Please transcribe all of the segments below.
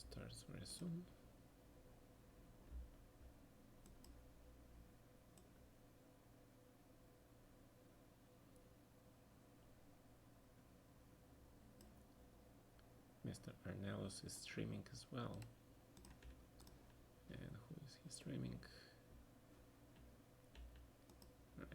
starts very soon. Mr. Arnelos is streaming as well. And who is he streaming? Right.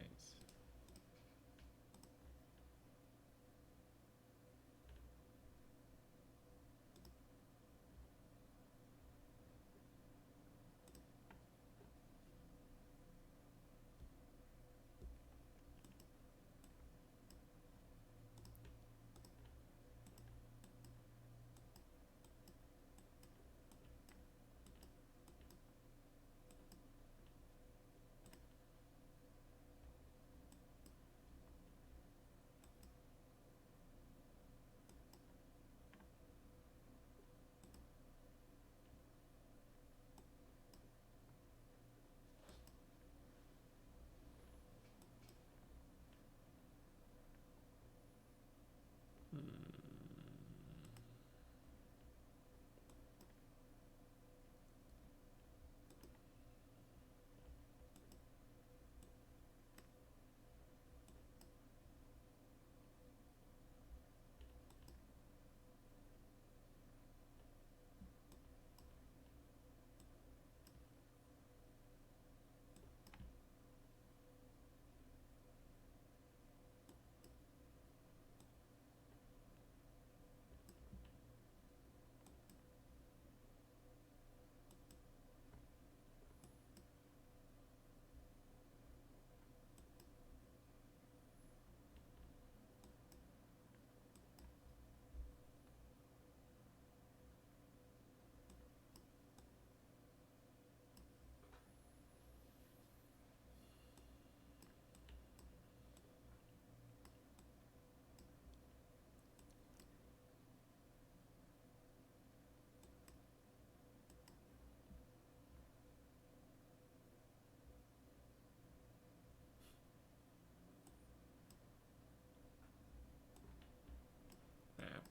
App.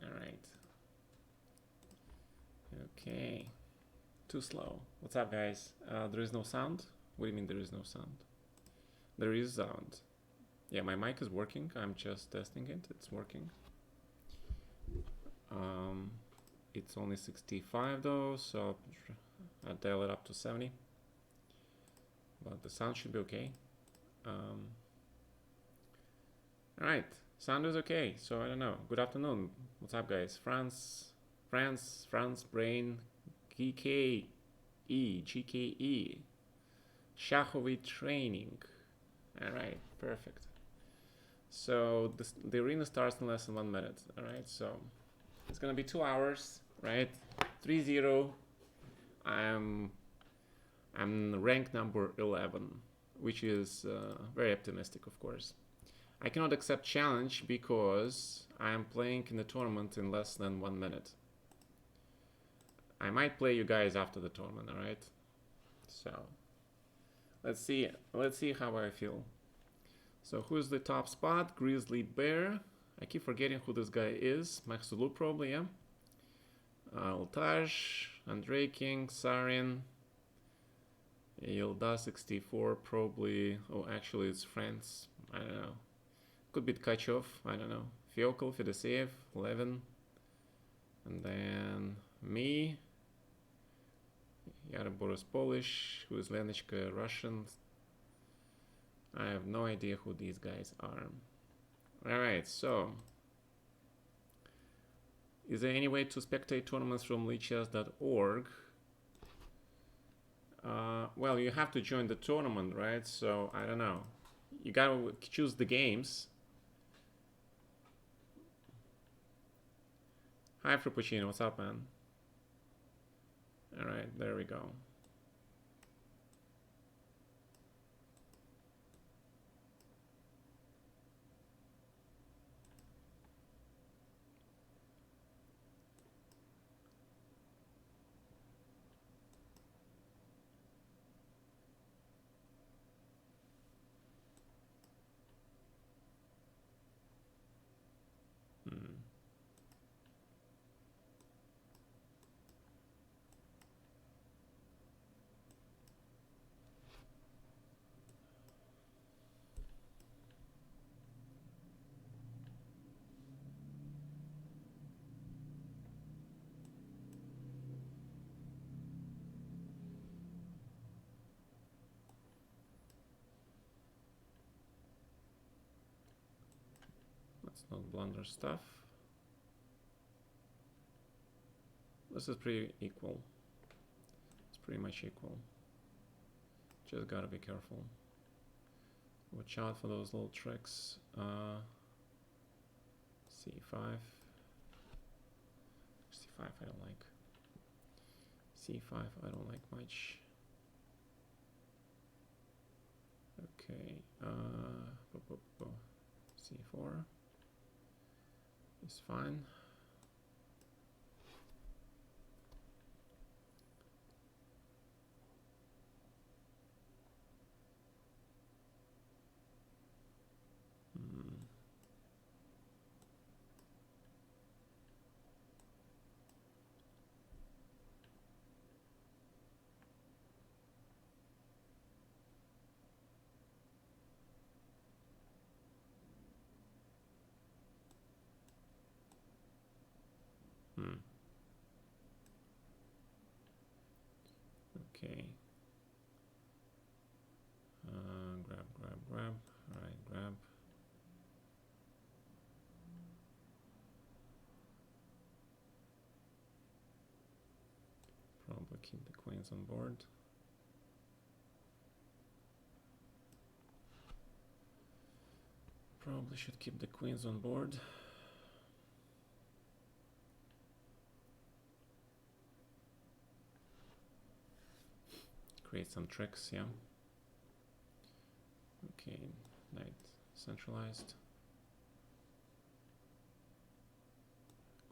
All right. Okay. Too slow. What's up, guys? There is no sound? What do you mean there is no sound? There is sound. Yeah, my mic is working. I'm just testing it. It's working. It's only 65 though, so I'll dial it up to 70. But the sound should be okay. All right, sound is okay. So I don't know. Good afternoon. What's up, guys? France, Brain, GKE, Shahovi training. All right, perfect. So the arena starts in less than 1 minute. All right, so it's gonna be 2 hours, right? 3-0. I'm rank number 11, which is very optimistic, of course. I cannot accept challenge because I am playing in the tournament in less than 1 minute. I might play you guys after the tournament, all right? So let's see how I feel. So who's the top spot? Grizzly Bear. I keep forgetting who this guy is. Maxulu probably, yeah. Altaj, Andrei King, Sarin, Yilda 64 probably. Oh, actually it's France. I don't know. Could be Tkachov. I don't know. Fiokal, Fedoseev, 11. And then me. Yarobor is Polish. Who is Lenishka, Russian. I have no idea who these guys are. Alright, so. Is there any way to spectate tournaments from lichess.org? Well, you have to join the tournament, right? So, I don't know. You gotta choose the games. Hi, Frappuccino. What's up, man? Alright, there we go. Let's not blunder stuff. This is pretty equal. It's pretty much equal. Just gotta be careful. Watch out for those little tricks. C5. C5 I don't like. C5 I don't like much. Okay. C4 is fine. Okay. Grab. All right, grab. Probably keep the queens on board. Probably should keep the queens on board. Create some tricks, yeah. Okay, knight centralized.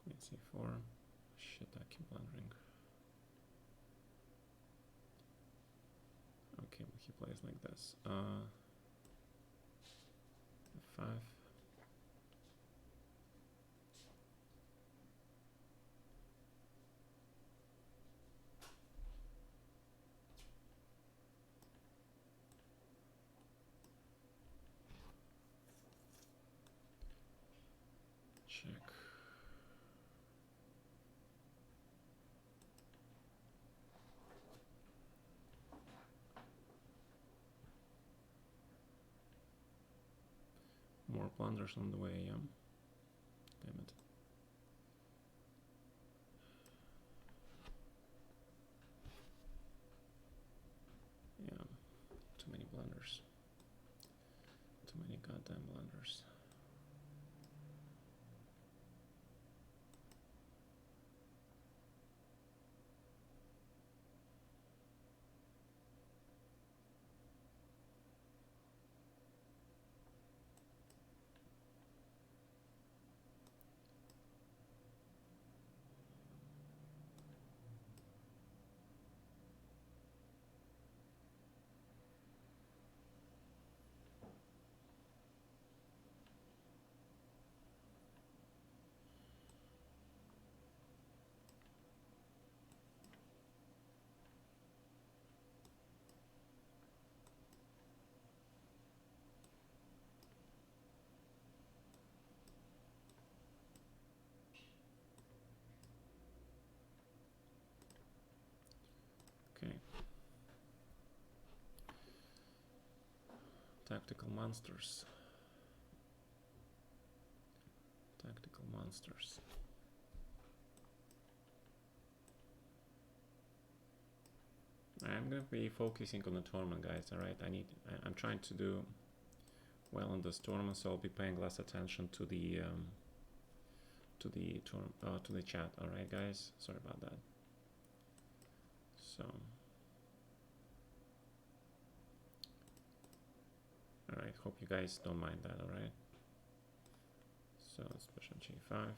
Queen c4. Shit, I keep blundering. Okay, well, he plays like this. F5. Check. More blunders on the way, yeah. Damn it. Yeah, too many blunders. Too many goddamn blunders. Okay. Tactical monsters. Tactical monsters. I'm gonna be focusing on the tournament, guys. All right, I'm trying to do well in this tournament, so I'll be paying less attention to the chat. All right, guys. Sorry about that. So, all right. Hope you guys don't mind that. All right. So let's push on G5.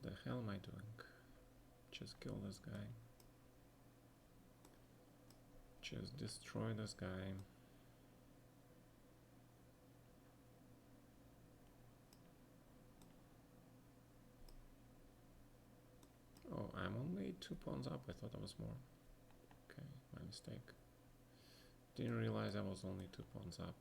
What the hell am I doing? Just kill this guy. Just destroy this guy. Oh, I'm only 2 pawns up. I thought I was more. Okay, my mistake. Didn't realize I was only 2 pawns up.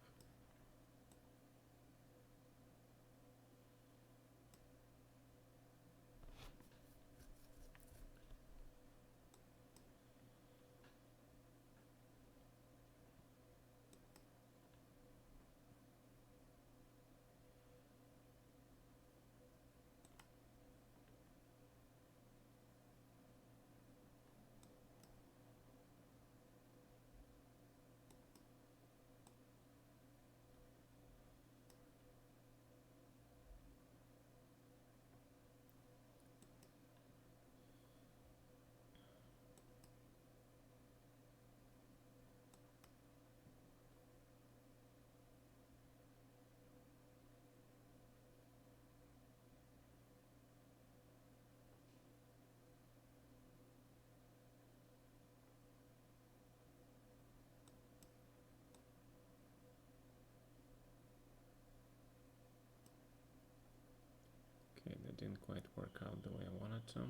Okay, that didn't quite work out the way I wanted to.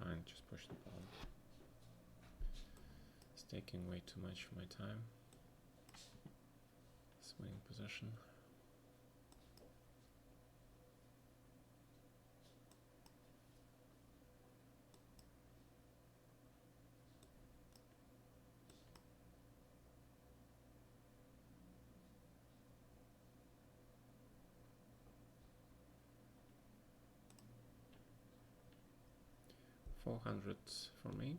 Fine, just push the pawn. It's taking way too much of my time. Swing position. $400 for me.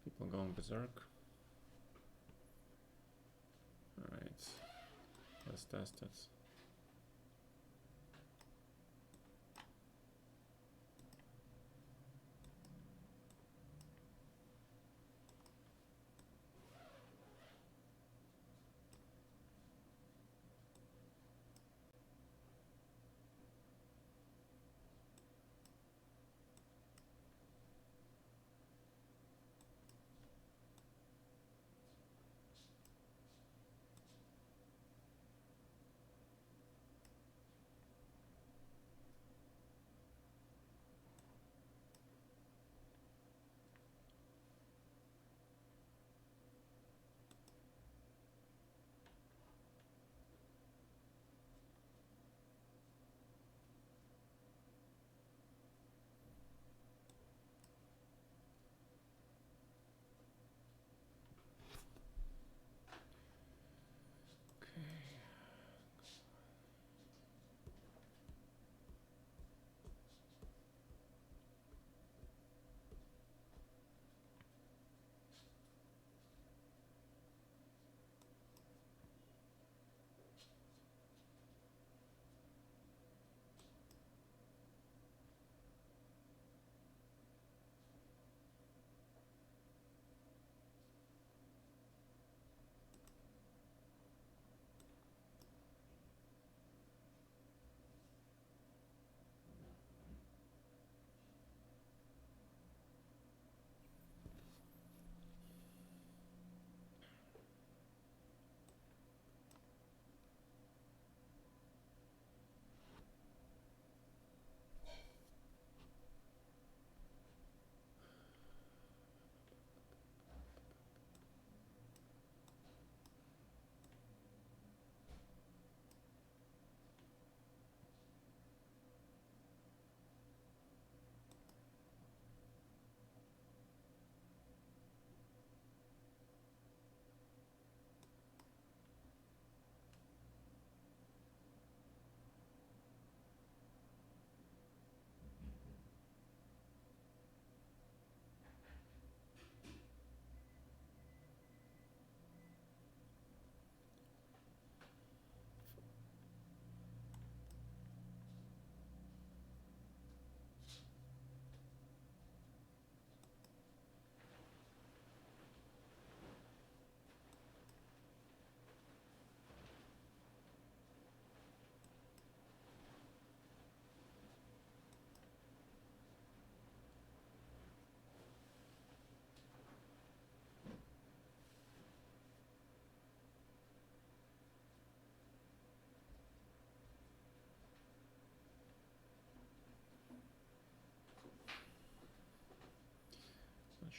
People going berserk. Alright, let's test it.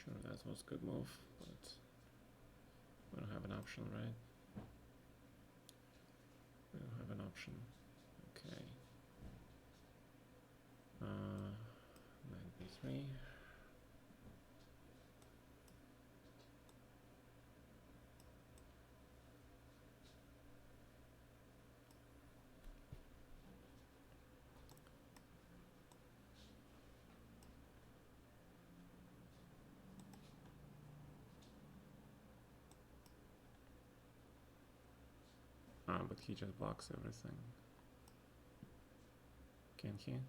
Sure, that was a good move, but we don't have an option, right? We don't have an option. Okay. Knight b3. But he just blocks everything. Can he? Okay.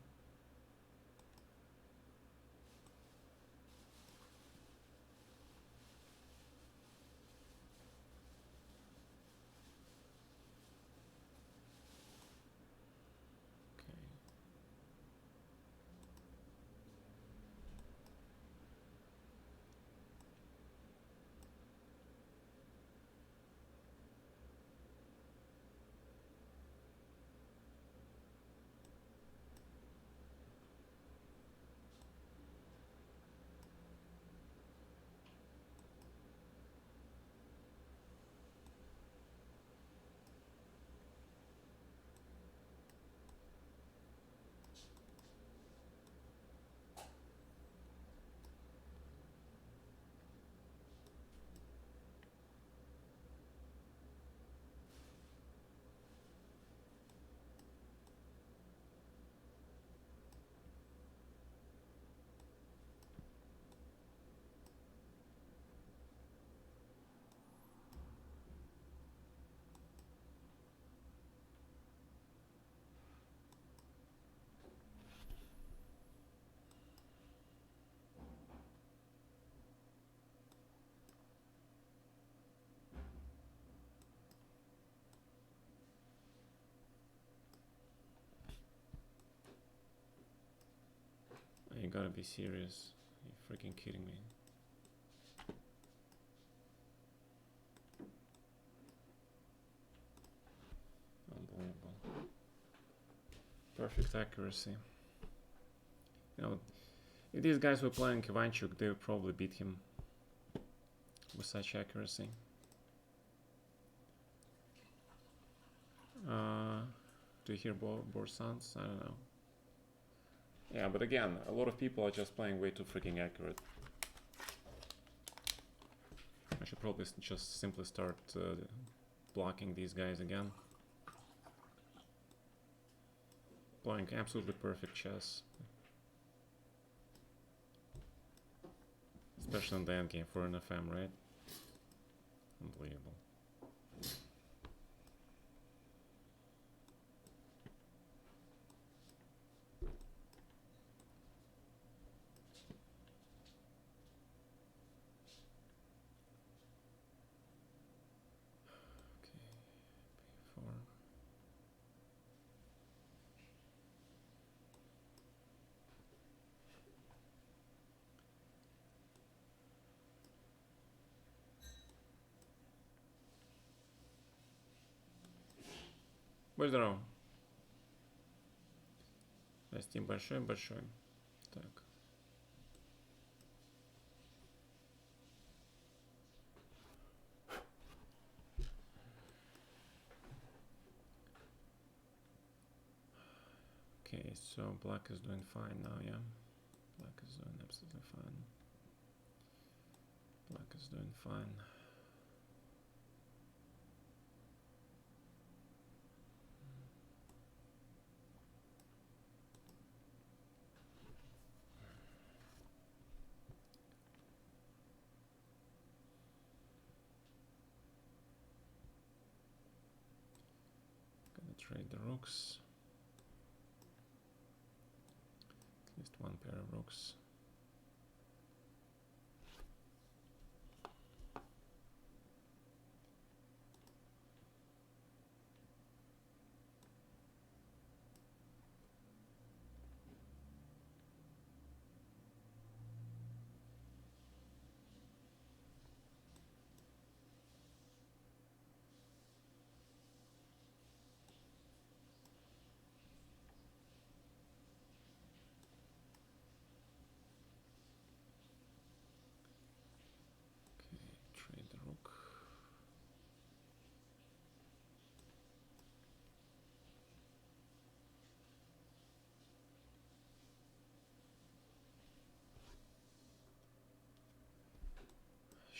You gotta be serious. You're freaking kidding me. Unbelievable. Perfect accuracy. You know, if these guys were playing Ivanchuk, they would probably beat him with such accuracy. Do you hear Borsans? I don't know. Yeah, but again, a lot of people are just playing way too freaking accurate. I should probably just simply start blocking these guys again. Playing absolutely perfect chess. Especially in the endgame for an FM, right? Unbelievable. Здорово. Спасибо большое. Так. Okay, so black is doing fine now, yeah? Black is doing absolutely fine. Black is doing fine. Gonna trade the rooks. At least one pair of rooks.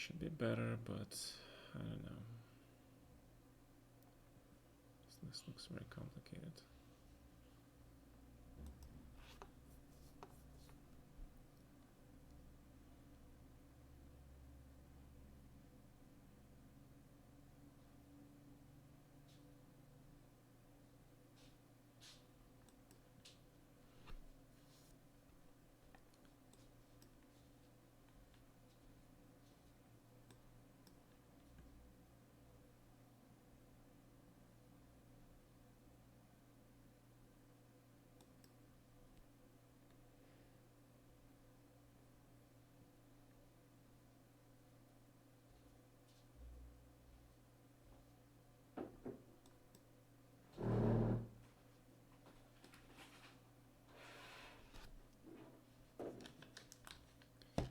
Should be better, but I don't know. This looks very complicated.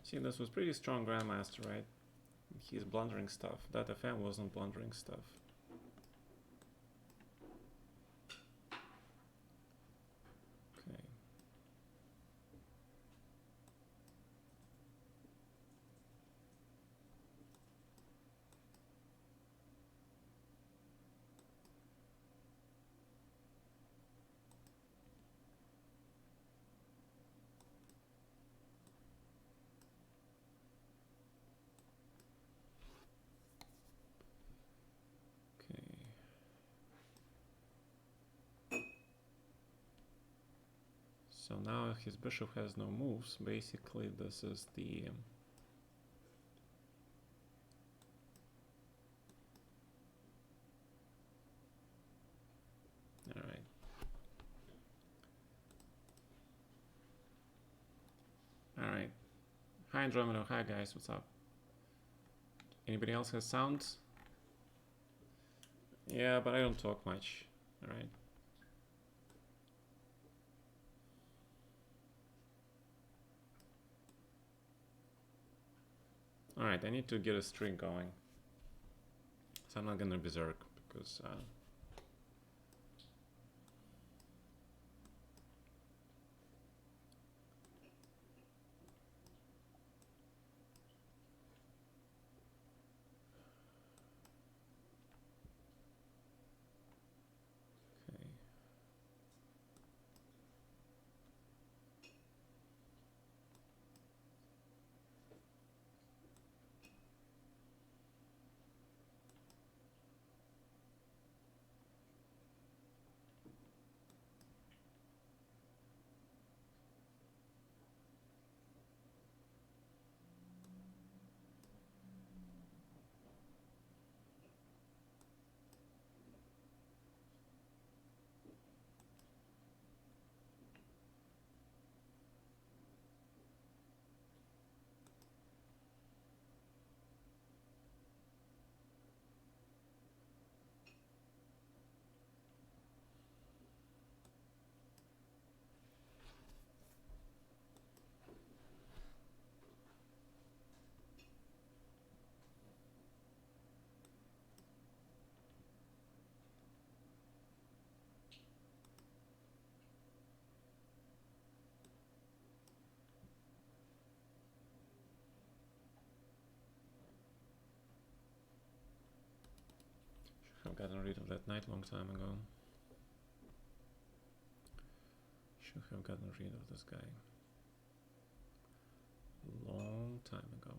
See, this was pretty strong Grandmaster, right? He's blundering stuff. That FM wasn't blundering stuff. Okay. So now his bishop has no moves. Basically, this is the all right. All right. Hi Andromeda. Hi guys. What's up? Anybody else has sound? Yeah, but I don't talk much. All right. All right, I need to get a string going. So I'm not gonna berserk because okay. Should have gotten rid of that knight long time ago. Should have gotten rid of this guy long time ago.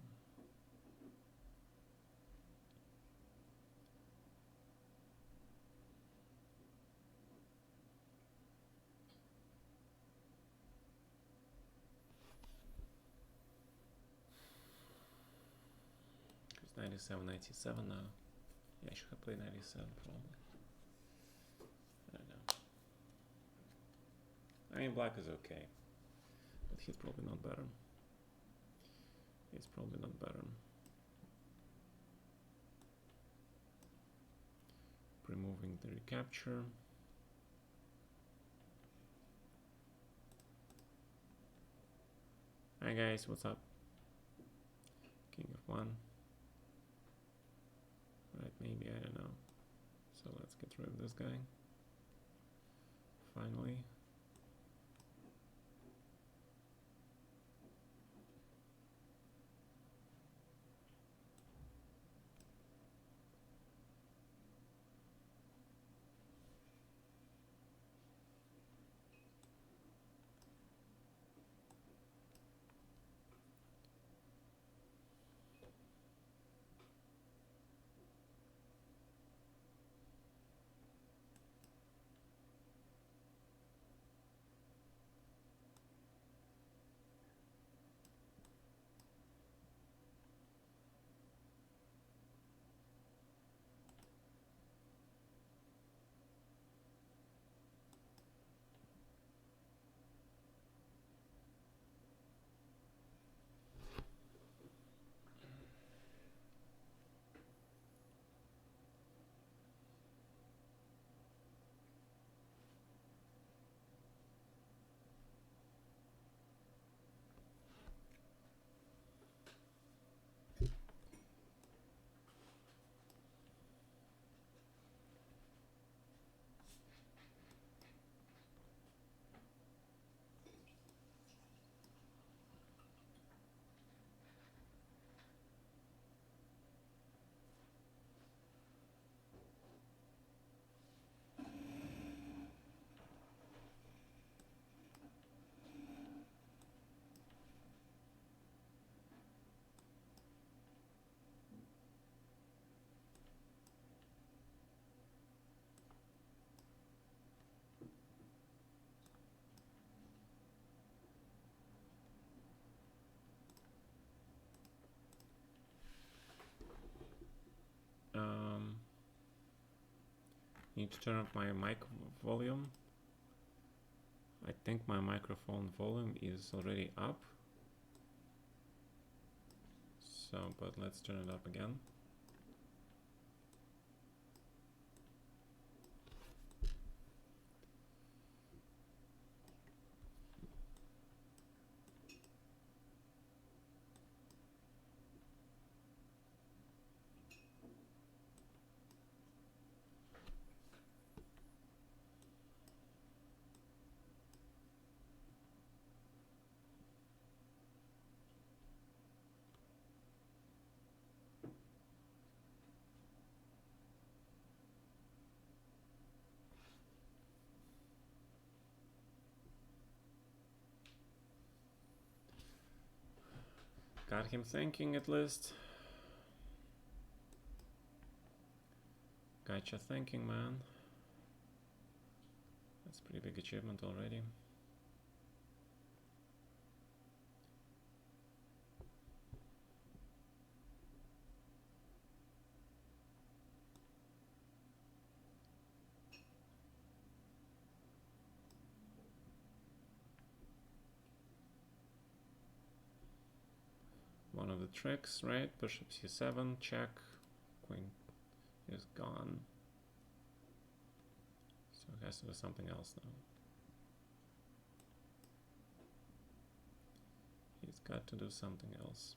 It's 97, 97 now. Yeah, I should have played 97 probably. I don't know. I mean, black is okay, but he's probably not better. He's probably not better. Removing the recapture. Hi guys, what's up? King of 1. Right, maybe, I don't know. So let's get rid of this guy. Finally. Need to turn up my mic volume. I think my microphone volume is already up. So, but let's turn it up again. Got him thinking at least. Gotcha thinking, man. That's a pretty big achievement already. One of the tricks, right? Bishop c7, check. Queen is gone. So it has to do something else now. He's got to do something else.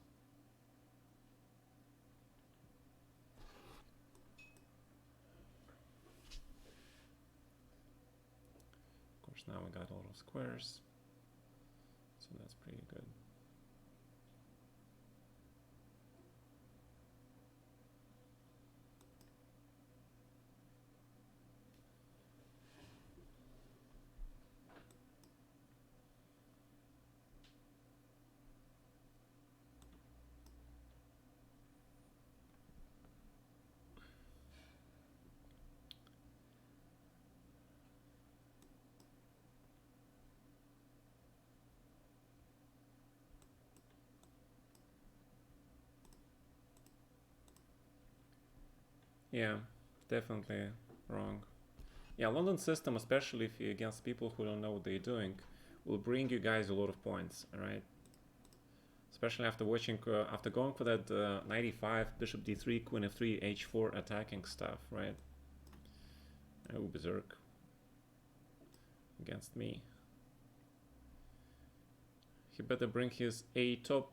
Of course, now we got a lot of squares. So that's pretty good. Yeah, definitely wrong. Yeah, London system, especially if you're against people who don't know what they're doing, will bring you guys a lot of points, alright? Especially after watching, after going for that knight e5, bishop d3, queen f3, h4 attacking stuff, right? Oh, berserk. Against me. He better bring his A top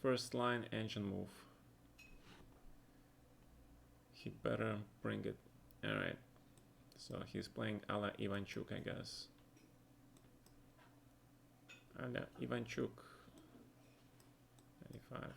first line engine move. He better bring it. Alright. So he's playing a la Ivanchuk, I guess. A la Ivanchuk. 95.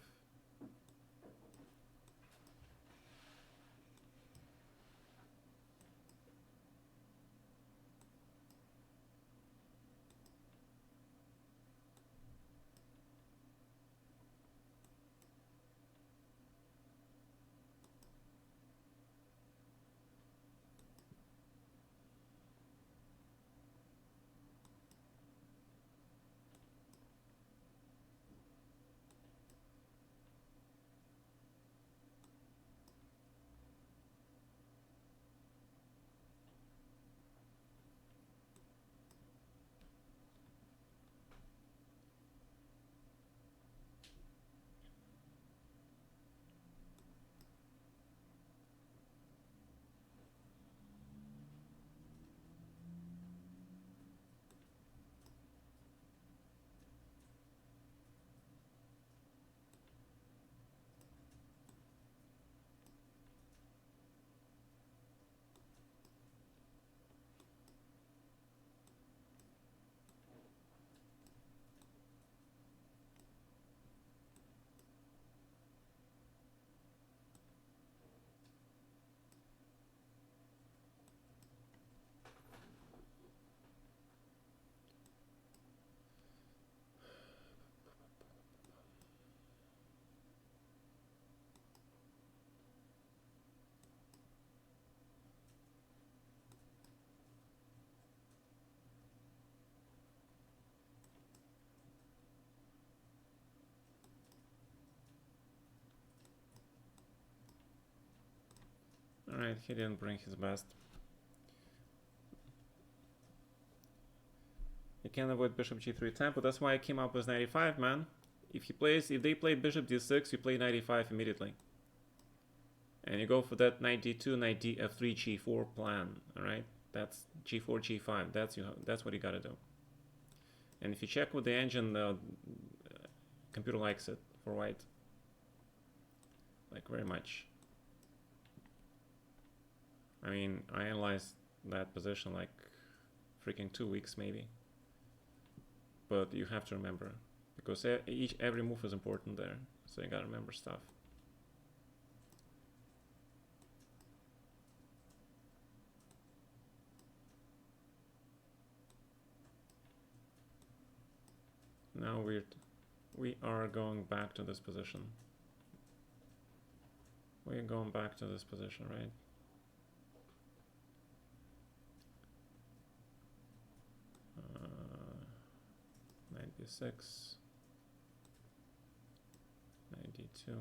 Alright, he didn't bring his best. You can't avoid bishop g3 tempo. That's why I came up with 95, man. If they play bishop d6, you play 95 immediately. And you go for that knight d2, knight d f3, g4 plan, all right? That's g4, g5. That's what you gotta do. And if you check with the engine, the computer likes it for white, like very much. I mean, I analyzed that position like freaking 2 weeks maybe. But you have to remember, because every move is important there, so you gotta remember stuff. Now we are going back to this position. We're going back to this position, right? Knight b6, knight d2.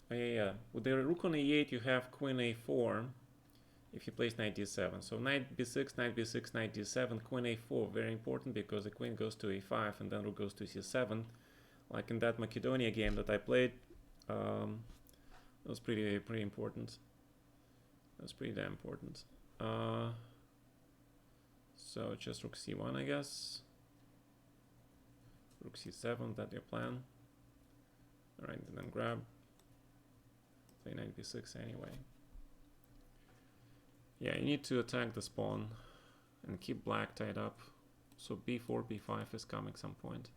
Oh, yeah. With the rook on e8, you have queen a4 if he plays knight d7. So knight b6, knight b6, knight d7, queen a4, very important because the queen goes to a5 and then rook goes to c7. Like in that Macedonia game that I played, it was pretty important. That was pretty damn important. So just rook c1, I guess. Rook c7, that's your plan. Alright, and then grab. Play knight b6 anyway. Yeah, you need to attack the pawn and keep black tied up. So b4, b5 is coming some point.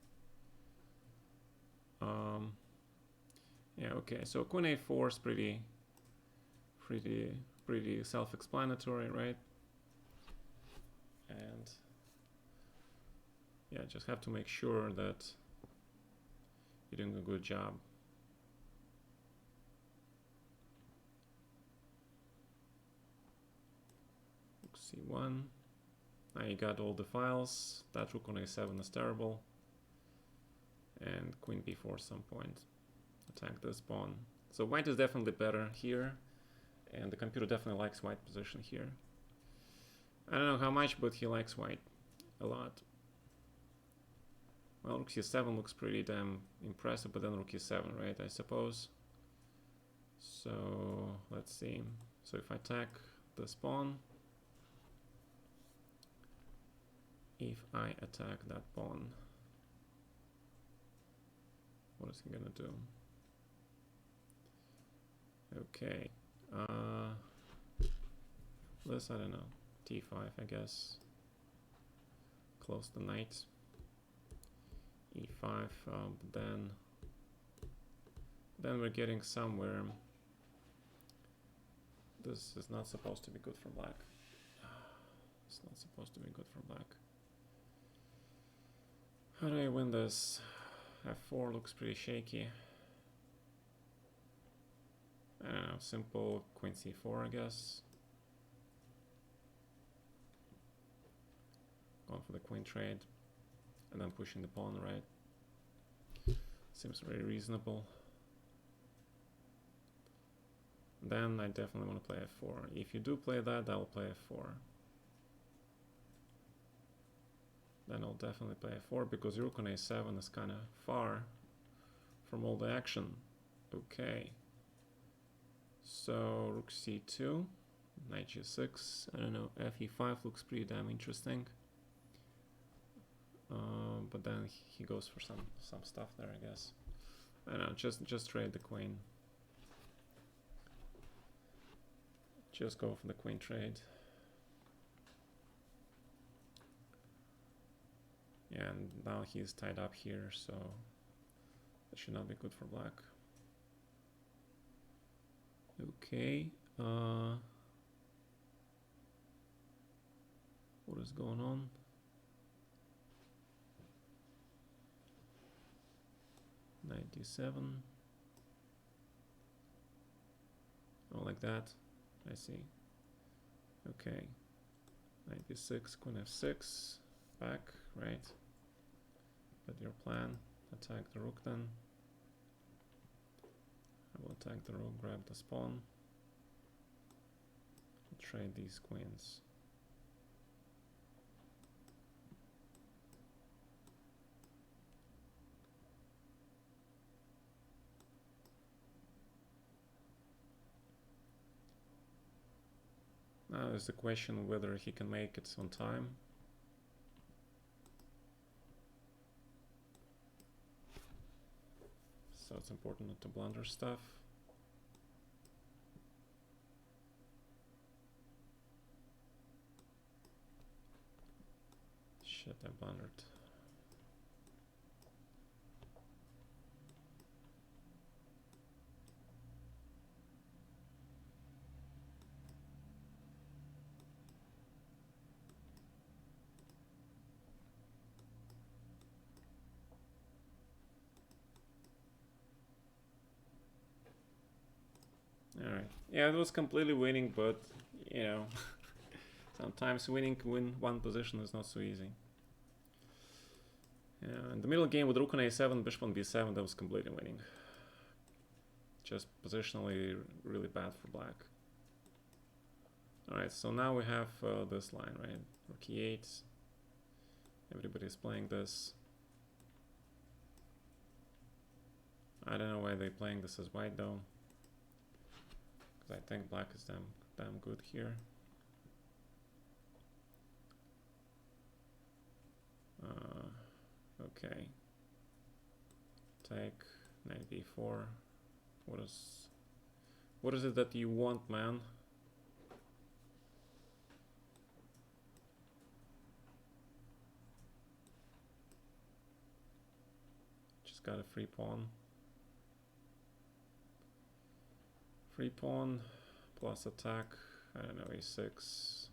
Yeah, okay. So queen a4 is pretty self-explanatory, right? And yeah, just have to make sure that you're doing a good job. Rook c1. Now you got all the files. That rook on a7 is terrible. And queen b4 at some point. Attack this pawn. So white is definitely better here, and the computer definitely likes white position here. I don't know how much, but he likes white a lot. Well, rook c7 looks pretty damn impressive, but then rook e7, right, I suppose. So let's see. So if I attack this pawn, that pawn, what is he gonna do? Okay, this, I don't know, t5, I guess, close the knight, e5, but then we're getting somewhere. This is not supposed to be good for black. It's not supposed to be good for black. How do I win this? f4 looks pretty shaky. I don't know, simple queen c4, I guess. Going for the queen trade and then pushing the pawn, right? Seems very reasonable. Then I definitely want to play f4. If you do play that, I'll play f4. Then I'll definitely play f4 because rook on a7 is kind of far from all the action. Okay. So rook c2, knight g6, I don't know, fe5 looks pretty damn interesting. But then he goes for some stuff there, I guess. I don't know, just trade the queen. Just go for the queen trade. Yeah, and now he's tied up here, so that should not be good for black. Okay. What is going on? Knight d7. Oh, like that. I see. Okay. Knight b6, queen f6. Back, right? That's your plan. Attack the rook then. I will attack the rook, grab the pawn, trade these queens. Now is the question whether he can make it on time. So it's important not to blunder stuff. Shit, I blundered. Alright. Yeah, it was completely winning, but, you know, sometimes win one position is not so easy. Yeah, in the middle game with rook on a7, bishop on b7, that was completely winning. Just positionally really bad for black. Alright, so now we have this line, right? Rook e8. Everybody's playing this. I don't know why they're playing this as white though. Because I think black is damn good here. Okay. Take knight b4. What is it that you want, man? Just got a free pawn. Free pawn plus attack. I don't know, e6.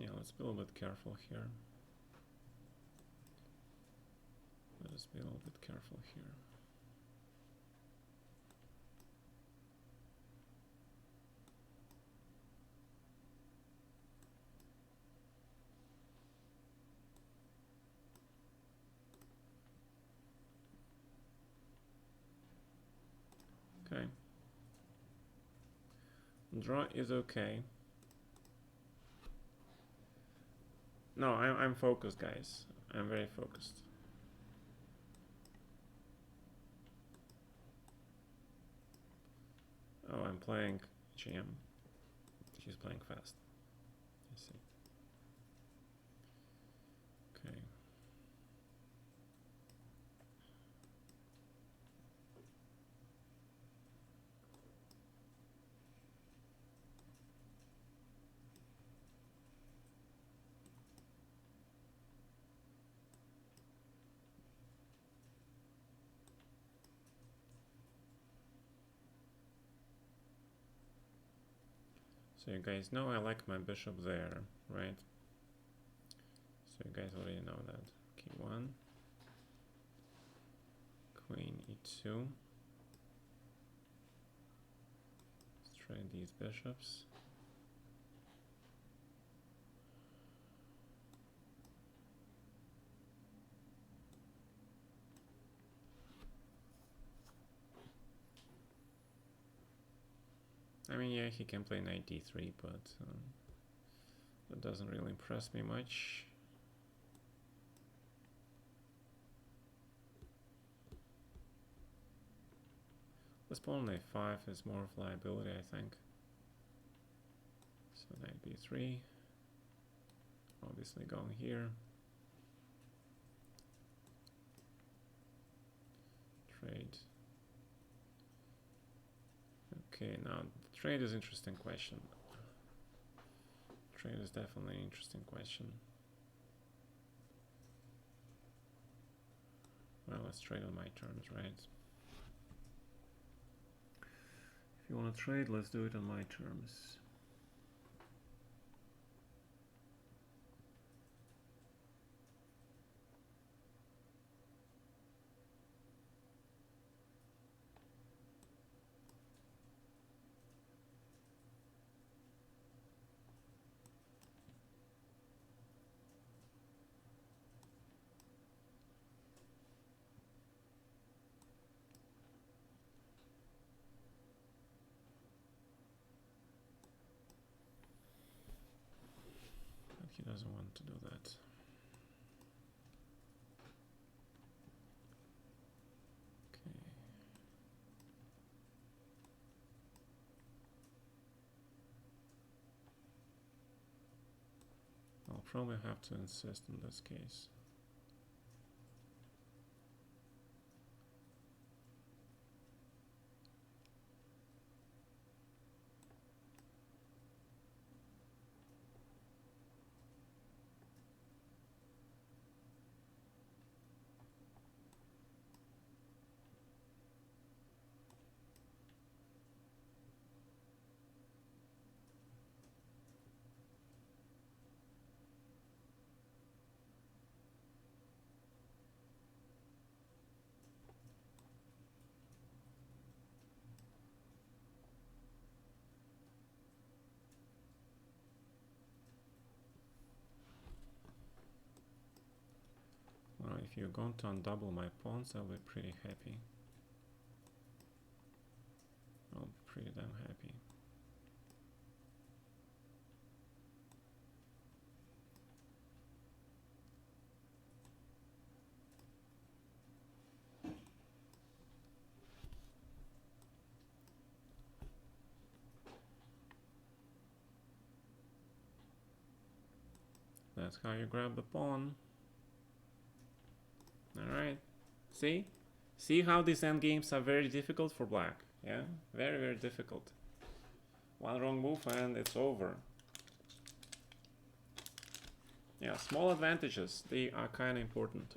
Yeah, let's be a little bit careful here. Let us be a little bit careful here. Okay. Draw is okay. No, I'm focused, guys. I'm very focused. Oh, I'm playing GM. She's playing fast. I see. Okay. So you guys know I like my bishop there, right? So you guys already know that. K1, Queen E2. Let's trade these bishops. I mean, yeah, he can play knight d3, but that doesn't really impress me much. Let's play on a5 is more of liability, I think. So knight b3. Obviously going here. Trade. Okay, now the trade is an interesting question. Trade is definitely an interesting question. Well, let's trade on my terms, right? If you want to trade, let's do it on my terms. But he doesn't want to do that. Okay. I'll probably have to insist in this case. Well, if you're going to undouble my pawns, I'll be pretty happy. I'll be pretty damn happy. That's how you grab the pawn. Alright. See? See how these endgames are very difficult for black? Yeah? Very, very difficult. One wrong move and it's over. Yeah, small advantages. They are kind of important.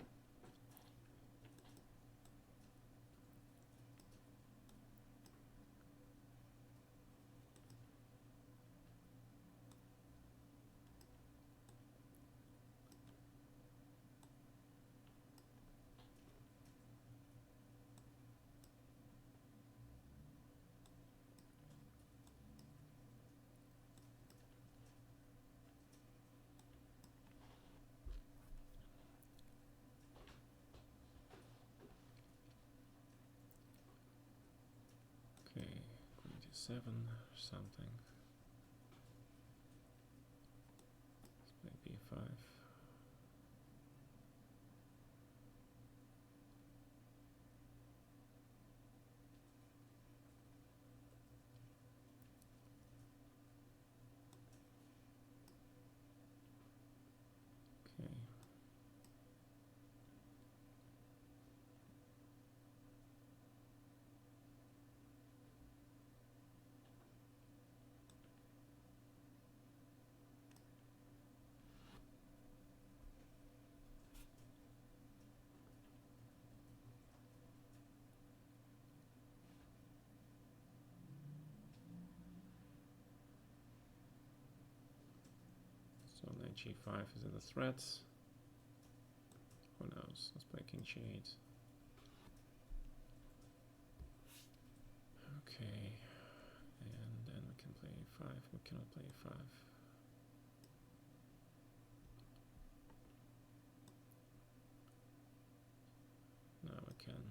7 something. Let's play b5. Okay. So knight g5 is in the threats. Who knows? Let's play king g8. Okay, and then we can play a5. We cannot play a5. Now we can.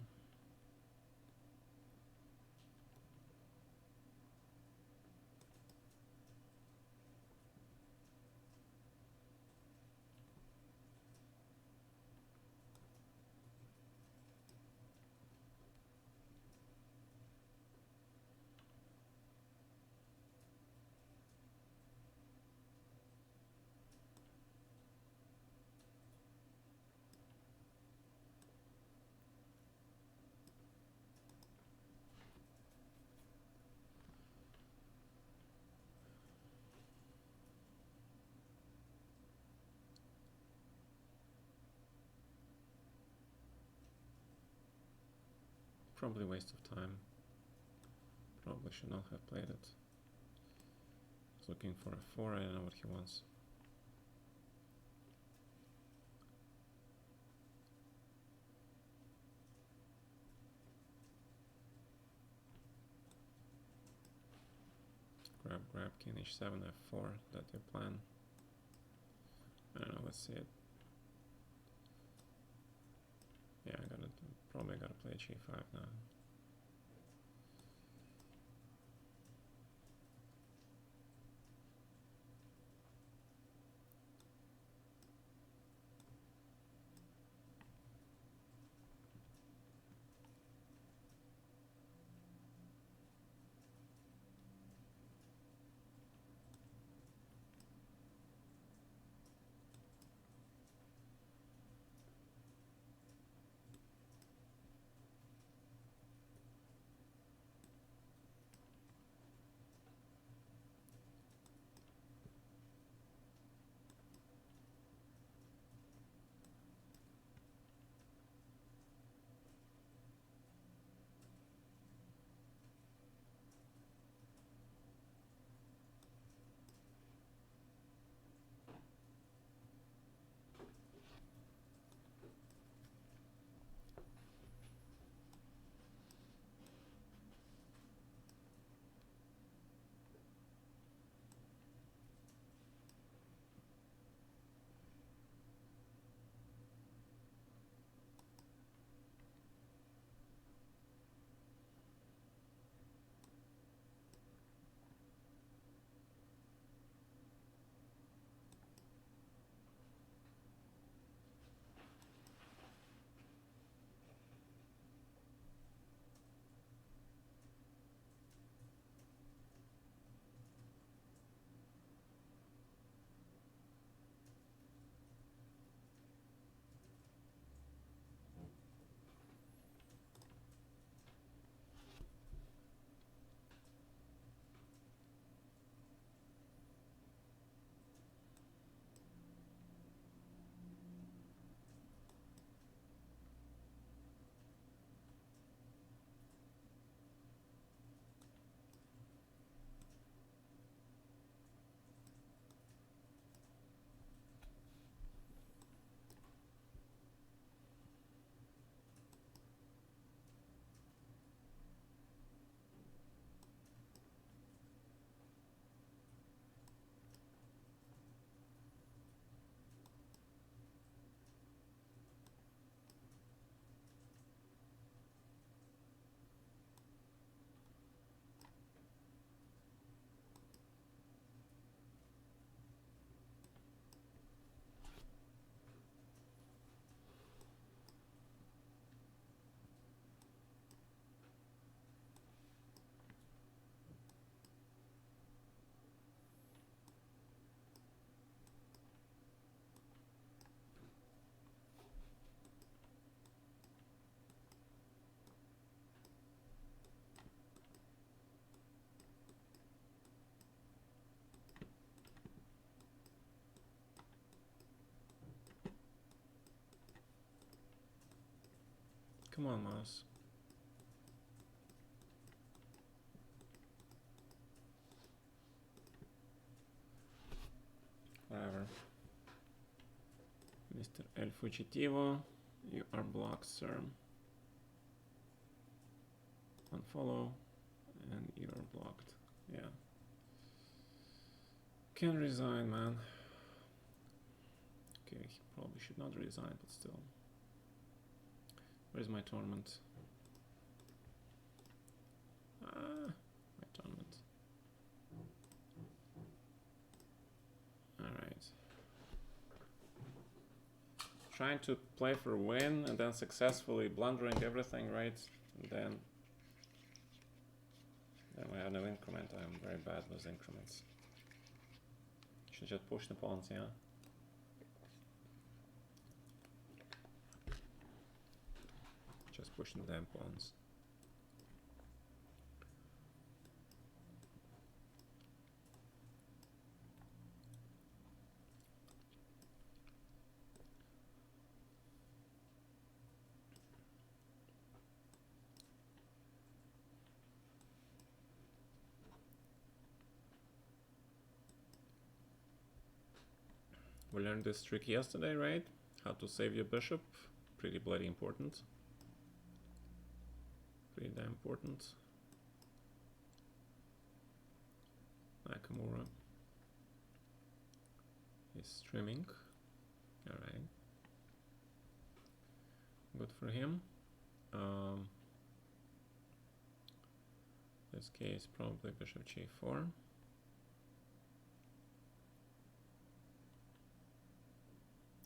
Probably waste of time. Probably should not have played it. He's looking for a 4, I don't know what he wants. Grab, king h7, f4, that's your plan. I don't know, let's see it. Yeah, probably gotta play g5 now. come on, mouse. Whatever. Mr. El Fugitivo, you are blocked, sir. Unfollow, and you are blocked. Yeah. Can resign, man. Okay, he probably should not resign, but still. Where's my tournament? My tournament. Alright. Trying to play for a win and then successfully blundering everything, right? And then we have no increment. I'm very bad with increments. Should just push the pawns, yeah? Just pushing the damn pawns. We learned this trick yesterday, right? How to save your bishop. Pretty bloody important. Pretty damn important. Nakamura is streaming. Alright. Good for him. This case probably bishop g4.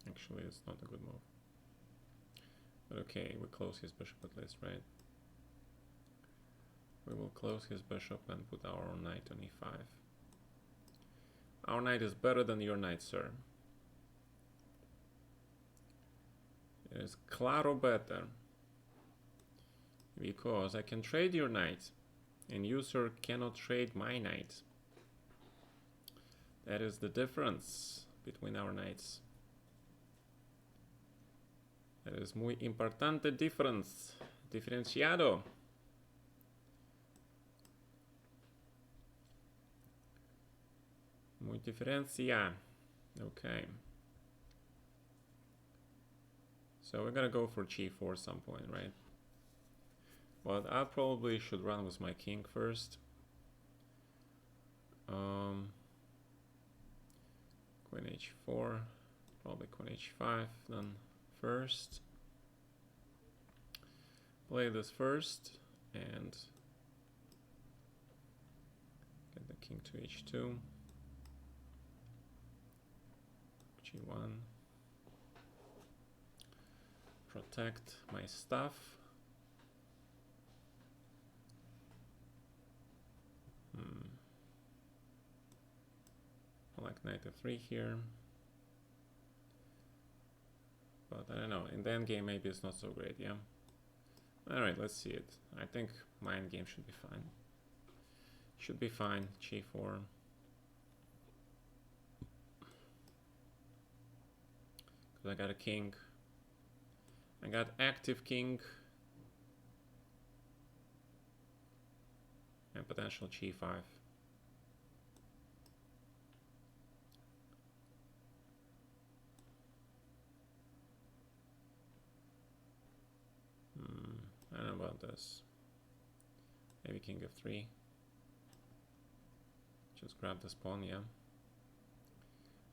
Actually, it's not a good move. But okay, we close his bishop at least, right? We will close his bishop and put our knight on e5. Our knight is better than your knight, sir. It is claro better. Because I can trade your knight, and you, sir, cannot trade my knight. That is the difference between our knights. That is muy importante difference. Diferenciado. Muy diferencia. Okay. So we're gonna go for g4 some point, right? But I probably should run with my king first. Queen h4, probably queen h5 then first. Play this first and get the king to h2. g1. Protect my stuff. I like knight f3 here. But I don't know, in the endgame maybe it's not so great, yeah? Alright, let's see it. I think my endgame should be fine. Should be fine, g4. Because I got a king. I got active king. And potential g5. I don't know about this. Maybe king f3. Just grab this pawn, yeah.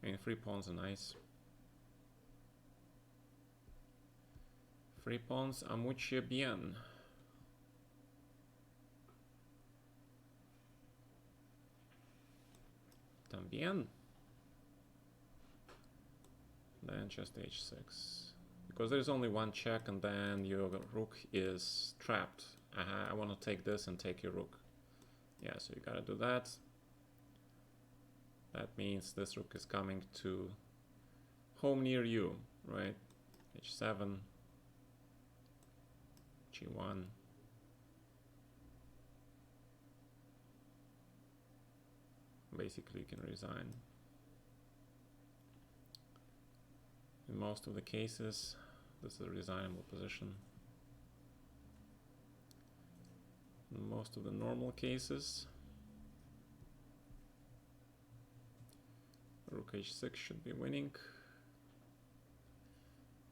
I mean, 3 pawns are nice. 3 pawns are mucho bien. También. Then just h6. Because there's only one check and then your rook is trapped. I want to take this and take your rook. Yeah, so you gotta do that. That means this rook is coming to home near you, right? h7, g1. Basically, you can resign. In most of the cases, this is a resignable position. in most of the normal cases. Rook h6 should be winning.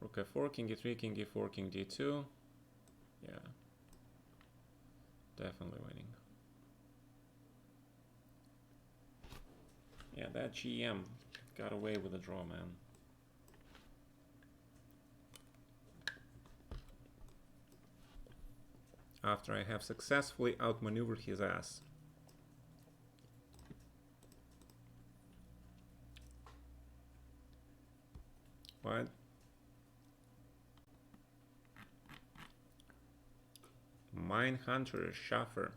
Rook f4, king e3, king e4, king d2. Yeah, definitely winning. Yeah, that GM got away with a draw, man. After I have successfully outmaneuvered his ass. What? Mindhunter Schaffer.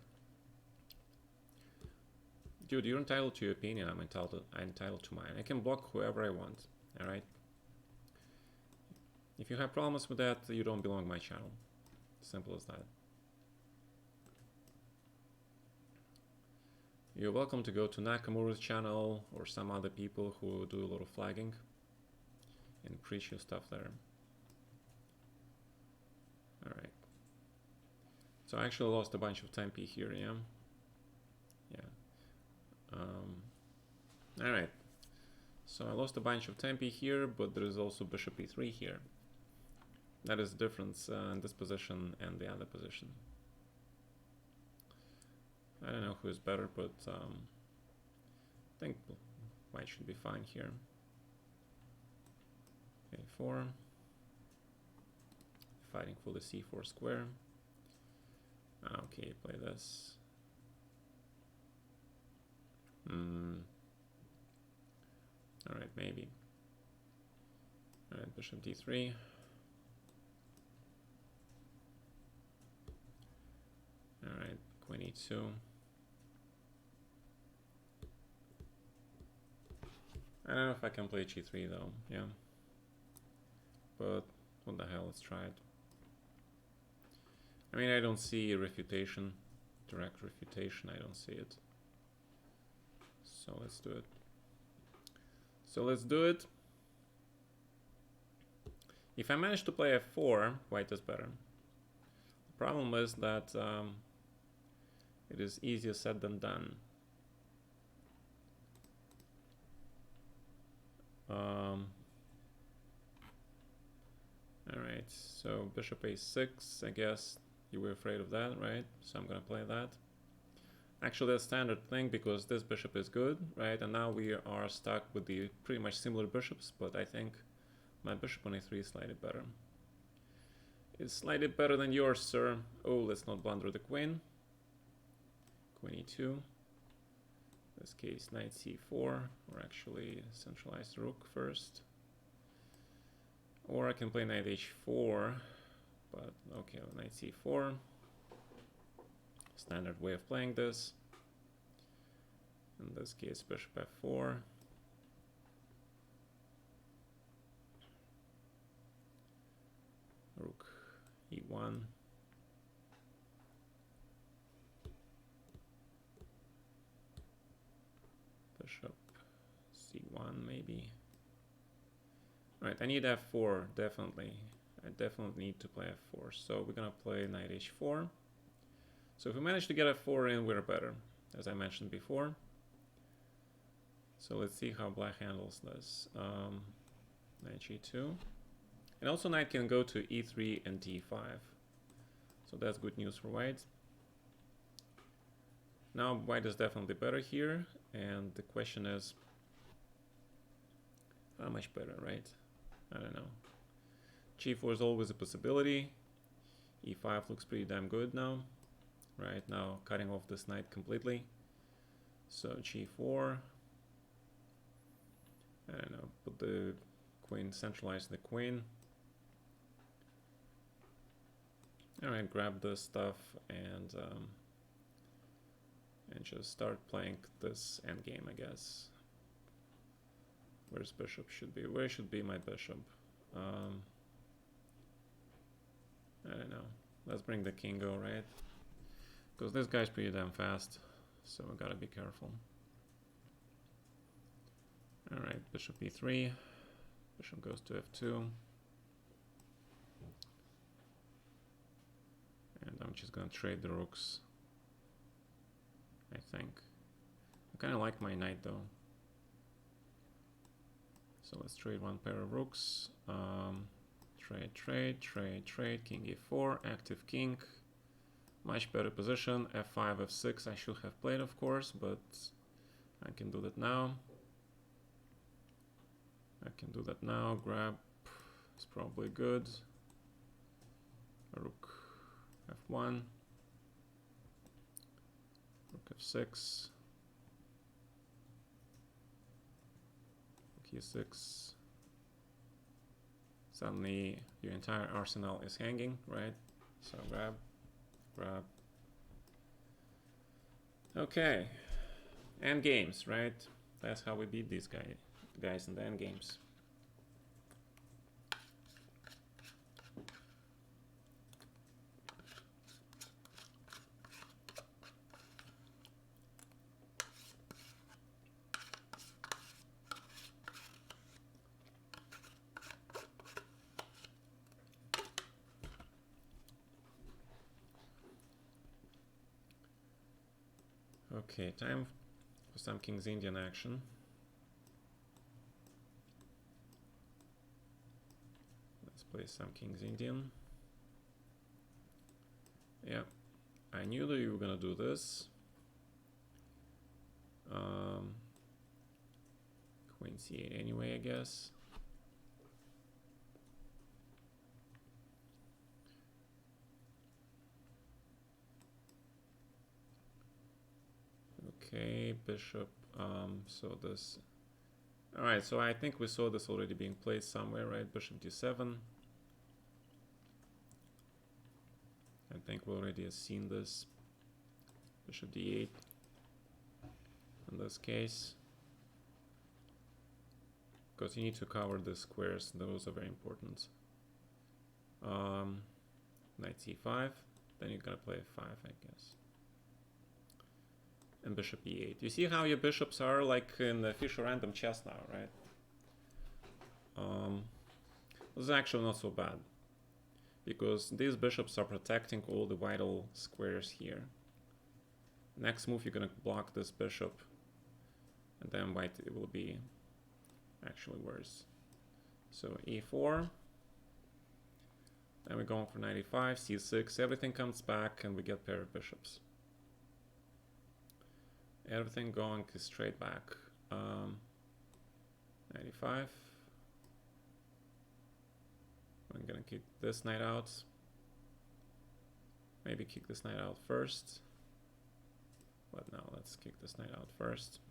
Dude, you're entitled to your opinion. I'm entitled to mine. I can block whoever I want. Alright? If you have problems with that, you don't belong to my channel. Simple as that. You're welcome to go to Nakamura's channel or some other people who do a lot of flagging and preach your stuff there. Alright. So I actually lost a bunch of tempi here, yeah? Yeah. Alright. So I lost a bunch of tempi here, but there is also bishop e3 here. That is the difference in this position and the other position. I don't know who is better, but I think white should be fine here. a4. Fighting for the c4 square. Okay, play this. Alright, maybe. Alright, bishop d3. Alright, queen e2. I don't know if I can play g3 though, yeah. But what the hell, let's try it. I mean, I don't see refutation, direct refutation, I don't see it. So let's do it. If I manage to play f4, white is better. The problem is that it is easier said than done. Alright, so bishop a6, I guess you were afraid of that, right? So I'm gonna play that. Actually, that's standard thing because this bishop is good, right? And now we are stuck with the pretty much similar bishops, but I think my bishop on a3 is slightly better. It's slightly better than yours, sir. Oh, let's not blunder the queen. Queen e2. In this case, knight c4, or actually centralized rook first. Or I can play knight h4, but okay, knight c4. Standard way of playing this. In this case, bishop f4. Rook e1. Bishop c1 maybe. Alright, I need f4, definitely. I definitely need to play f4. So we're gonna play knight h4. So if we manage to get f4 in, we're better, as I mentioned before. So let's see how black handles this. Knight g2. And also knight can go to e3 and d5. So that's good news for white. Now white is definitely better here. And the question is, how much better, right? I don't know. g4 is always a possibility. e5 looks pretty damn good now. Right now, cutting off this knight completely. So g4. I don't know. Put the queen, centralize the queen. Alright, grab this stuff and just start playing this endgame, I guess. Where's bishop should be? Where should be my bishop? I don't know. Let's bring the king go, right? Because this guy's pretty damn fast, so we gotta be careful. Alright, bishop e3. Bishop goes to f2. And I'm just gonna trade the rooks I think. I kind of like my knight though. So let's trade one pair of rooks. Trade, king e4, active king. Much better position, f5, f6 I should have played of course, but I can do that now. Grab is probably good. Rook f1, rook f6, rook e6. Suddenly your entire arsenal is hanging, right? So grab. Okay, end games, right? That's how we beat these guys in the end games. Okay, time for some King's Indian action. Let's play some King's Indian. Yeah, I knew that you were gonna do this. Queen c8 anyway, I guess. Okay, bishop. So this. All right, so I think we saw this already being played somewhere, right? Bishop d7. I think we already have seen this. Bishop d8 in this case. Because you need to cover the squares, those are very important. Knight c5, then you're gonna play f5, I guess. And bishop e8. You see how your bishops are like in the Fischer random chess now, right? This is actually not so bad, because these bishops are protecting all the vital squares here. Next move, you're gonna block this bishop, and then white it will be actually worse. So e4, then we're going for knight e5, c6, everything comes back and we get pair of bishops. Everything going straight back. Knight e5. I'm gonna kick this knight out. Maybe kick this knight out first. But no, let's kick this knight out first.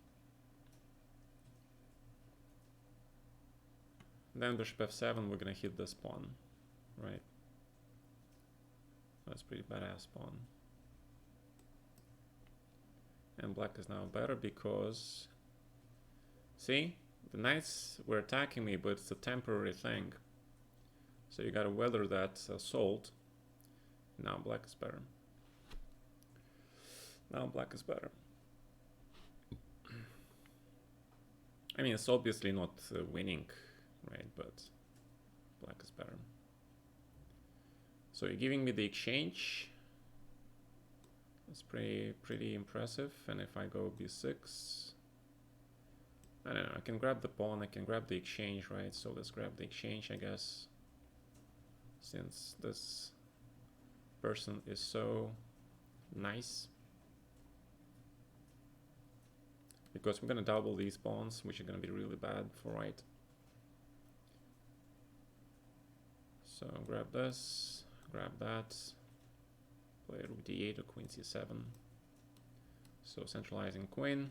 Then bishop f7, we're gonna hit this pawn, right? That's pretty badass pawn. And black is now better because, see, the knights were attacking me, but it's a temporary thing. So you gotta weather that assault. Now black is better. Now black is better. I mean, it's obviously not winning, right? But black is better. So you're giving me the exchange. That's pretty impressive. And if I go b6, I don't know, I can grab the pawn, I can grab the exchange, right? So let's grab the exchange, I guess, since this person is so nice. Because we're gonna double these pawns, which are gonna be really bad for white. So grab this, grab that, play rook d8 or queen c7. So centralizing queen,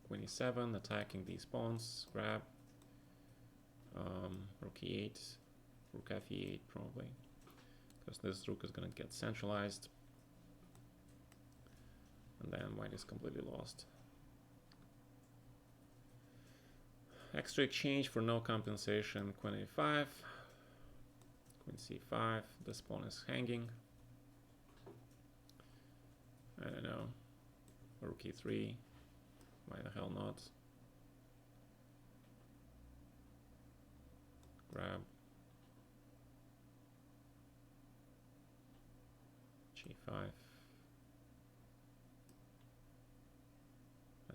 queen e7, attacking these pawns, grab, rook e8, rook fe8 probably, because this rook is gonna get centralized, and then white is completely lost. Extra exchange for no compensation, queen a5, queen c5, this pawn is hanging. I don't know, rook e3, why the hell not? Grab, g5,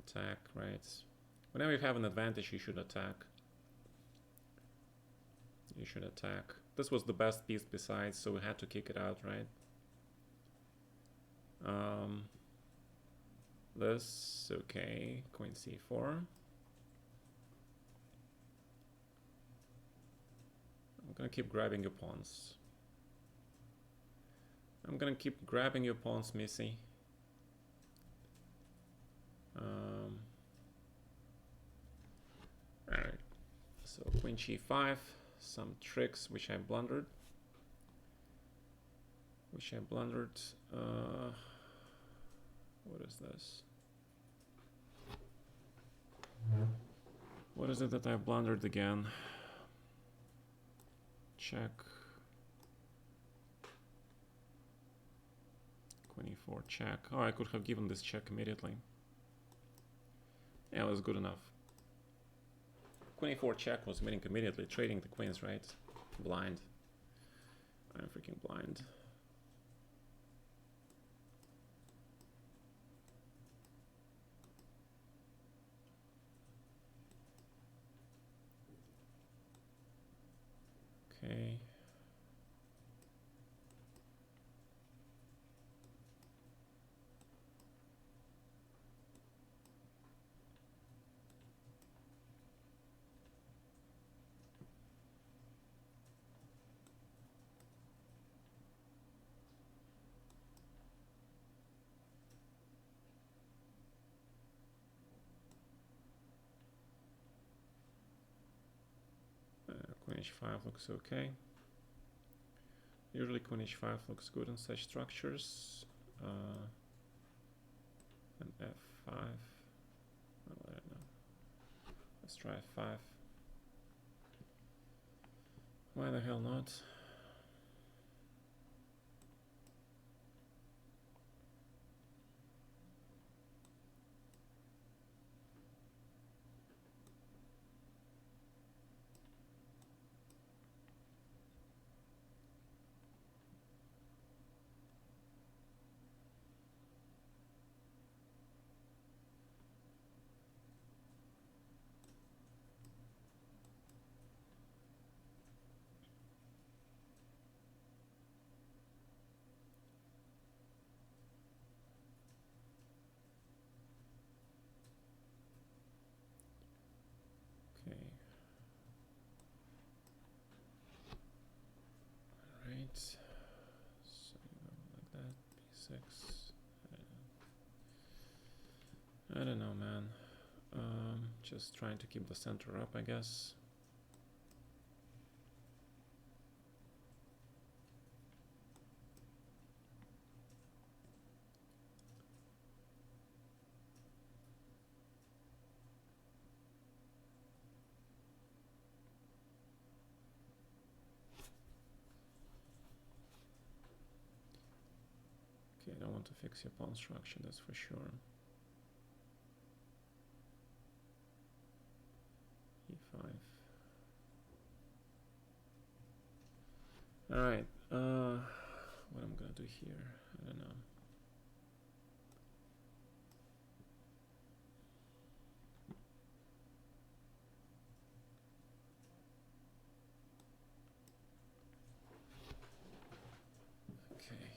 attack, right? Whenever you have an advantage, you should attack. You should attack. This was the best piece besides, so we had to kick it out, right? This, okay, queen c4. I'm gonna keep grabbing your pawns. I'm gonna keep grabbing your pawns, Missy. Alright, so queen g5, some tricks which I blundered. What is this? What is it that I blundered again? Check. Queen e4 check. Oh, I could have given this check immediately. Yeah, it was good enough. Queen e4 check was winning immediately, trading the queens, right? Blind. I'm freaking blind. Okay. Queen h5 looks okay. Usually queen h5 looks good in such structures. And f5. Oh, I don't know. Let's try f5. Why the hell not? Okay. Alright. So like that. b6. I don't know, man. Just trying to keep the center up, I guess. Okay, I don't want to fix your pawn structure, that's for sure. e5. Alright, what I'm gonna do here, I don't know. Okay.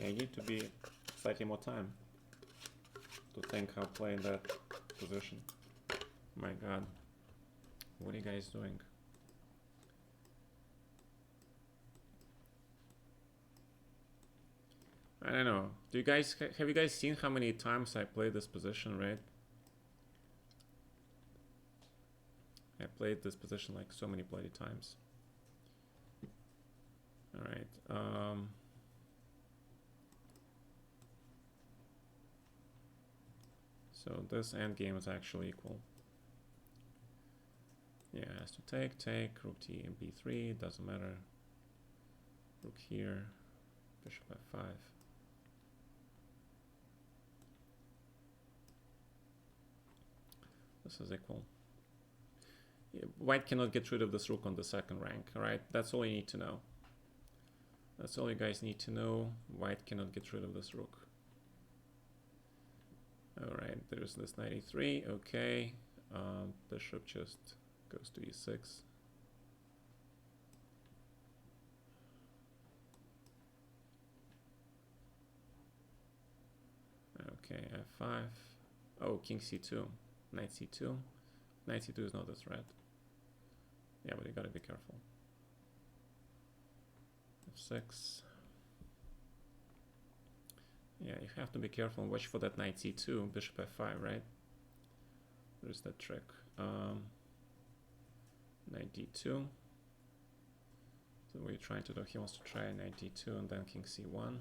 Yeah, you need to be slightly more time to think how to play in that position. My god. What are you guys doing? I don't know. Do you guys have you guys seen how many times I played this position, right? I played this position like so many bloody times. All right. So this endgame is actually equal. Yeah, it has to take, rook t and b3, doesn't matter. Rook here, bishop f5. This is equal. Yeah, white cannot get rid of this rook on the second rank, alright? That's all you need to know. That's all you guys need to know. White cannot get rid of this rook. Alright, there's this 93, okay. Bishop just goes to e6. Okay, f5. Oh, king c2, knight c2. Knight c2 is not a threat. Yeah, but you gotta be careful. f6. Yeah, you have to be careful and watch for that knight c2, bishop f5, right? There's that trick. Knight d2. So what you're trying to do, he wants to try knight d2 and then king c1.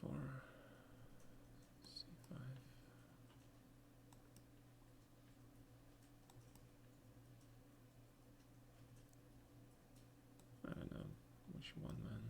Four, c5. I don't know which one, man.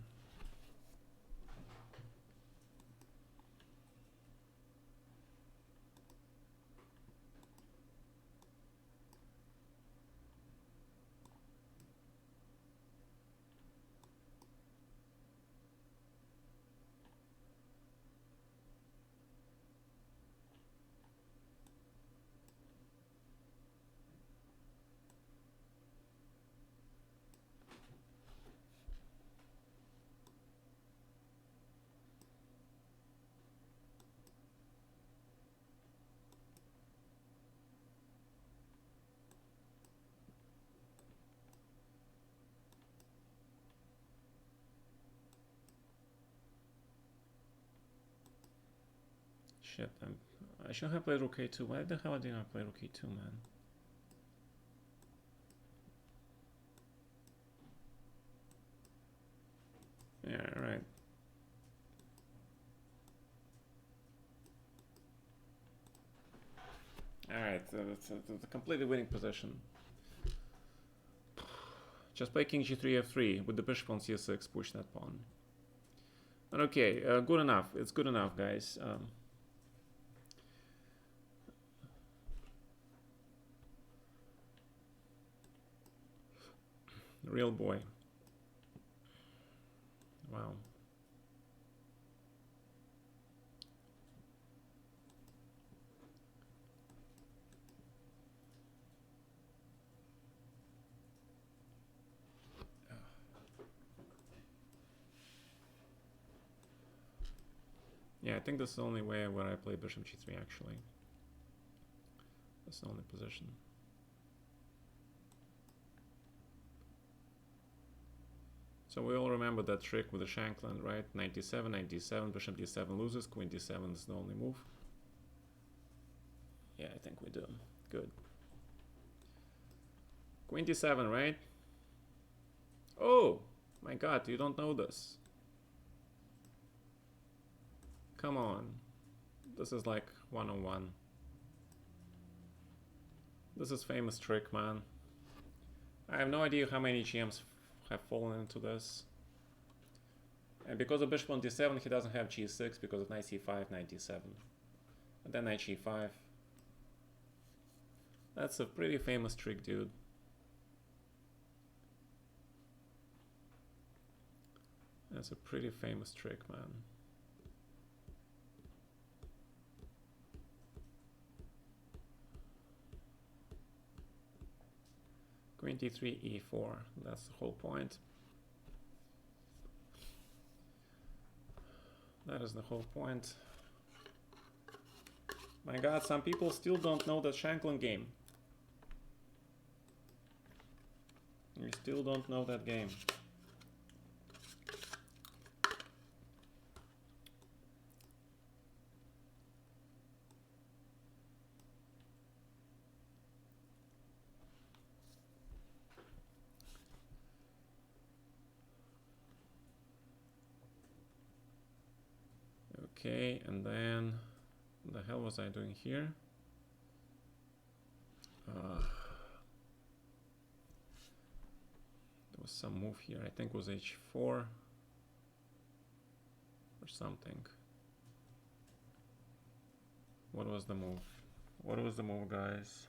Shit, I should have played rook a2. Why the hell did I play rook a2, man? Yeah, right. Alright, it's a completely winning position. Just play king g3 f3 with the bishop on c6, push that pawn. But okay, good enough. It's good enough, guys. Real boy. Wow. Yeah, I think that's the only way where I play bishop g3 actually. That's the only position. So we all remember that trick with the Shankland, right? 97, 97, bishop d7 loses, queen d7 is the only move. Yeah, I think we do. Good. Queen d7, right? Oh, my god, you don't know this. Come on. This is like 101. This is famous trick, man. I have no idea how many GMs have fallen into this. And because of bishop on d7, he doesn't have g6 because of knight c5, knight d7. And then knight g5. That's a pretty famous trick, dude. That's a pretty famous trick, man. Queen d3, e4. That's the whole point. That is the whole point. My god, some people still don't know the Shanklin game. You still don't know that game. Okay, and then what the hell was I doing here? There was some move here. I think it was h4 or something. What was the move? What was the move, guys?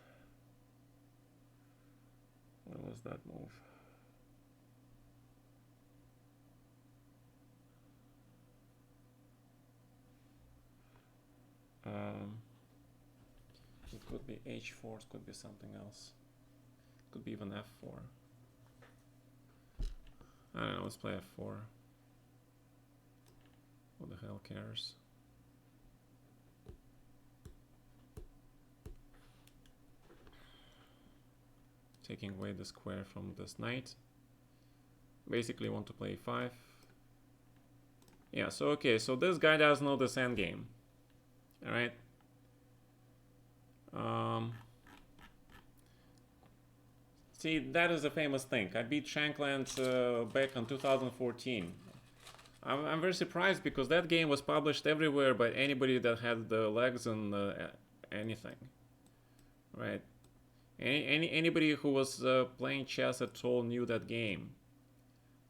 What was that move? It could be h4, it could be something else. It could be even f4. I don't know, let's play f4. Who the hell cares? Taking away the square from this knight. Basically want to play 5. Yeah, so okay, so this guy does know this endgame. Alright. See, that is a famous thing. I beat Shankland back in 2014. I'm very surprised because that game was published everywhere by anybody that had the legs and anything. Right? Anybody who was playing chess at all knew that game.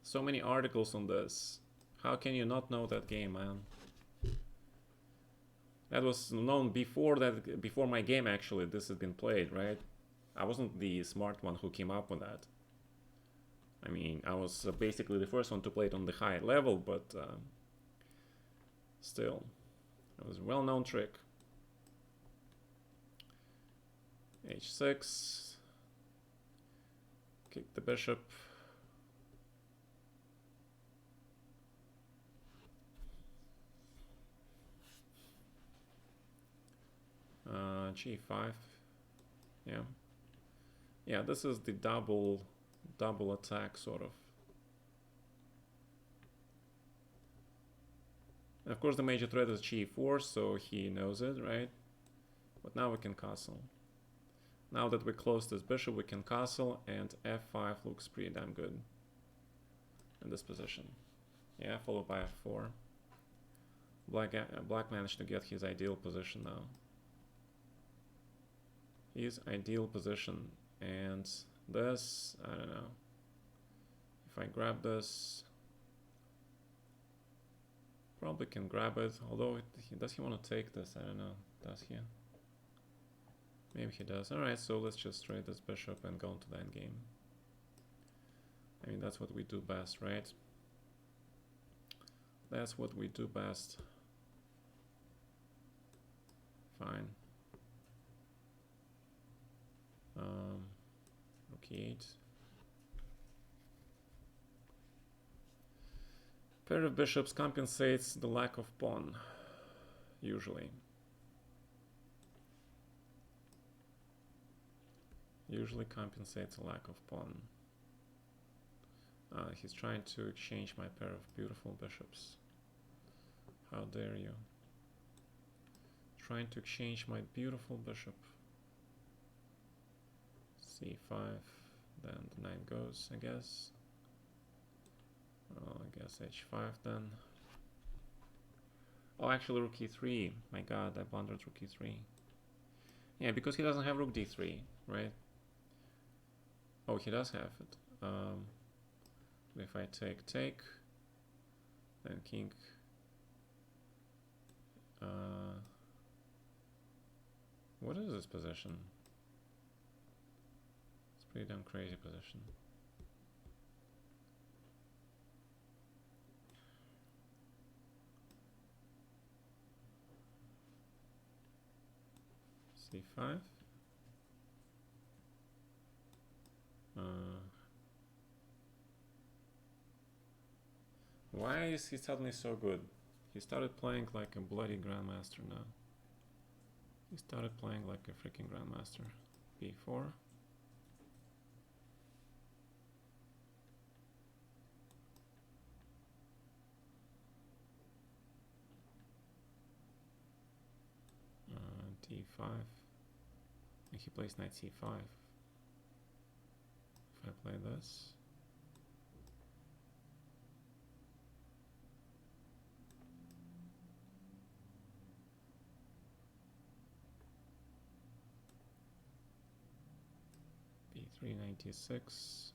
So many articles on this. How can you not know that game, man? That was known before my game actually. This has been played, right? I wasn't the smart one who came up with that. I mean, I was basically the first one to play it on the high level, but still, it was a well-known trick. h6, kick the bishop. G5, yeah, this is the double attack sort of. And of course the major threat is G4, so he knows it, right? But now we can castle. Now that we close this bishop, we can castle, and f5 looks pretty damn good in this position. Yeah, followed by f4. Black managed to get his ideal position now. His ideal position, and this, I don't know. If I grab this, probably can grab it, although does he want to take this? I don't know. Does he? Maybe he does. Alright, so let's just trade this bishop and go into the endgame. I mean, that's what we do best, right? That's what we do best. Fine. Rook e8. Pair of bishops compensates the lack of pawn, usually. Usually compensates a lack of pawn. He's trying to exchange my pair of beautiful bishops. How dare you? trying to exchange my beautiful bishop. C5, then the knight goes, I guess. Well, I guess H5 then. Oh, actually rook E3. My god, I blundered rook E3. Yeah, because he doesn't have rook D3, right? Oh, he does have it. If I take, then king. What is this position? It's a pretty damn crazy position. C5. Why is he suddenly so good? He started playing like a bloody grandmaster now. He started playing like a freaking grandmaster. B4. D5. And he plays knight C5. If I play this. B3, 96.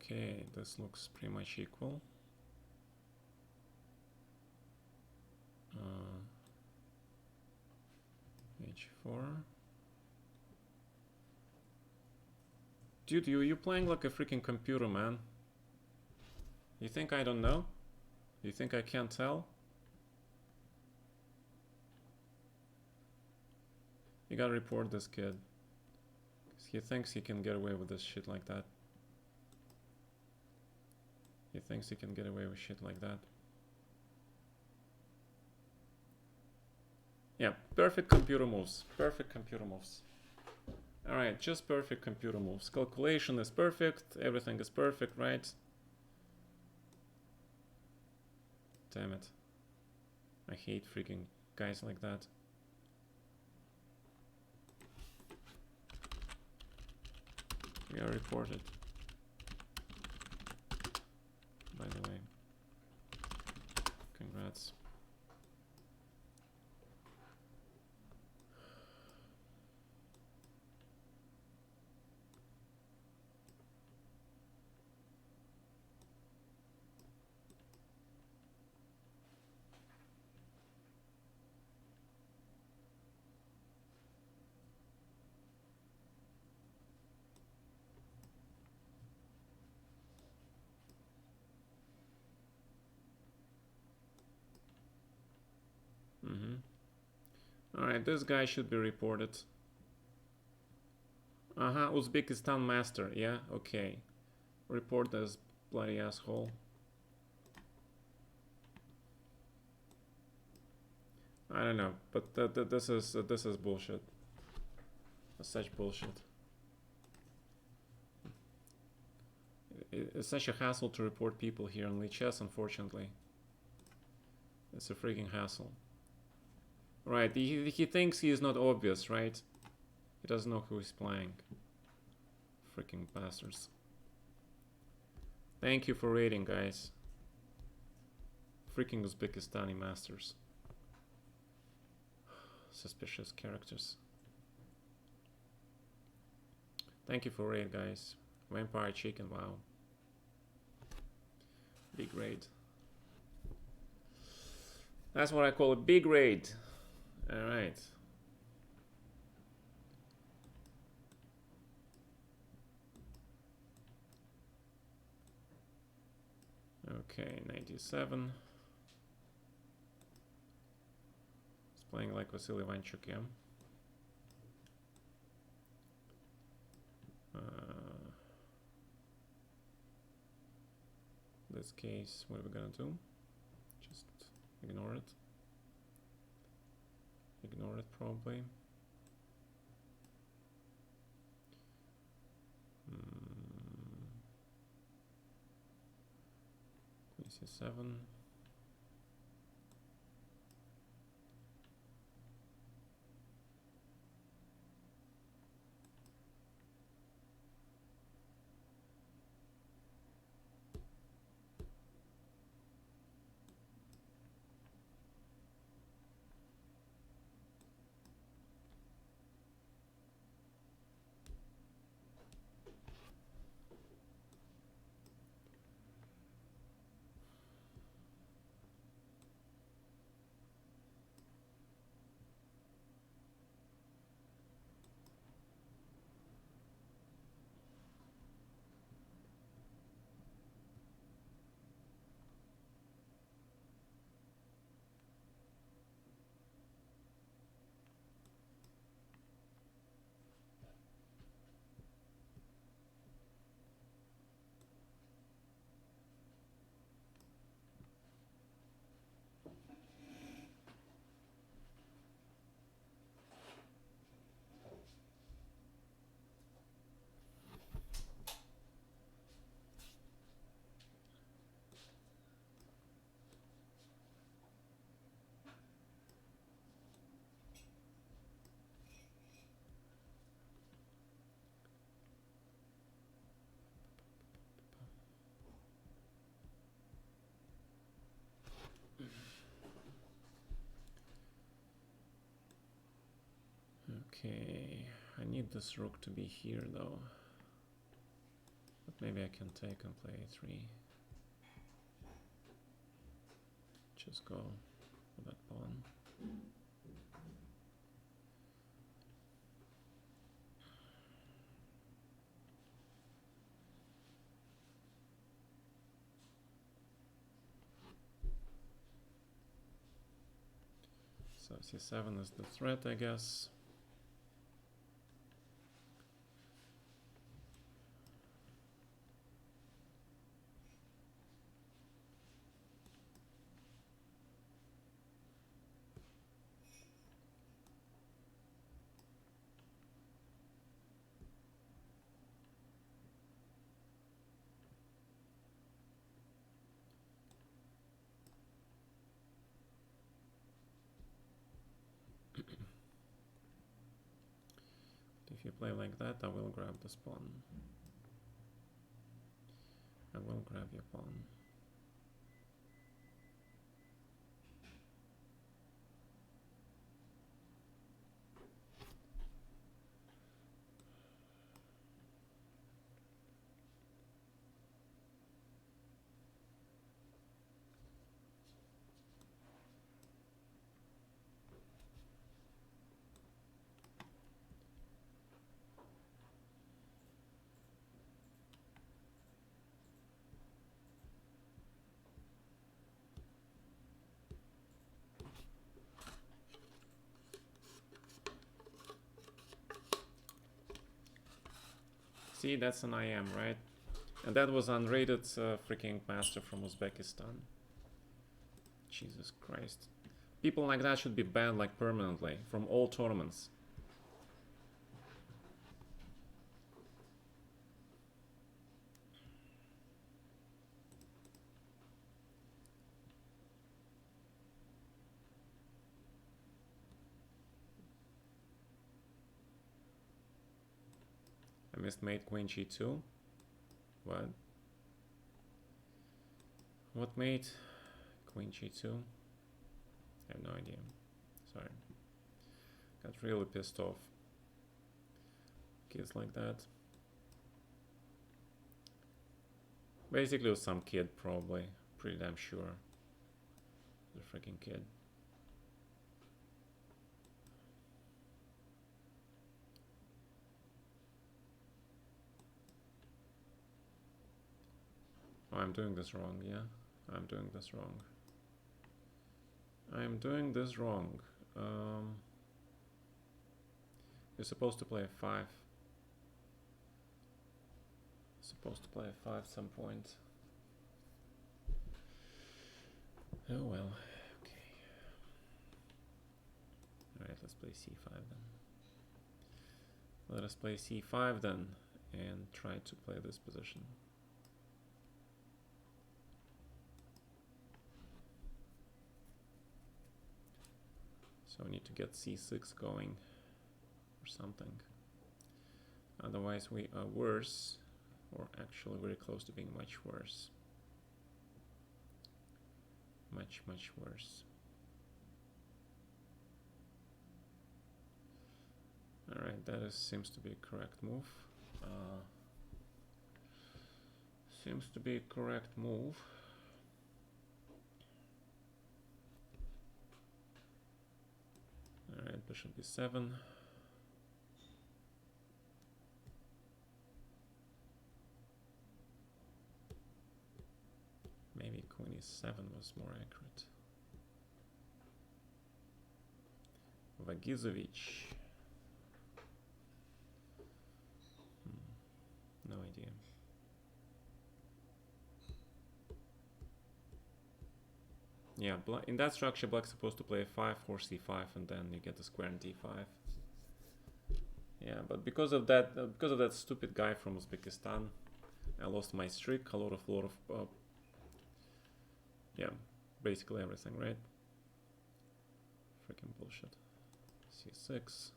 Okay, this looks pretty much equal. H4. Dude, you're playing like a freaking computer, man. You think I don't know? You think I can't tell? You gotta report this kid. 'Cause he thinks he can get away with this shit like that. He thinks he can get away with shit like that. Yeah, perfect computer moves. Perfect computer moves. Alright, just perfect computer moves. Calculation is perfect. Everything is perfect, right? Damn it. I hate freaking guys like that. We are reported. By the way. Congrats. Alright, this guy should be reported. Uzbekistan master, yeah, okay. Report this bloody asshole. I don't know, but this is bullshit. Such bullshit. It's such a hassle to report people here on Lichess, unfortunately. It's a freaking hassle. Right, he thinks he is not obvious, right? He doesn't know who he's playing. Freaking bastards. Thank you for rating, guys. Freaking Uzbekistani masters. Suspicious characters. Thank you for raid, guys. Vampire Chicken, wow. Big raid. That's what I call a big raid. Alright. Okay, 97. He's playing like Vasily Ivanchuk, yeah. This case, what are we gonna do? Just ignore it. Ignore it. probably. Queen c7. Okay, I need this rook to be here though. But maybe I can take and play a3. Just go for that pawn. So c7 is the threat, I guess. If you play like that, I will grab this pawn. I will grab your pawn. See, that's an IM, right? And that was unrated freaking master from Uzbekistan. Jesus Christ. People like that should be banned like permanently from all tournaments. I missed mate queen g2. What? What mate? Queen g2? I have no idea. Sorry. Got really pissed off. Kids like that. Basically it was some kid probably. Pretty damn sure. The freaking kid. Oh, I'm doing this wrong, yeah? I'm doing this wrong. I'm doing this wrong. You're supposed to play a 5. Supposed to play a 5 some point. Oh well. Okay. Alright, let's play c5 then. Let us play c5 then and try to play this position. So we need to get c6 going or something. Otherwise we are worse, or actually very close to being much worse. Much worse. Alright, that seems to be a correct move. Seems to be a correct move. Alright, bishop b7. Maybe queen e7 was more accurate. Vagizovic. No idea. Yeah, in that structure, black's supposed to play f5 or c5, and then you get the square in d5. Yeah, but because of that stupid guy from Uzbekistan, I lost my streak. A lot of yeah, basically everything, right? Freaking bullshit. c6.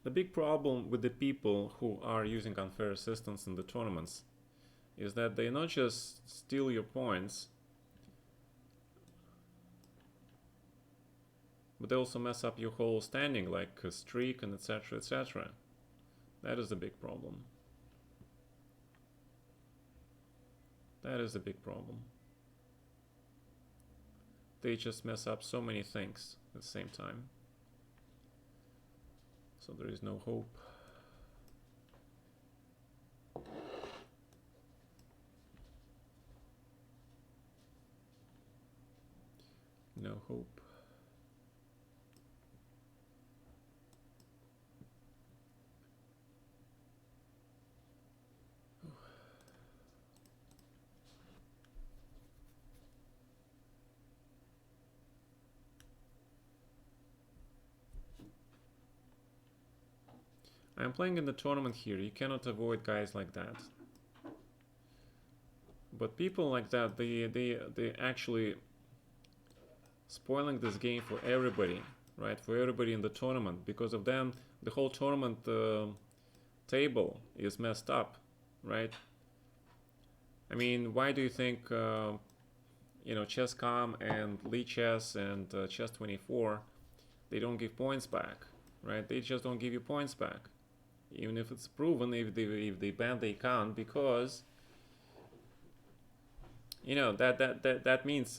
The big problem with the people who are using unfair assistance in the tournaments is that they not just steal your points, but they also mess up your whole standing, like a streak and etc, etc. That is the big problem. That is the big problem. They just mess up so many things at the same time. So there is no hope. No hope. I'm playing in the tournament here. You cannot avoid guys like that. But people like that, they actually spoiling this game for everybody, right? For everybody in the tournament. Because of them, the whole tournament table is messed up, right? I mean, why do you think, you know, Chess.com and Lichess and Chess24, they don't give points back, right? They just don't give you points back. Even if it's proven, if they ban the account, because you know that means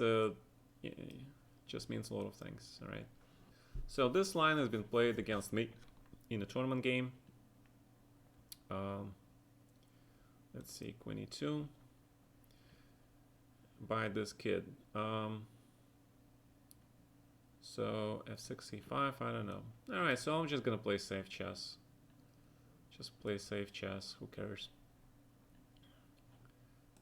just means a lot of things. All right. So this line has been played against me in a tournament game. Let's see, queen e2 by this kid. So f6 c5. I don't know. All right. So I'm just gonna play safe chess. Just play safe chess, who cares?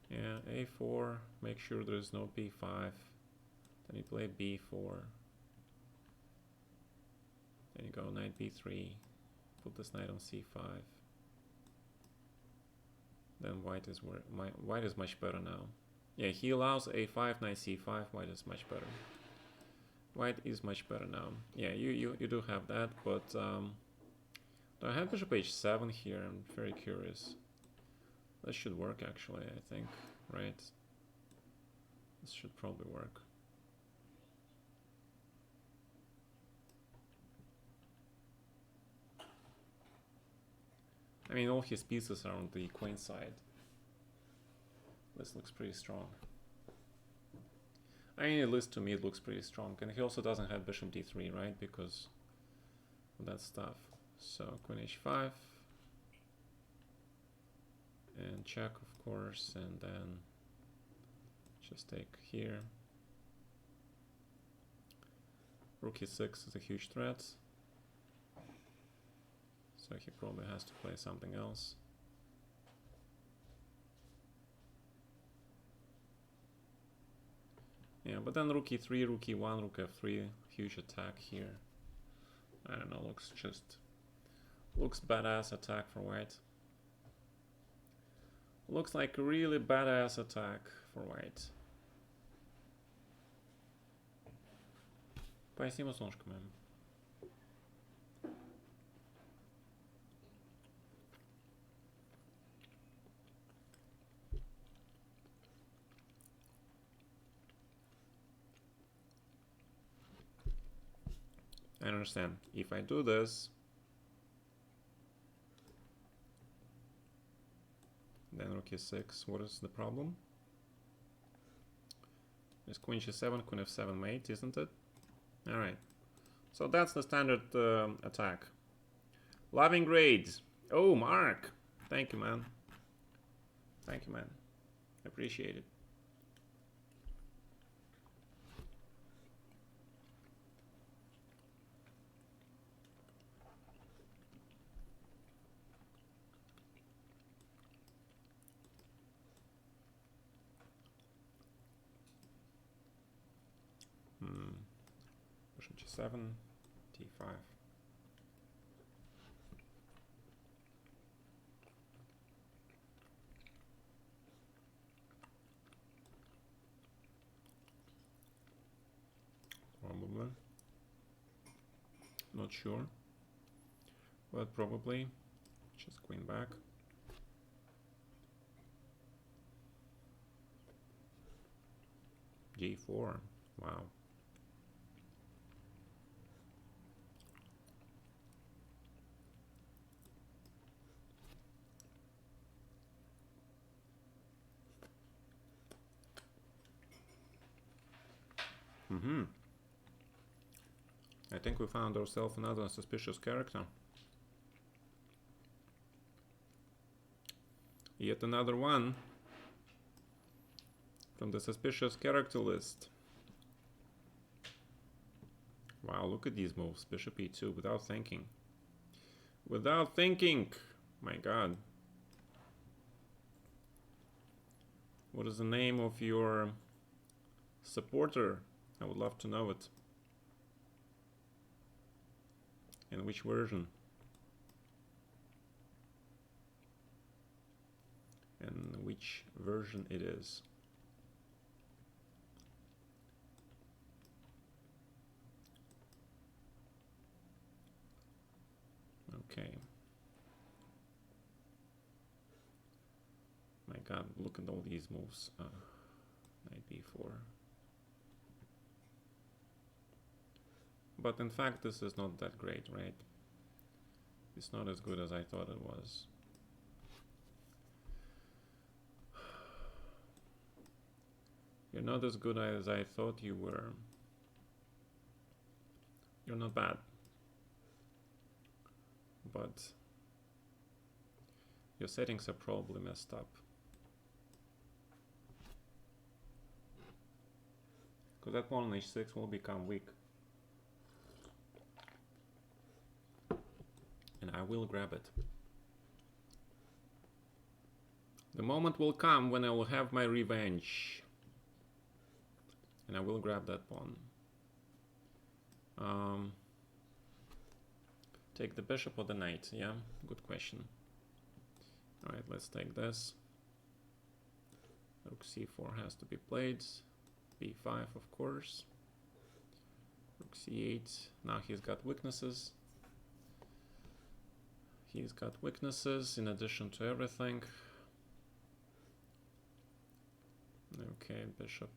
Yeah, a4, make sure there's no b5. Then you play b4. Then you go knight b3. Put this knight on c5. Then white is much better now. Yeah, he allows a5, knight c5. White is much better. White is much better now. Yeah, you do have that, but do I have bishop h7 here? I'm very curious. That should work actually, I think, right? This should probably work. I mean, all his pieces are on the queen side. This looks pretty strong. I mean, at least to me it looks pretty strong. And he also doesn't have bishop d3, right? Because of that stuff. So queen h5. And check, of course, and then just take here. Rook e6 is a huge threat. So he probably has to play something else. Yeah, but then rook e3, rook e1, rook f3, huge attack here. I don't know, looks badass attack for white. Looks like a really badass attack for white. Спасибо, солнышко моё. I understand. If I do this, then rook e6, what is the problem? It's queen g7, queen f7 mate, isn't it? Alright. So that's the standard attack. Loving grades. Oh, Mark. Thank you, man. Thank you, man. Appreciate it. Bishop g7, d5. Probably. Not sure. But probably. Just queen back. g4. Wow. I think we found ourselves another suspicious character. Yet another one from the suspicious character list. Wow, look at these moves. Bishop e2 without thinking. Without thinking! My god. What is the name of your supporter? I would love to know it. And which version? And which version it is. Okay. My god, look at all these moves. Knight b4. But in fact, this is not that great, right? It's not as good as I thought it was. You're not as good as I thought you were. You're not bad. But your settings are probably messed up. Because that pawn on h6 will become weak. And I will grab it. The moment will come when I will have my revenge. And I will grab that pawn. Take the bishop or the knight? Yeah, good question. Alright, let's take this. Rook c4 has to be played. b5, of course. Rook c8. Now he's got weaknesses. He's got weaknesses in addition to everything. Okay, bishop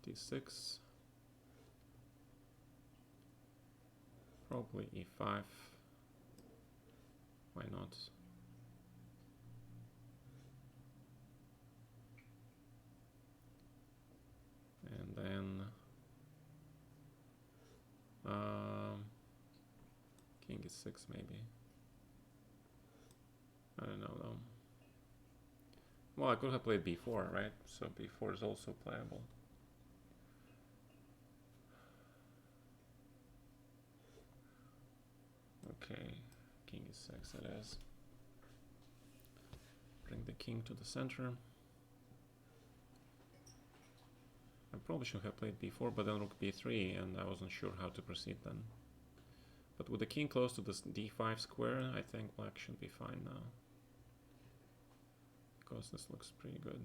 d6. Probably e5. Why not? And then king e6 maybe. I don't know though. Well, I could have played b4, right? So b4 is also playable. Okay, king e6 it is. Bring the king to the center. I probably should have played b4, but then rook b3, and I wasn't sure how to proceed then. But with the king close to this d5 square, I think black should be fine now. Because this looks pretty good.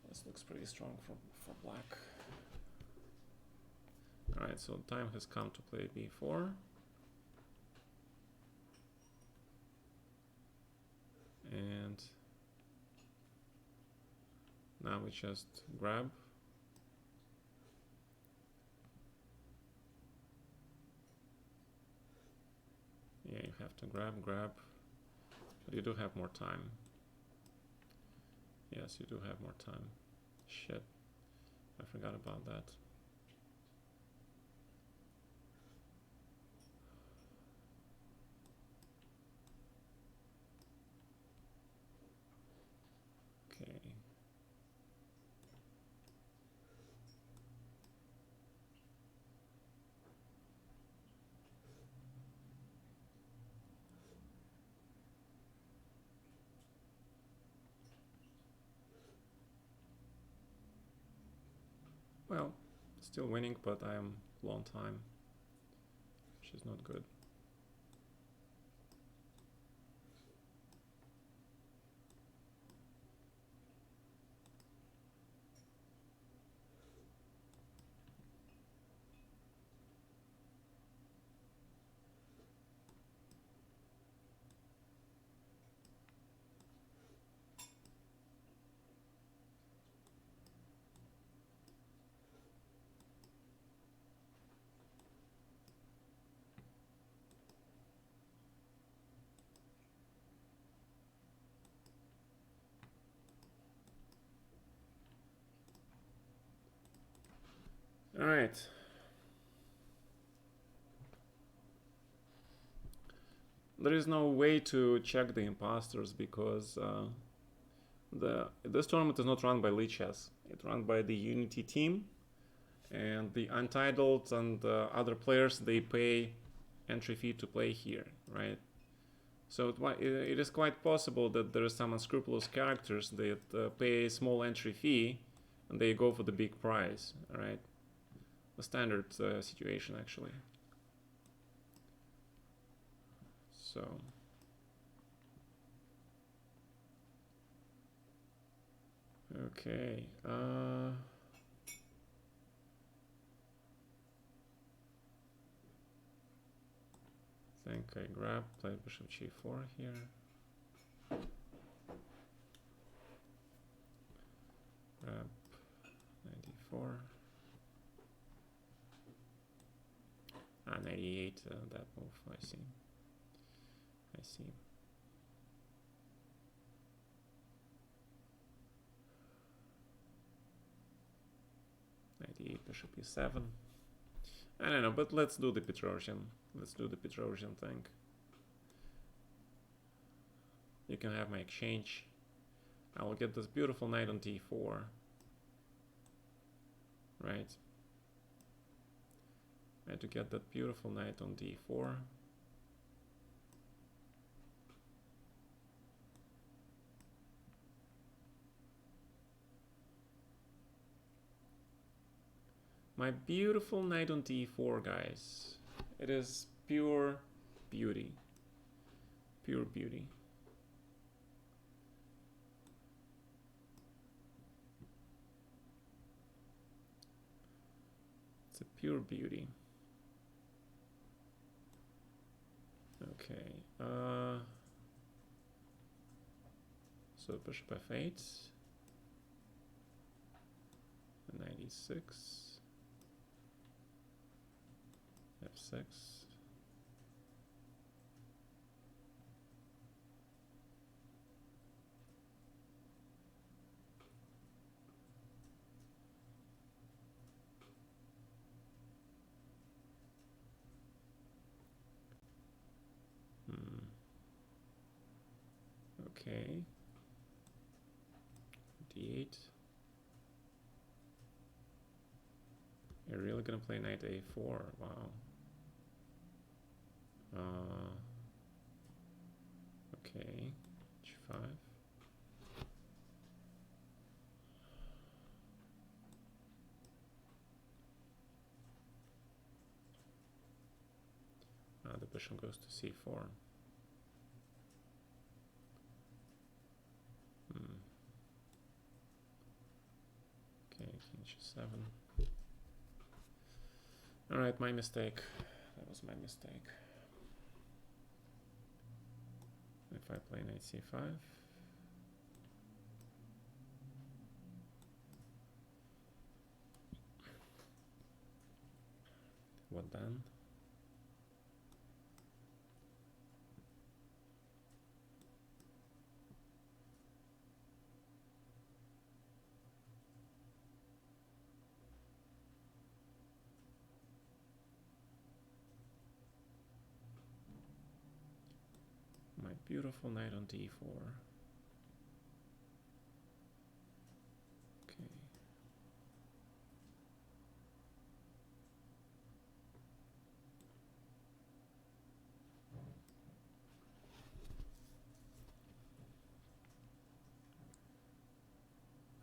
This looks pretty strong for black. Alright, so time has come to play b4. And now we just grab. Yeah, you have to grab, but you do have more time. Yes, you do have more time. Shit, I forgot about that. Okay. Well, still winning, but I am long time, which is not good. All right. There is no way to check the imposters because this tournament is not run by Lee Chess. It's run by the Unity team, and the Untitled and other players, they pay entry fee to play here, right? So it is quite possible that there are some unscrupulous characters that pay a small entry fee and they go for the big prize, all right? A standard situation, actually. So okay, I think I grab, play bishop g4 here. Grab 94. 98, that move, I see. I see. Bishop e7. I don't know, but let's do the Petrosian. Let's do the Petrosian thing. You can have my exchange. I will get this beautiful knight on d4. Right. I had to get that beautiful knight on d4. My beautiful knight on d4, guys. It is pure beauty. Pure beauty. It's a pure beauty. Okay. So bishop f8. 96. f6. Okay. d8. You're really gonna play knight a4? Wow. Okay. h5. bishop goes to c4. Okay, king g7. Alright, my mistake. That was my mistake. If I play knight c5. What then? My beautiful knight on d4. Okay.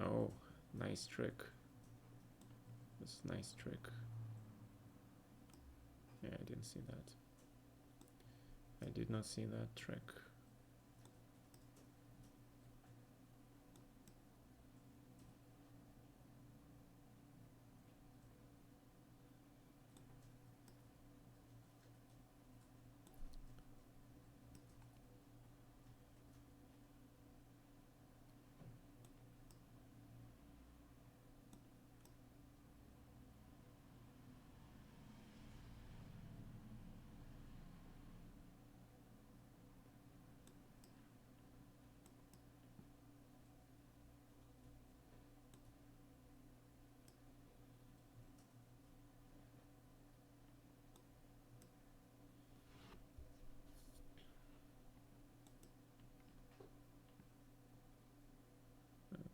Oh, nice trick. This is a nice trick. Yeah, I didn't see that. I did not see that trick.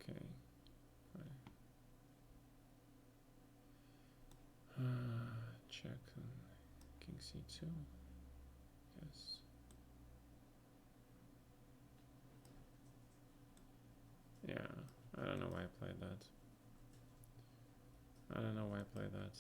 Okay. Check king c2. Yes. Yeah, I don't know why I played that. I don't know why I played that.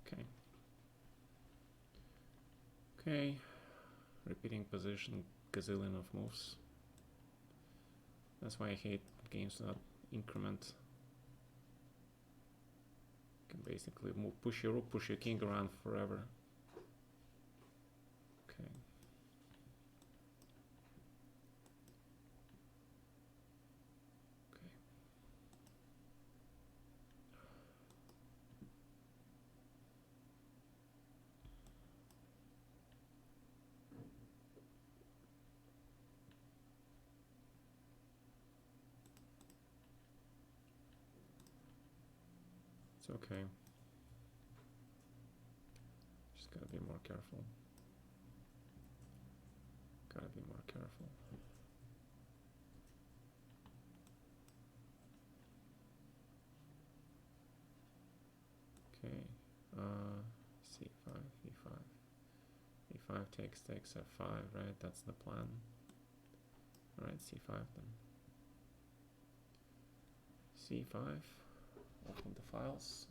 Okay. Okay. Repeating position, gazillion of moves. That's why I hate games that increment. You can basically move, push your rook, push your king around forever. Okay. Okay. It's okay. Just gotta be more careful. Gotta be more careful. Okay. C5, E5. E5 takes F5, right? That's the plan. Alright, C5 then. C5. Open the files.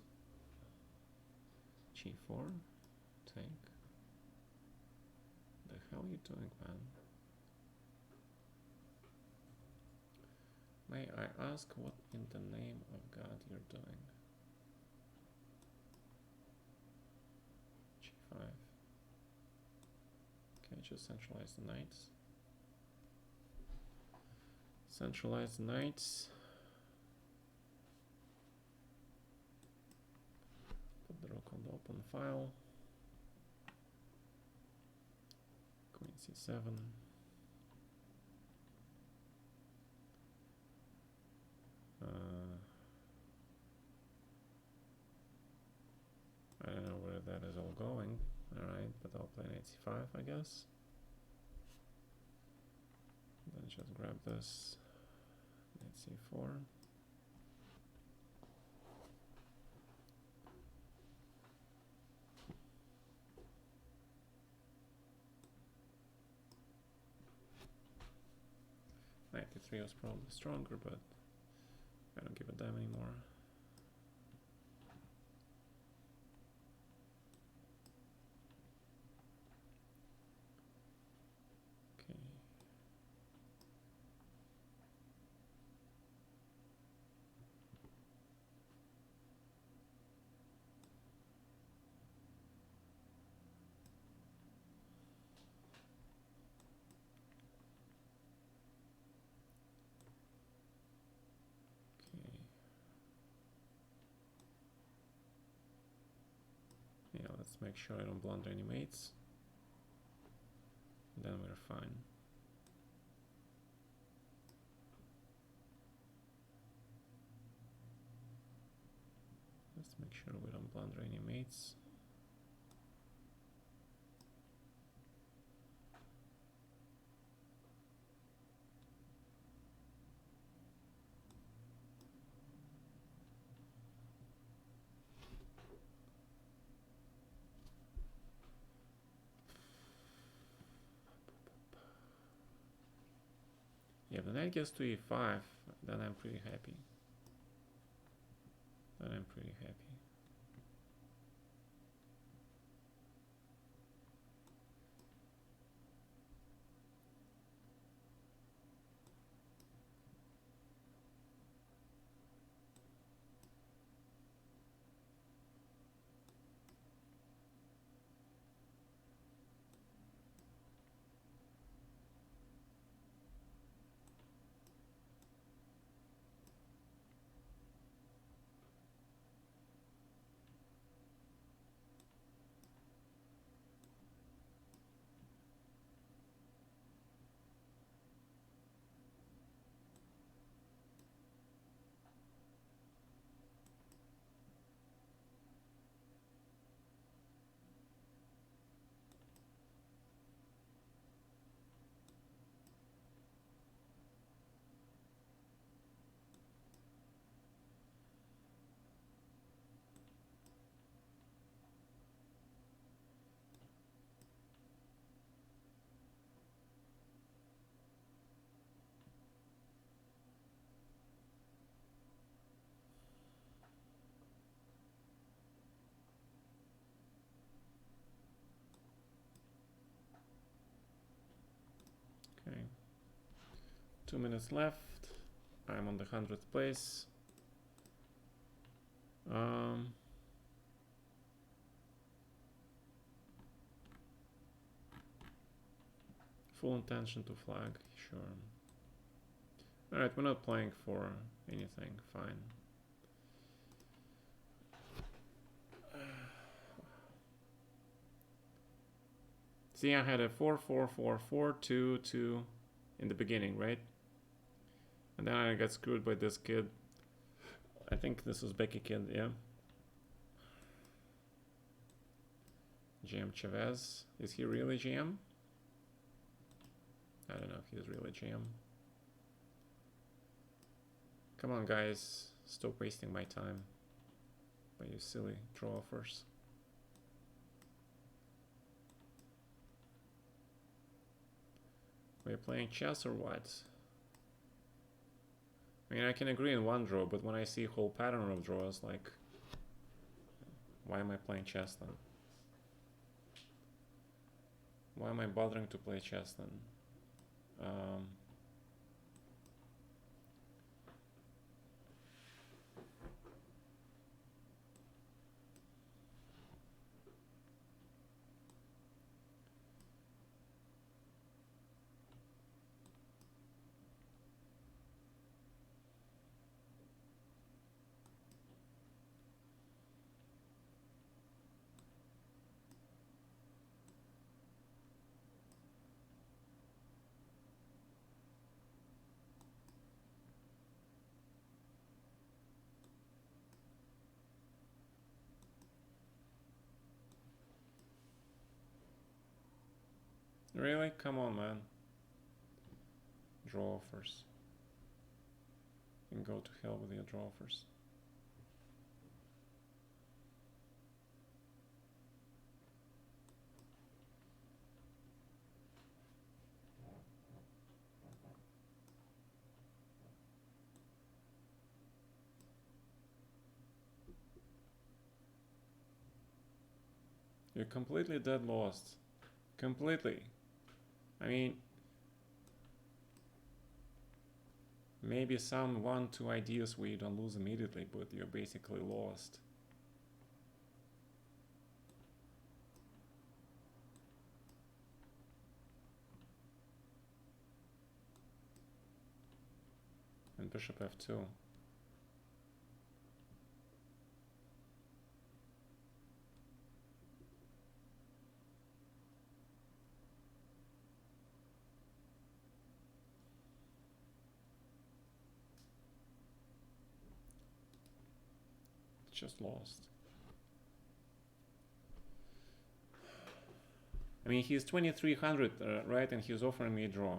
G4. Take. The hell are you doing, man? May I ask what in the name of God you're doing? G5. Okay, just centralize the knights. Centralize the knights. Put the rook on the open file. Queen c7. I don't know where that is all going. Alright, but I'll play knight c5, I guess. Then just grab this. Knight c4. Knight d3 was probably stronger, but I don't give a damn anymore. Okay. Yeah, let's make sure I don't blunder any mates. Then we're fine. Let's make sure we don't blunder any mates. Yeah, if the knight gets to e5, then I'm pretty happy. Okay. 2 minutes left. I'm on the 100th place. Full intention to flag, sure. Alright, we're not playing for anything, fine. See, I had a 4-4-4-4-2-2 in the beginning, right? And then I got screwed by this kid. I think this was Becky kid, yeah. GM Chavez. Is he really GM? I don't know if he's really GM. Come on, guys. Stop wasting my time by you silly draw offers. We're playing chess or what? I mean, I can agree in one draw, but when I see a whole pattern of draws, like, why am I playing chess then? Why am I bothering to play chess then? Really? Come on, man. Draw offers. You can go to hell with your draw offers. You're completely dead lost. Completely. I mean, maybe some 1-2 ideas where you don't lose immediately, but you're basically lost. And bishop f2. Just lost. I mean, he's 2300, right? And he's offering me a draw.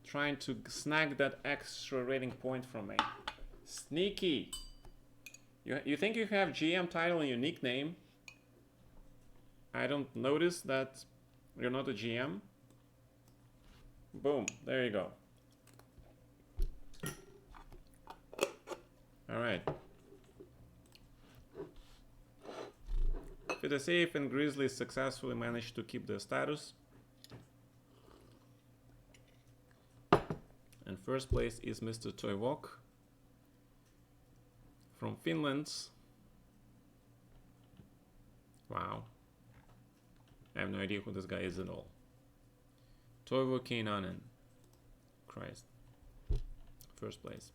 Trying to snag that extra rating point from me. Sneaky. You think you have GM title in your nickname? I don't notice that you're not a GM. Boom, there you go. All right. Safe and Grizzly successfully managed to keep their status. And first place is Mr. Toivok from Finland. Wow. I have no idea who this guy is at all. Toivo Keinanen. Christ. First place.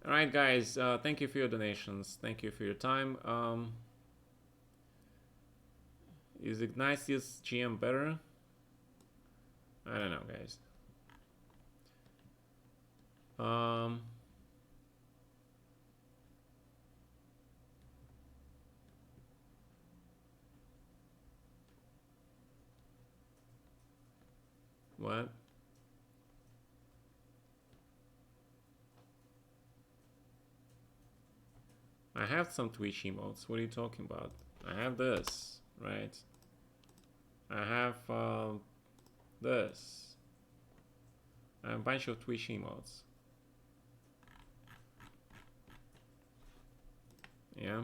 Alright guys, thank you for your donations. Thank you for your time. Is Ignatius GM better? I don't know, guys. What? I have some Twitch emotes. What are you talking about? I have this, right? I have this. I have a bunch of Twitch emotes. Yeah.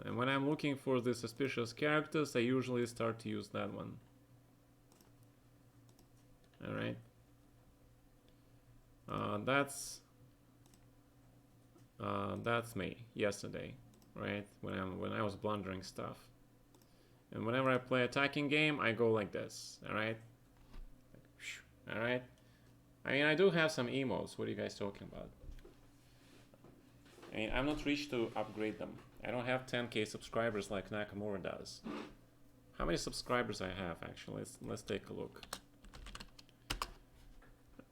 And when I'm looking for the suspicious characters, I usually start to use that one. Alright. That's me yesterday, right? When I was blundering stuff. And whenever I play attacking game, I go like this, alright? Alright? I mean, I do have some emotes. What are you guys talking about? I mean, I'm not rich to upgrade them. I don't have 10k subscribers like Nakamura does. How many subscribers I have, actually? Let's take a look.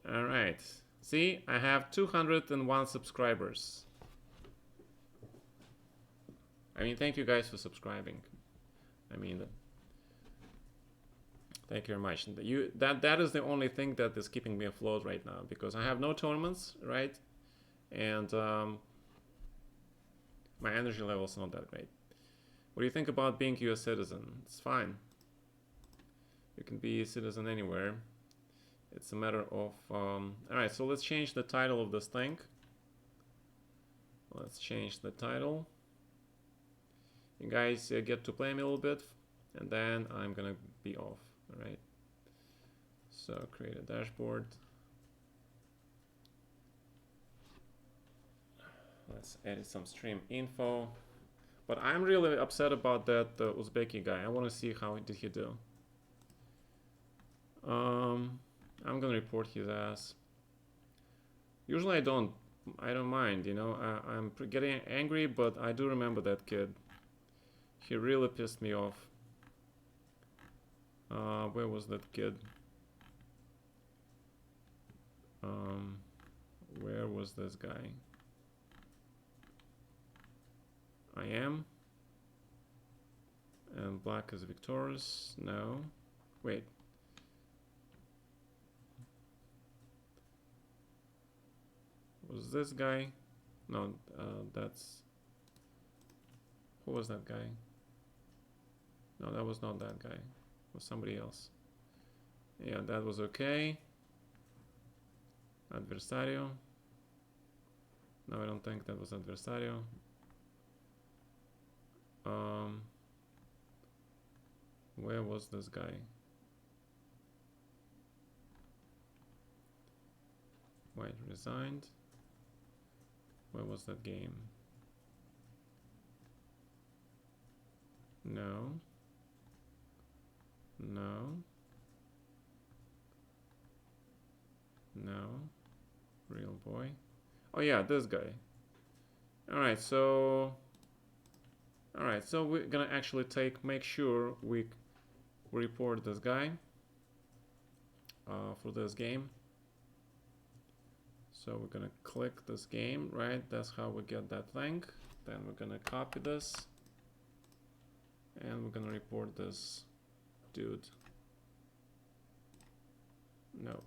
Alright. See, I have 201 subscribers. I mean, thank you guys for subscribing. I mean, thank you very much. That is the only thing that is keeping me afloat right now, because I have no tournaments, right? And my energy level is not that great. What do you think about being a US citizen? It's fine. You can be a citizen anywhere. It's a matter of... Alright, so let's change the title of this thing. Let's change the title. You guys get to play me a little bit, and then I'm gonna be off. Alright. So create a dashboard. Let's edit some stream info. But I'm really upset about that Uzbeki guy. I want to see how did he do. I'm gonna report his ass. Usually I don't mind, you know. I'm getting angry, but I do remember that kid. He really pissed me off. Where was that kid? Where was this guy? I am. And black is victorious. No. Wait. was this guy. No, that's... Who was that guy? No, that was not that guy. It was somebody else. Yeah, that was okay. Adversario. No, I don't think that was Adversario. Where was this guy? White resigned. Where was that game? No. No. No. Real boy. Oh yeah, this guy. Alright, so we're gonna actually make sure we report this guy for this game. So we're gonna click this game, right? That's how we get that link. Then we're gonna copy this and we're gonna report this dude. No.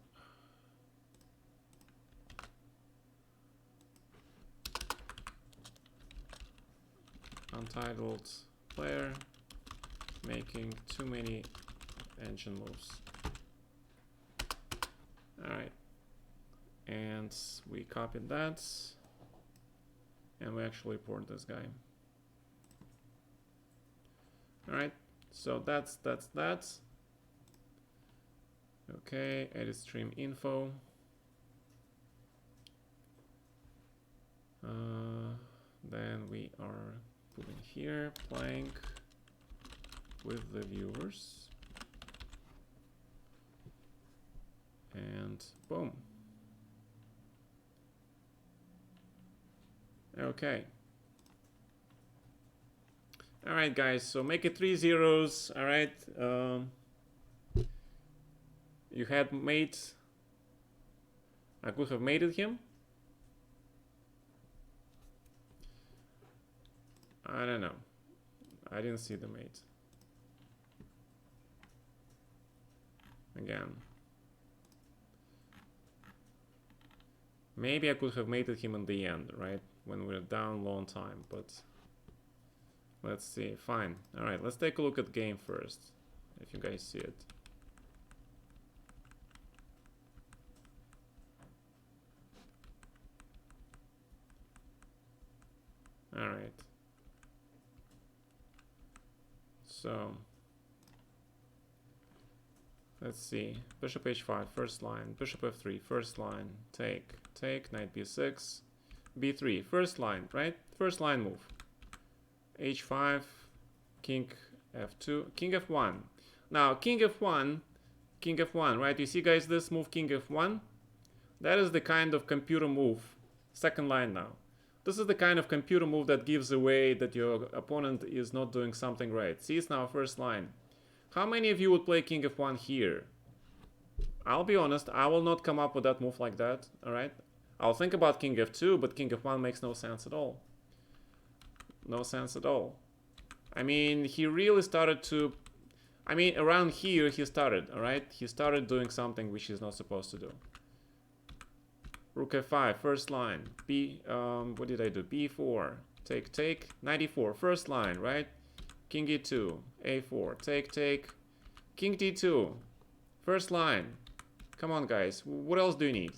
Untitled player making too many engine moves. Alright. And we copied that. And we actually report this guy. Alright. So that's that. Okay, edit stream info. Then we are putting here playing with the viewers. And boom. Okay. All right, guys. So make it 3 zeros. All right. You had mate. I could have mated him. I don't know. I didn't see the mate. Again. Maybe I could have mated him in the end, right? When we're down long time, but let's see. Fine. All right, let's take a look at the game first, if you guys see it. All right. So let's see. Bishop h5, first line. Bishop f3, first line. Take, knight b6, b3, first line, right? First line move. h5, king f2, king f1. Now, king f1, right? You see, guys, this move, king f1? That is the kind of computer move. Second line now. This is the kind of computer move that gives away that your opponent is not doing something right. See, it's now first line. How many of you would play king f1 here? I'll be honest, I will not come up with that move like that, alright? I'll think about king f2, but king f1 makes no sense at all. No sense at all. I mean, he really started to... I mean, around here he started, alright? He started doing something which he's not supposed to do. Rook f5, first line. What did I do? b4, take, knight e4, first line, right? King e2, a4, take, king d2, first line. Come on, guys. What else do you need?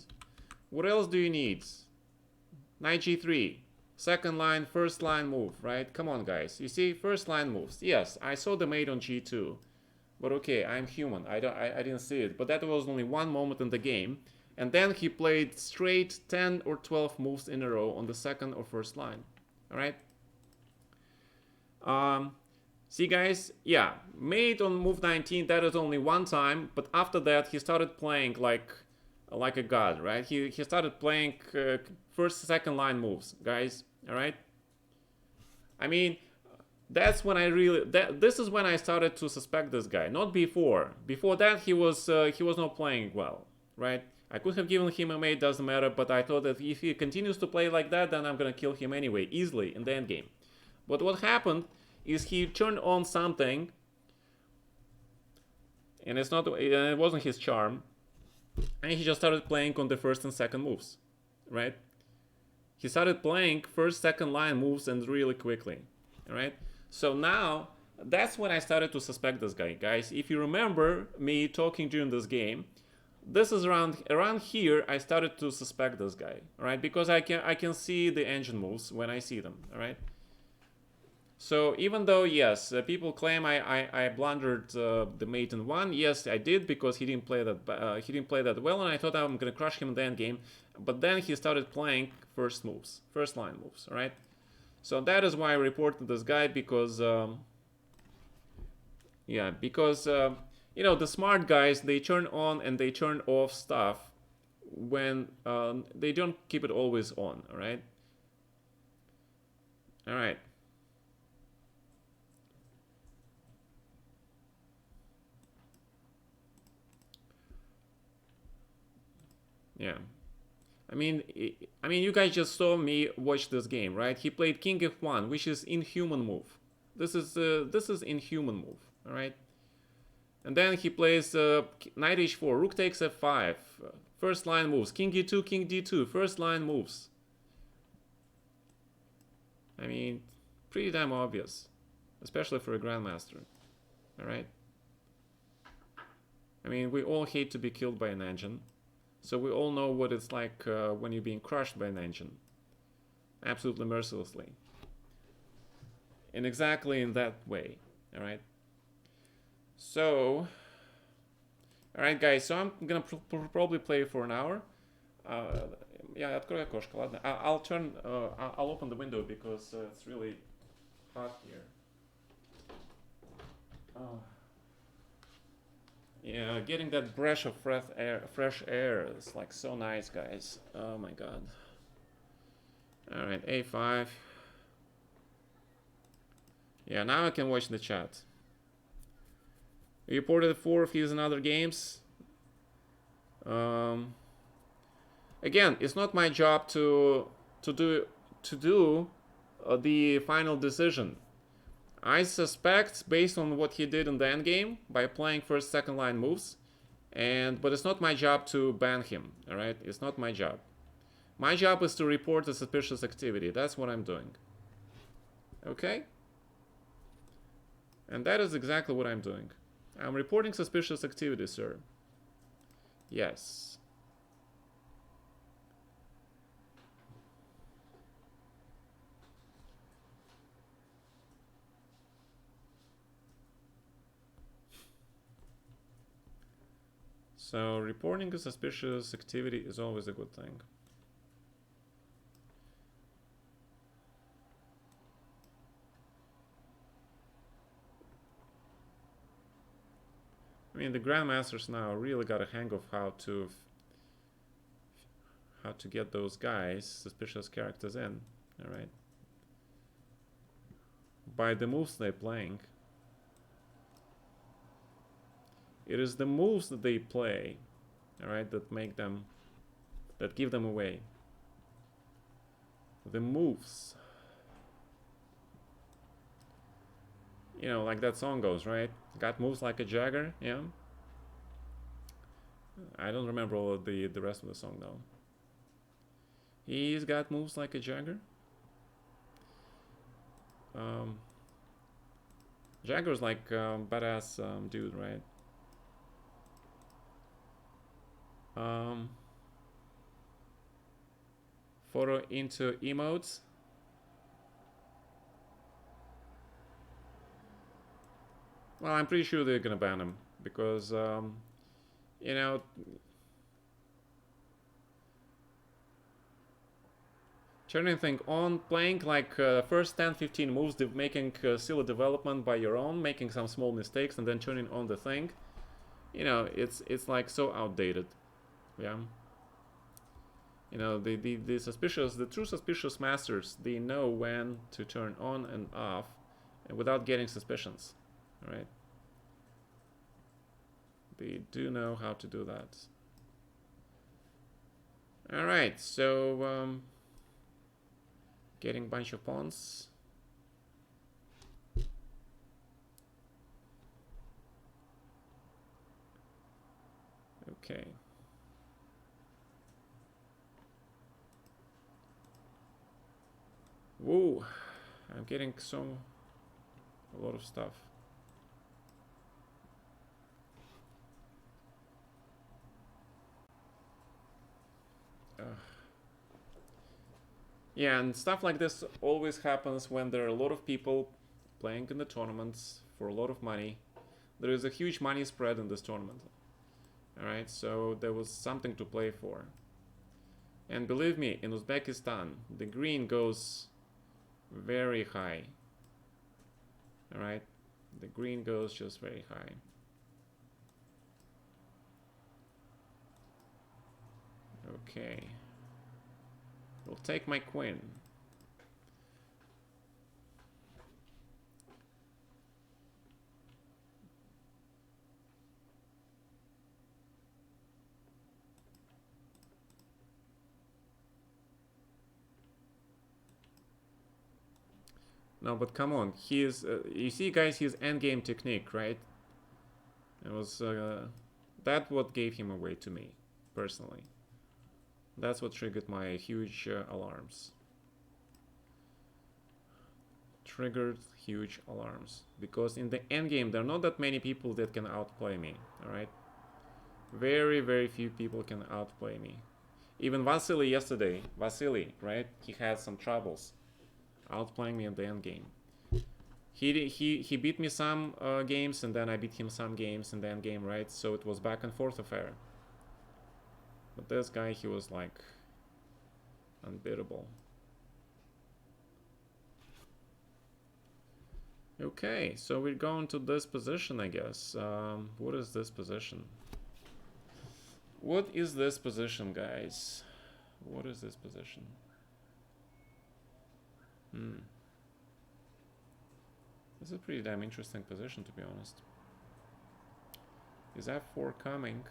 What else do you need? Knight g3, second line, first line move, right? Come on, guys. You see, first line moves. Yes, I saw the mate on g2, but okay, I'm human. I didn't see it. But that was only one moment in the game. And then he played straight 10 or 12 moves in a row on the second or first line. All right. See, guys, yeah, mate on move 19, that is only one time. But after that, he started playing like a god, right? He started playing first, second line moves, guys. All right. I mean, that's when I really... this is when I started to suspect this guy. Not before. Before that, he was not playing well, right? I could have given him a mate, doesn't matter, but I thought that if he continues to play like that, then I'm gonna kill him anyway, easily, in the endgame. But what happened is he turned on something, and it wasn't his charm, and he just started playing on the first and second moves, right? He started playing first, second line moves and really quickly. All right. So now that's when I started to suspect this guy, guys. If you remember me talking during this game, this is around here I started to suspect this guy, all right? Because I can see the engine moves when I see them, all right? So even though yes, people claim I blundered the mate in one, yes I did because he didn't play that well, and I thought I'm gonna crush him in the end game, but then he started playing first line moves, all right? So that is why I reported this guy because you know, the smart guys, they turn on and they turn off stuff when they don't keep it always on, all right? All right. Yeah. I mean, you guys just saw me watch this game, right? He played King F1, which is inhuman move. This is inhuman move, all right? And then he plays Knight H4, Rook takes F5, first line moves, King E2, King D2, first line moves. I mean, pretty damn obvious, especially for a grandmaster, all right? I mean, we all hate to be killed by an engine, so we all know what it's like when you're being crushed by an engine, absolutely mercilessly, and exactly in that way, all right? So, all right, guys. So I'm gonna probably play for an hour. Yeah, открой окошко, ладно. I'll open the window because it's really hot here. Yeah, getting that breath of fresh air is like so nice, guys. Oh my god. All right, A5. Yeah, now I can watch the chat. He reported 4 of his in other games. Again, it's not my job to do the final decision. I suspect based on what he did in the end game by playing first, second line moves, but it's not my job to ban him. All right, it's not my job. My job is to report the suspicious activity. That's what I'm doing. Okay, and that is exactly what I'm doing. I'm reporting suspicious activity, sir. Yes. So reporting a suspicious activity is always a good thing. I mean, the grandmasters now really got a hang of how to get those guys, suspicious characters in, all right? By the moves they're playing. It is the moves that they play, all right, that give them away. The moves. You know, like that song goes, right? Got moves like a Jagger, yeah? I don't remember all of the rest of the song, though. He's got moves like a Jagger. Jagger's like badass dude, right? Photo into emotes. Well, I'm pretty sure they're gonna ban him because, you know, turning thing on, playing like first 10-15 moves, making silly development by your own, making some small mistakes, and then turning on the thing. You know, it's like so outdated. Yeah. You know, the true suspicious masters, they know when to turn on and off, and without getting suspicions. All right. They do know how to do that. All right, so getting a bunch of pawns. Okay. Whoa, I'm getting a lot of stuff. Yeah, and stuff like this always happens when there are a lot of people playing in the tournaments for a lot of money. There is a huge money spread in this tournament. Alright, so there was something to play for. And believe me, in Uzbekistan, the green goes very high. Alright, the green goes just very high. Okay. We'll take my queen. No, but come on, he is. You see, guys, his endgame technique, right? It was that what gave him away to me, personally. That's what triggered my huge alarms. Triggered huge alarms because in the endgame there are not that many people that can outplay me. All right, very few people can outplay me. Even Vasily yesterday, right? He had some troubles outplaying me in the endgame. He beat me some games, and then I beat him some games in the end game, right? So it was back and forth affair. But this guy, he was like unbeatable. Okay, so we're going to this position, I guess. What is this position? What is this position, guys? What is this position? This is a pretty damn interesting position, to be honest. Is f4 coming?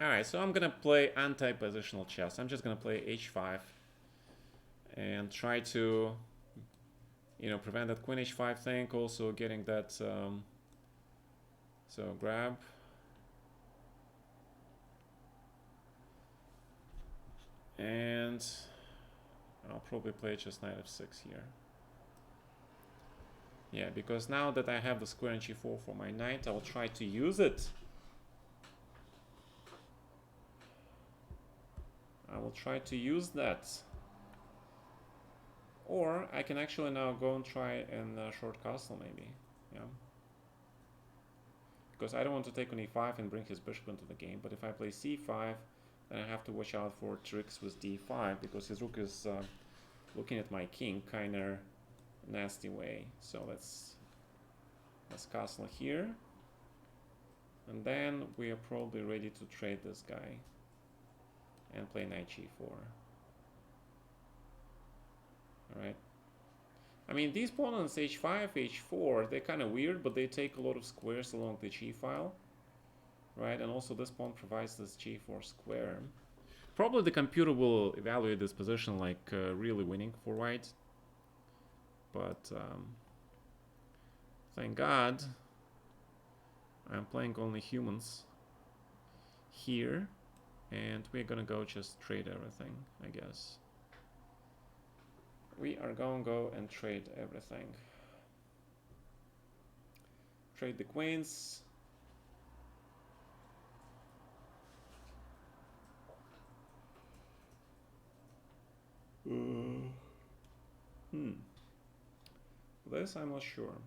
Alright, so I'm gonna play anti-positional chess. I'm just gonna play h5 and try to, you know, prevent that queen h5 thing. Also getting that, so grab. And I'll probably play just knight f6 here. Yeah, because now that I have the square in g4 for my knight, I will try to use it. I will try to use that. Or I can actually now go and try and short castle maybe. Yeah. Because I don't want to take on e5 and bring his bishop into the game. But if I play c5, then I have to watch out for tricks with d5 because his rook is looking at my king kind of nasty way. So let's castle here. And then we are probably ready to trade this guy and play knight g4. Alright. I mean, these pawns h5, h4, they're kind of weird, but they take a lot of squares along the g file. Right, and also this pawn provides this g4 square. Probably the computer will evaluate this position like really winning for white. But thank God I'm playing only humans here. And we're gonna go just trade everything, I guess. We are gonna go and trade everything. Trade the queens. This I'm not sure.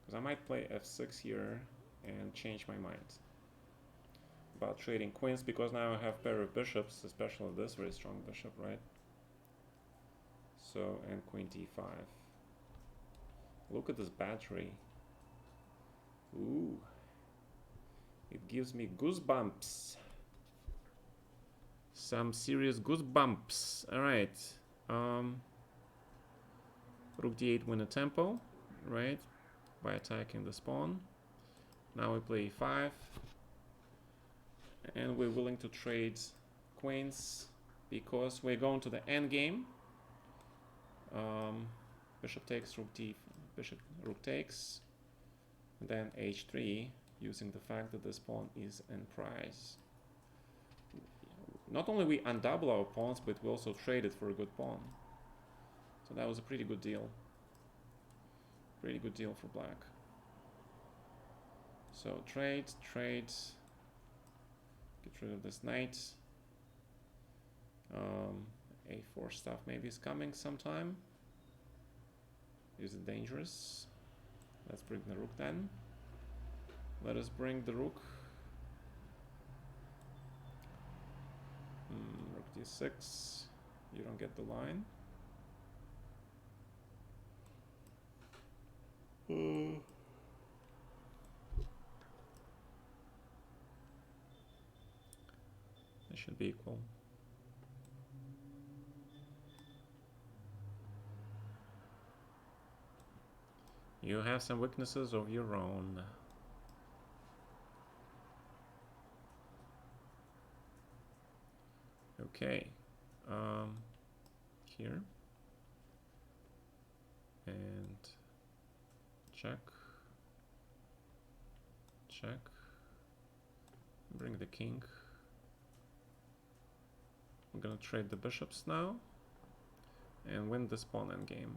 Because I might play f6 here and change my mind about trading queens, because now I have pair of bishops, especially this very strong bishop, right? So, and queen d5. Look at this battery. Ooh. It gives me goosebumps. Some serious goosebumps. Alright. Rook d8 win a tempo, right? By attacking this pawn. Now we play e5. And we're willing to trade queens because we're going to the endgame. Bishop takes, rook takes. And then h3, using the fact that this pawn is in prize. not only we undouble our pawns, but we also traded for a good pawn. So that was a pretty good deal. Pretty good deal for black. So trade. Get rid of this knight. A4 stuff maybe is coming sometime. Is it dangerous? Let's bring the rook then. Let us bring the rook. Rook d6. You don't get the line. They should be equal. You have some weaknesses of your own. Okay. Here. And check. Check. Bring the king. I'm gonna trade the bishops now and win this pawn endgame.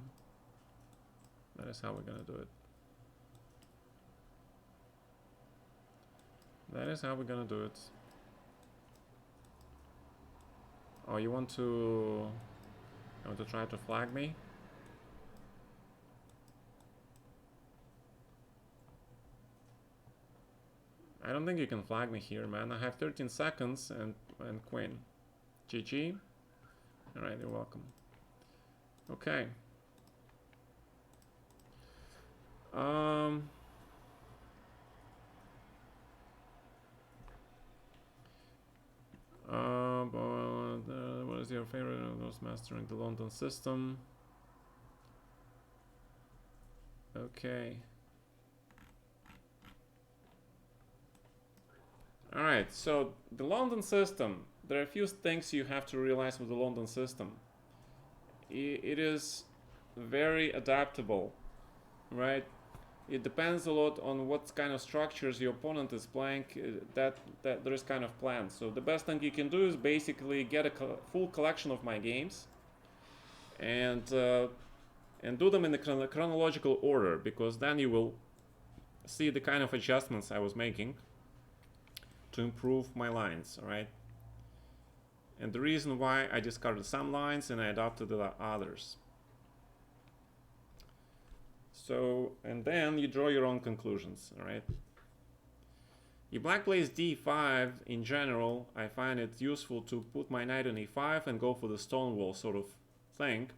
That is how we're gonna do it. That is how we're gonna do it. Oh, you want to try to flag me? I don't think you can flag me here, man. I have 13 seconds and queen. GG. Alright, you're welcome. Okay. What is your favorite of those mastering the London system? Okay. Alright, so the London system, there are a few things you have to realize with the London system. It is very adaptable, right? It depends a lot on what kind of structures your opponent is playing, that there is kind of planned. So the best thing you can do is basically get a full collection of my games and do them in the chronological order, because then you will see the kind of adjustments I was making to improve my lines, alright? And the reason why I discarded some lines and I adopted the others. So, and then you draw your own conclusions, alright? If black plays d5, in general, I find it useful to put my knight on e5 and go for the stone wall sort of thing.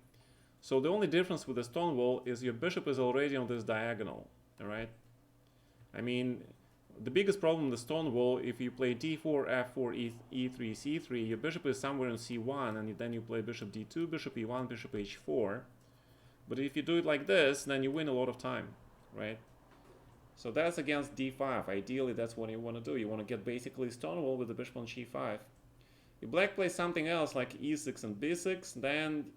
So the only difference with the stone wall is your bishop is already on this diagonal, alright? I mean, the biggest problem in the stone wall, if you play d4, f4, e3, c3, your bishop is somewhere in c1, and then you play bishop d2, bishop e1, bishop h4. But if you do it like this, then you win a lot of time, right? So that's against d5. Ideally, that's what you want to do. You want to get basically stone wall with the bishop on g5. If black plays something else like e6 and b6, then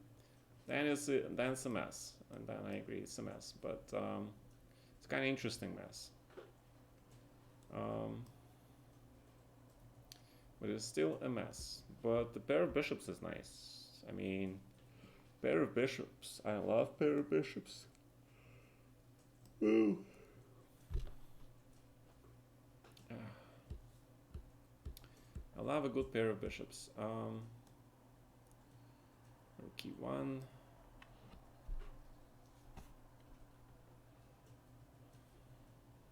it's a mess. And then I agree, it's a mess. But it's kind of interesting mess. But it's still a mess. But the pair of bishops is nice. I mean, pair of bishops. I love pair of bishops. Ooh. I love a good pair of bishops. Rook e1.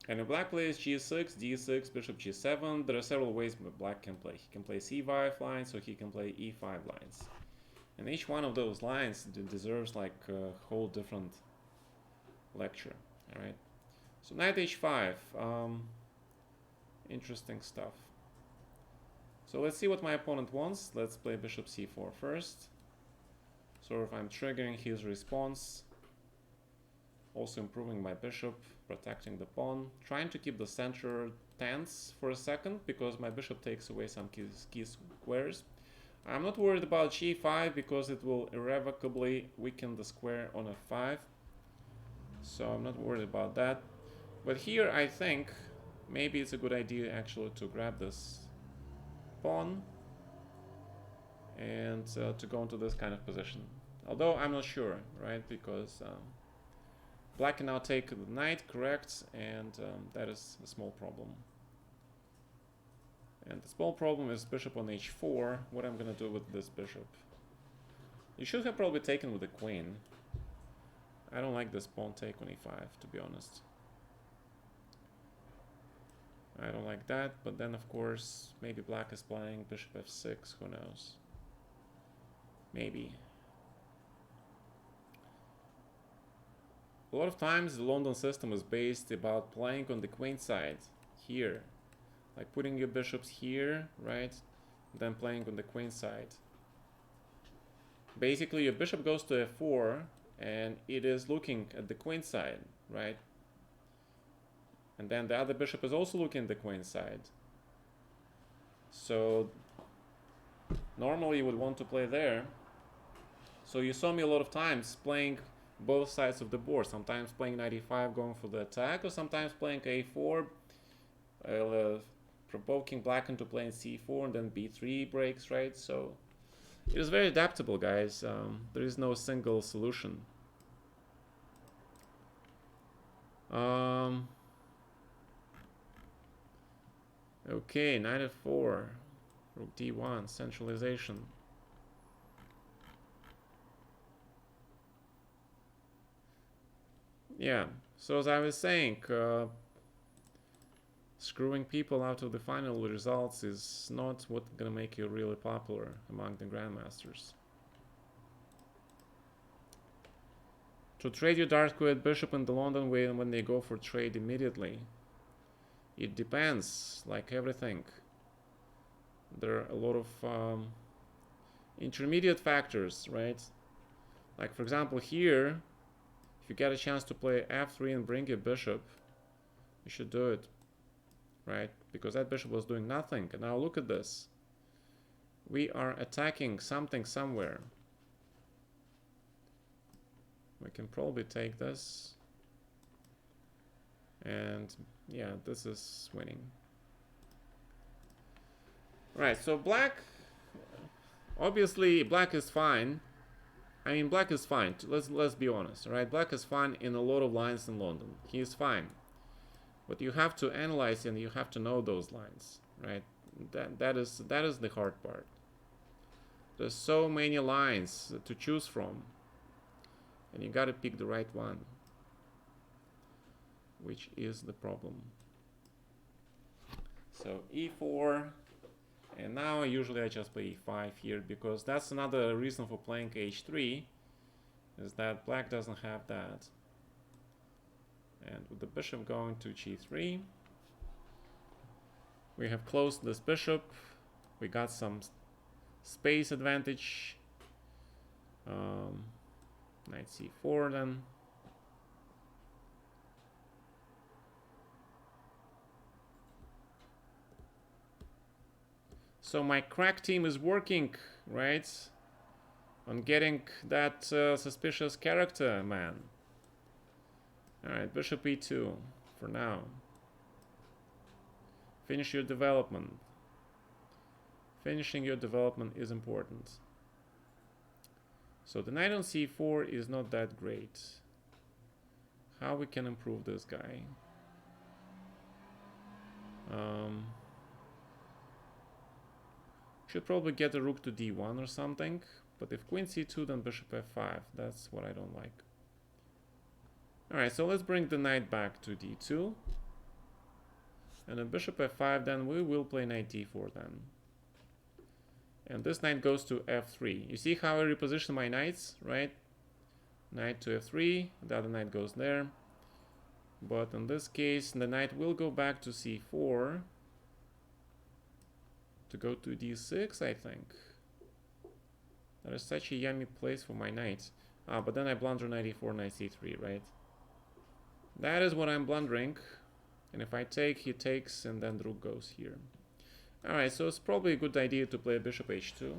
And if black plays g6, d6, bishop g7, there are several ways black can play. He can play c5 lines, or he can play e5 lines. And each one of those lines deserves like a whole different lecture. All right. So knight h5. Interesting stuff. So let's see what my opponent wants. Let's play bishop c4 first. So if I'm triggering his response, also improving my bishop, protecting the pawn, trying to keep the center tense for a second because my bishop takes away some key squares. I'm not worried about g5 because it will irrevocably weaken the square on f5. So I'm not worried about that. But here I think maybe it's a good idea actually to grab this pawn and to go into this kind of position. Although I'm not sure, right? Because black can now take the knight, correct, and that is a small problem. And the small problem is bishop on h4. What I'm gonna do with this bishop? You should have probably taken with the queen. I don't like this pawn take on e5, to be honest. I don't like that, but then of course maybe black is playing bishop f6, who knows? Maybe. A lot of times the London system is based about playing on the queen side, here. Like putting your bishops here, right? Then playing on the queen side. Basically your bishop goes to f4 and it is looking at the queen side, right? And then the other bishop is also looking at the queen side. So normally you would want to play there. So you saw me a lot of times playing both sides of the board. Sometimes playing knight e5 going for the attack, or sometimes playing a4, provoking black into playing c4 and then b3 breaks, right? So it is very adaptable, guys. There is no single solution. Okay, knight f4, rook d1, centralization. Yeah, so as I was saying, screwing people out of the final results is not what's gonna make you really popular among the grandmasters. To trade your dark squared bishop in the London way when they go for trade immediately, it depends, like everything. There are a lot of intermediate factors, right? Like for example here, if you get a chance to play f3 and bring your bishop, you should do it, right? Because that bishop was doing nothing. And now look at this. We are attacking something somewhere. We can probably take this. And yeah, this is winning. Right, so black, obviously black is fine. I mean, black is fine. Let's be honest, right? Black is fine in a lot of lines in London. He is fine. But you have to analyze and you have to know those lines, right? That is the hard part. There's so many lines to choose from, and you gotta pick the right one, which is the problem. So e4, and now usually I just play e5 here because that's another reason for playing h3, is that black doesn't have that. And with the bishop going to g3, we have closed this bishop. We got some space advantage. Knight c4 then. So my crack team is working, right? On getting that suspicious character, man. Alright, bishop e2 for now. Finish your development. Finishing your development is important. So the knight on c4 is not that great. How we can improve this guy? Should probably get a rook to d1 or something. But if queen c2, then bishop f5. That's what I don't like. Alright, so let's bring the knight back to d2. And then bishop f5, then we will play knight d4 then. And this knight goes to f3. You see how I reposition my knights, right? Knight to f3, the other knight goes there. But in this case, the knight will go back to c4 to go to d6, I think. That is such a yummy place for my knight. Ah, but then I blunder knight e4, knight c3, right? That is what I'm blundering. And if I take, he takes, and then the rook goes here. Alright, so it's probably a good idea to play bishop h2.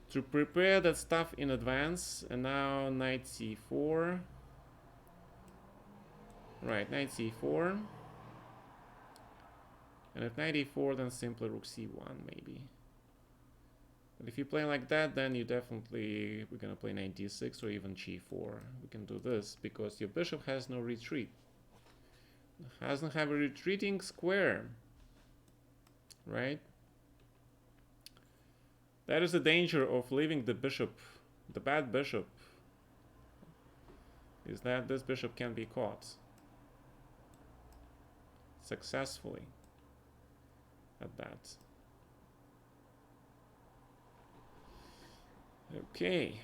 To prepare that stuff in advance. And now knight c4. Right, knight c4. And if knight e4, then simply rook c1, maybe. But if you play like that, then we're gonna play knight d6 or even g4. We can do this because your bishop has no retreat. It doesn't have a retreating square, right? That is the danger of leaving the bishop, the bad bishop, is that this bishop can be caught successfully at that. Okay.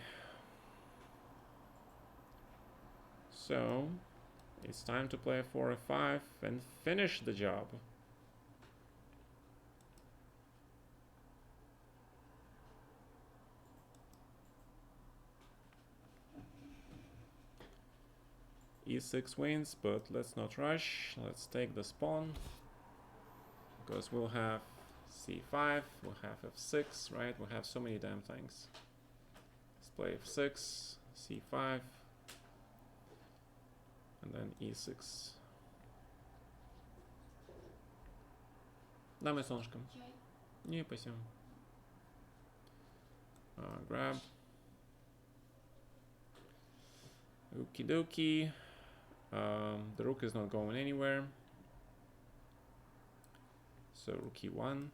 So it's time to play 4f5 and finish the job. e6 wins, but let's not rush. Let's take the pawn because we'll have c5, we'll have f6, right? We'll have so many damn things. Let's play f6, c5, and then e6. Damy солнышко. Не, спасибо. Grab. Okie dokie. The rook is not going anywhere. So rook e1.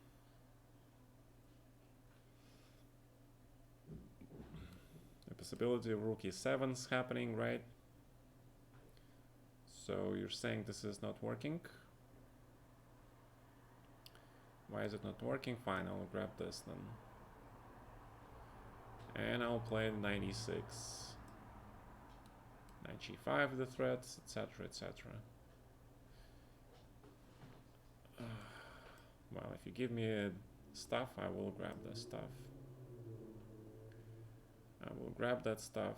The possibility of rook e7 is happening, right? So you're saying this is not working. Why is it not working? Fine, I'll grab this then. And I'll play knight e6. Knight g5 with the threats, etc, etc. Well, if you give me stuff, I will grab the stuff. I will grab that stuff.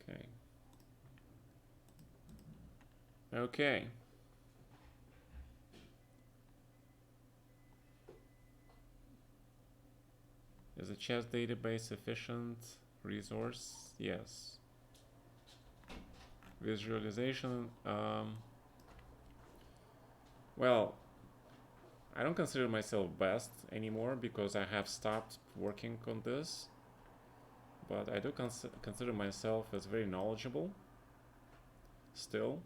Okay. Okay. Is a chess database efficient resource? Yes. Visualization. Well, I don't consider myself best anymore because I have stopped working on this. But I do consider myself as very knowledgeable still.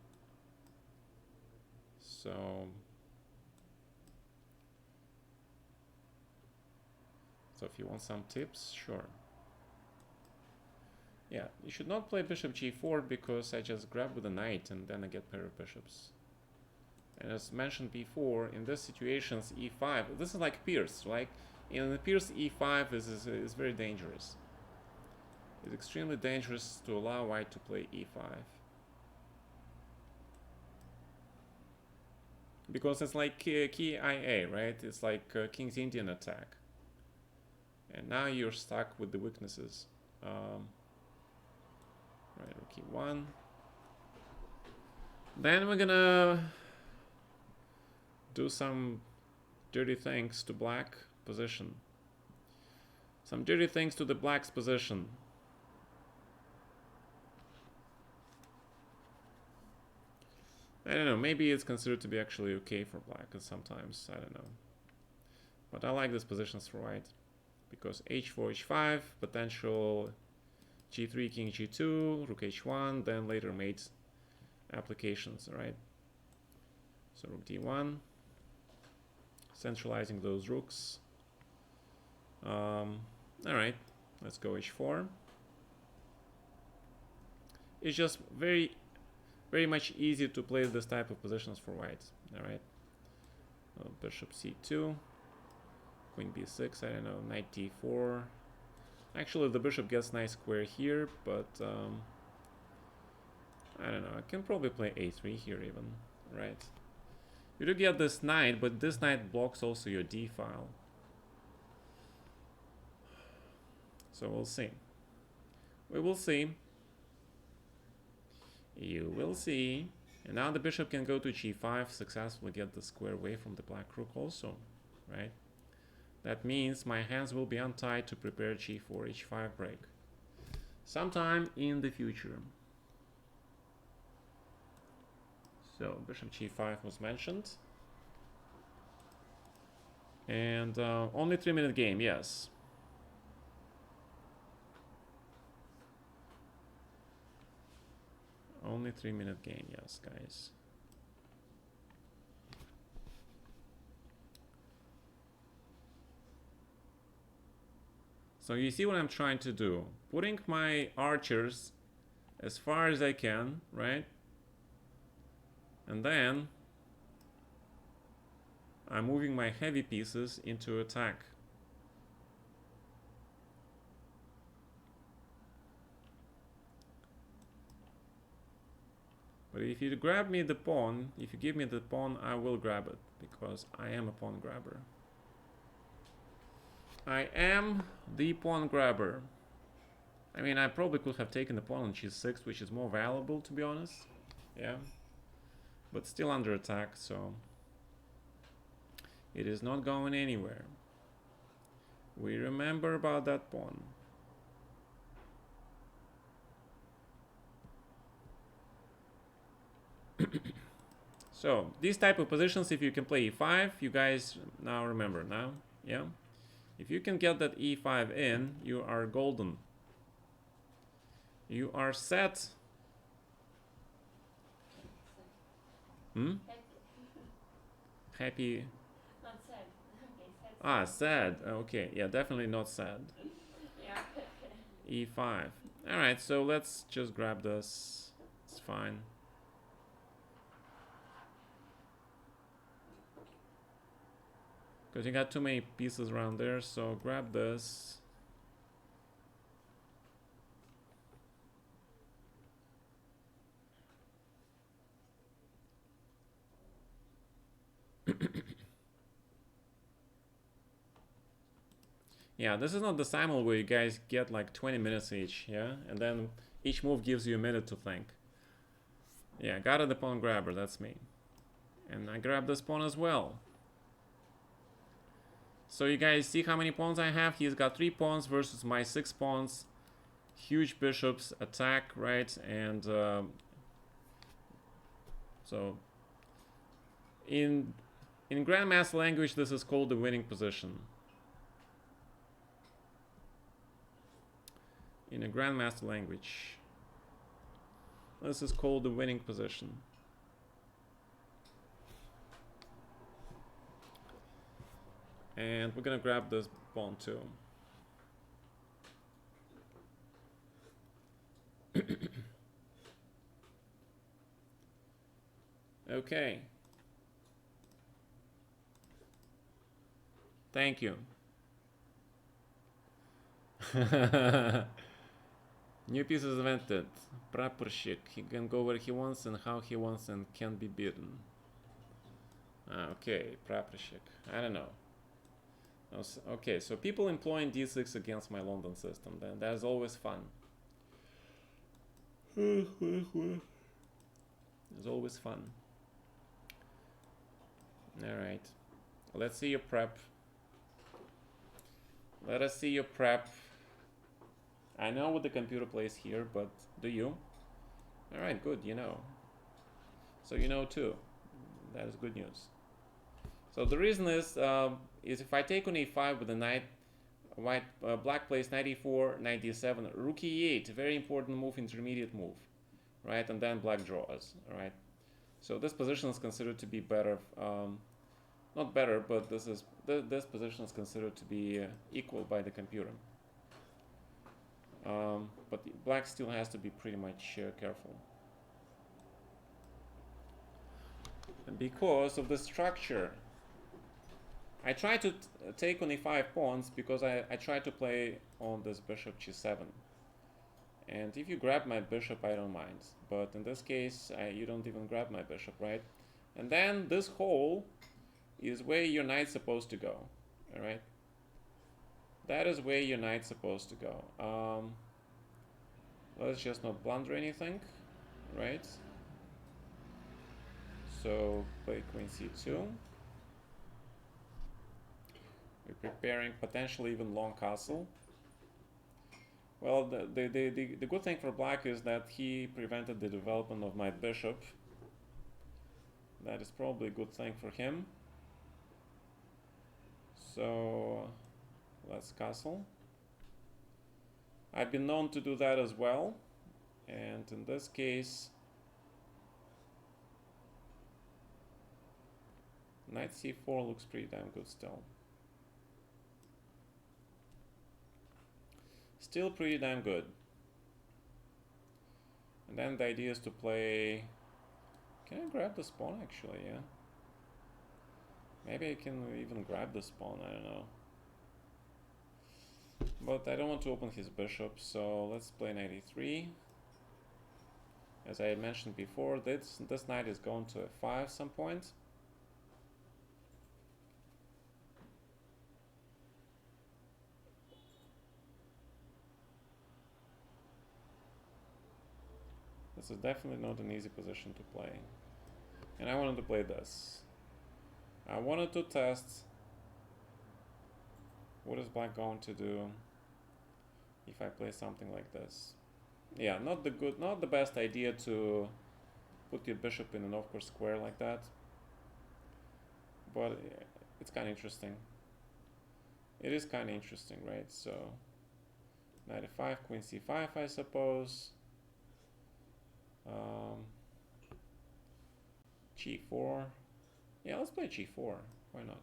So if you want some tips, sure. Yeah, you should not play bishop g4 because I just grab with a knight and then I get pair of bishops. And as mentioned before, in these situations, e5, this is like Pierce, like in the Pierce, e5 is very dangerous. It's extremely dangerous to allow white to play e5. Because it's like key IA, right? It's like King's Indian attack. And now you're stuck with the weaknesses. Right, rook e1. Then we're gonna do some dirty things to black position. Some dirty things to the black's position. I don't know, maybe it's considered to be actually okay for black sometimes, I don't know. But I like these positions for white. Because h4, h5, potential g3, king g2, rook h1, then later mate applications, right? So rook d1, centralizing those rooks. All right, let's go h4. It's just very much easier to play this type of positions for white. All right, bishop c2. Queen b6, I don't know, knight d4. Actually, the bishop gets nice square here, but I don't know, I can probably play a3 here even, right? You do get this knight, but this knight blocks also your d file. So we'll see. We will see. You will see. And now the bishop can go to g5, successfully get the square away from the black rook also, right? That means my hands will be untied to prepare g4, h5 break. sometime in the future. So bishop g5 was mentioned. And only 3-minute game, yes. Only 3-minute game, yes, guys. So you see what I'm trying to do? Putting my archers as far as I can, right? And then I'm moving my heavy pieces into attack. But if you grab me the pawn, if you give me the pawn, I will grab it, because I am a pawn grabber. I am the pawn grabber. I mean, I probably could have taken the pawn on g6, which is more valuable, to be honest. Yeah. But still under attack, so it is not going anywhere. We remember about that pawn. So these type of positions, if you can play e5, you guys now remember now, yeah? If you can get that e5 in, you are golden. You are set. Happy. Not sad. Okay, sad. Ah, sad. Okay, yeah, definitely not sad. Yeah. e5. All right, so let's just grab this. It's fine. Because you got too many pieces around there, so grab this. Yeah, this is not the simul where you guys get like 20 minutes each, yeah? And then each move gives you a minute to think. Yeah, Gata the pawn grabber, that's me. And I grab this pawn as well. So you guys see how many pawns I have? He's got 3 pawns versus my 6 pawns. Huge bishops, attack, right? And so in Grandmaster language, this is called the winning position. In a Grandmaster language, this is called the winning position. And we're gonna grab this pawn too. Okay. Thank you. New pieces invented. Praporshik. He can go where he wants and how he wants and can be beaten. Okay, Praporshik. I don't know. Okay, so people employing d6 against my London system, then that's always fun. It's always fun. Alright. Let's see your prep. Let us see your prep. I know what the computer plays here, but do you? Alright, good, you know. So you know too. That is good news. So the reason is if I take on e5 with the knight, black plays knight e4, knight d7, rook e8, very important move, intermediate move, right? And then black draws, right? So this position is considered to be better, not better, but this position is considered to be equal by the computer. But black still has to be pretty much careful. And because of the structure, I try to take on e5 pawns because I try to play on this bishop g7. And if you grab my bishop, I don't mind. But in this case, you don't even grab my bishop, right? And then this hole is where your knight's supposed to go, all right? That is where your knight's supposed to go. Let's just not blunder anything, right? So play queen c2. We're preparing potentially even long castle. Well, the good thing for black is that he prevented the development of my bishop. That is probably a good thing for him. So let's castle. I've been known to do that as well, and in this case, knight c4 looks pretty damn good still. Still pretty damn good. And then the idea is to play... Can I grab the pawn actually? Yeah. Maybe I can even grab this pawn, I don't know. But I don't want to open his bishop, so let's play knight e3. As I mentioned before, this knight is going to f5 some point. This is definitely not an easy position to play. And I wanted to play this. I wanted to test what is black going to do if I play something like this. Yeah, not the best idea to put your bishop in an off-course square like that. But it's kind of interesting. It is kind of interesting, right? So knight f5, queen c5, I suppose. G4. Yeah, let's play G4. Why not?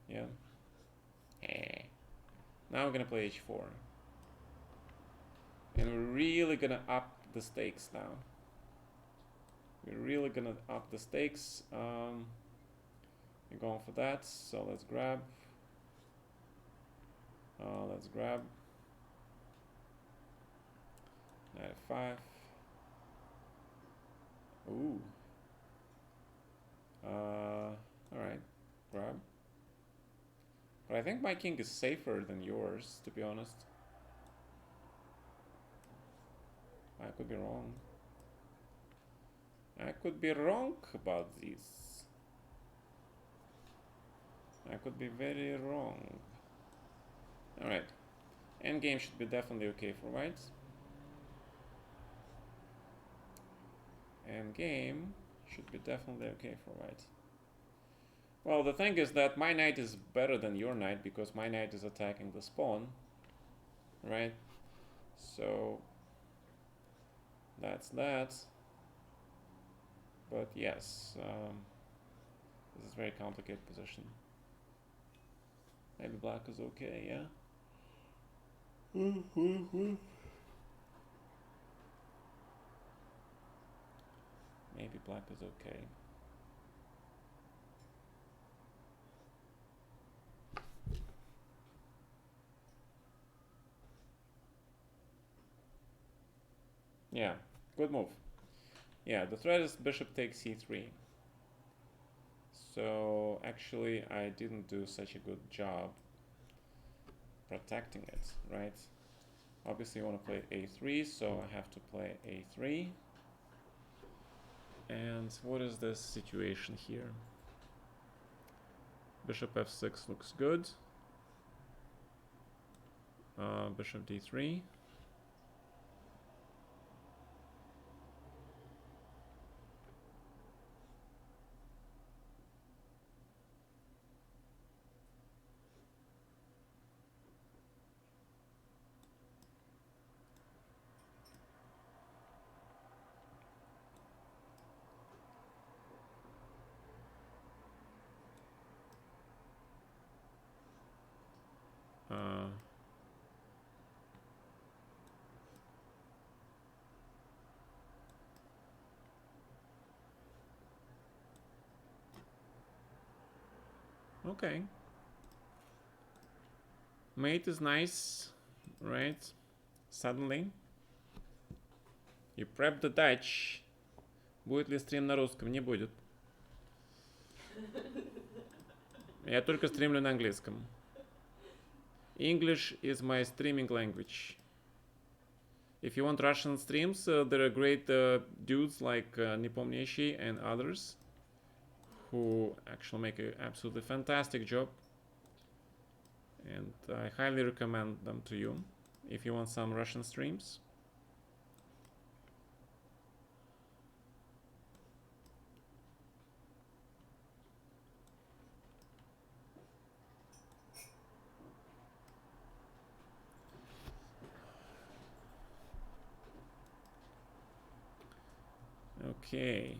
Yeah. Now we're gonna play H4. And we're really gonna up the stakes now. We're really gonna up the stakes. We're going for that, so let's grab. Knight f5. Ooh. Alright, grab. But I think my king is safer than yours, to be honest. I could be wrong. I could be wrong about this. I could be very wrong. Alright. Endgame should be definitely okay for white. Endgame should be definitely okay for white. Well, the thing is that my knight is better than your knight because my knight is attacking this pawn, right? So that's that. But yes, this is a very complicated position. Maybe black is okay, yeah? Maybe black is okay. Yeah, good move. Yeah, the threat is bishop takes c3. So actually I didn't do such a good job protecting it, right? Obviously I want to play a3, so I have to play a3. And what is this situation here? Bishop f6 looks good. Bishop d3. Okay. Mate is nice, right? Suddenly. You prep the Dutch. Будет ли стрим на русском? Не будет. Я только стримлю на английском. English is my streaming language. If you want Russian streams, there are great dudes like Nepomniachtchi and others who actually make an absolutely fantastic job. And I highly recommend them to you if you want some Russian streams. Okay,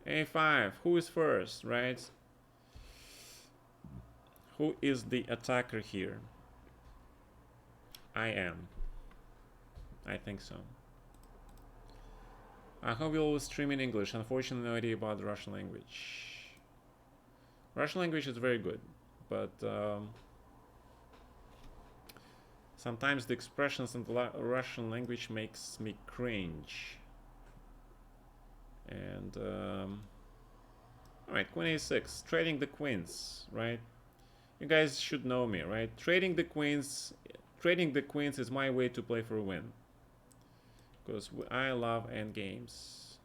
A5, who is first, right? Who is the attacker here? I am. I think so. I hope you always stream in English. Unfortunately, no idea about the Russian language. Russian language is very good, but sometimes the expressions in the Russian language makes me cringe. And all right, queen a6, trading the queens, right? You guys should know me, right? Trading the queens is my way to play for a win, because I love endgames.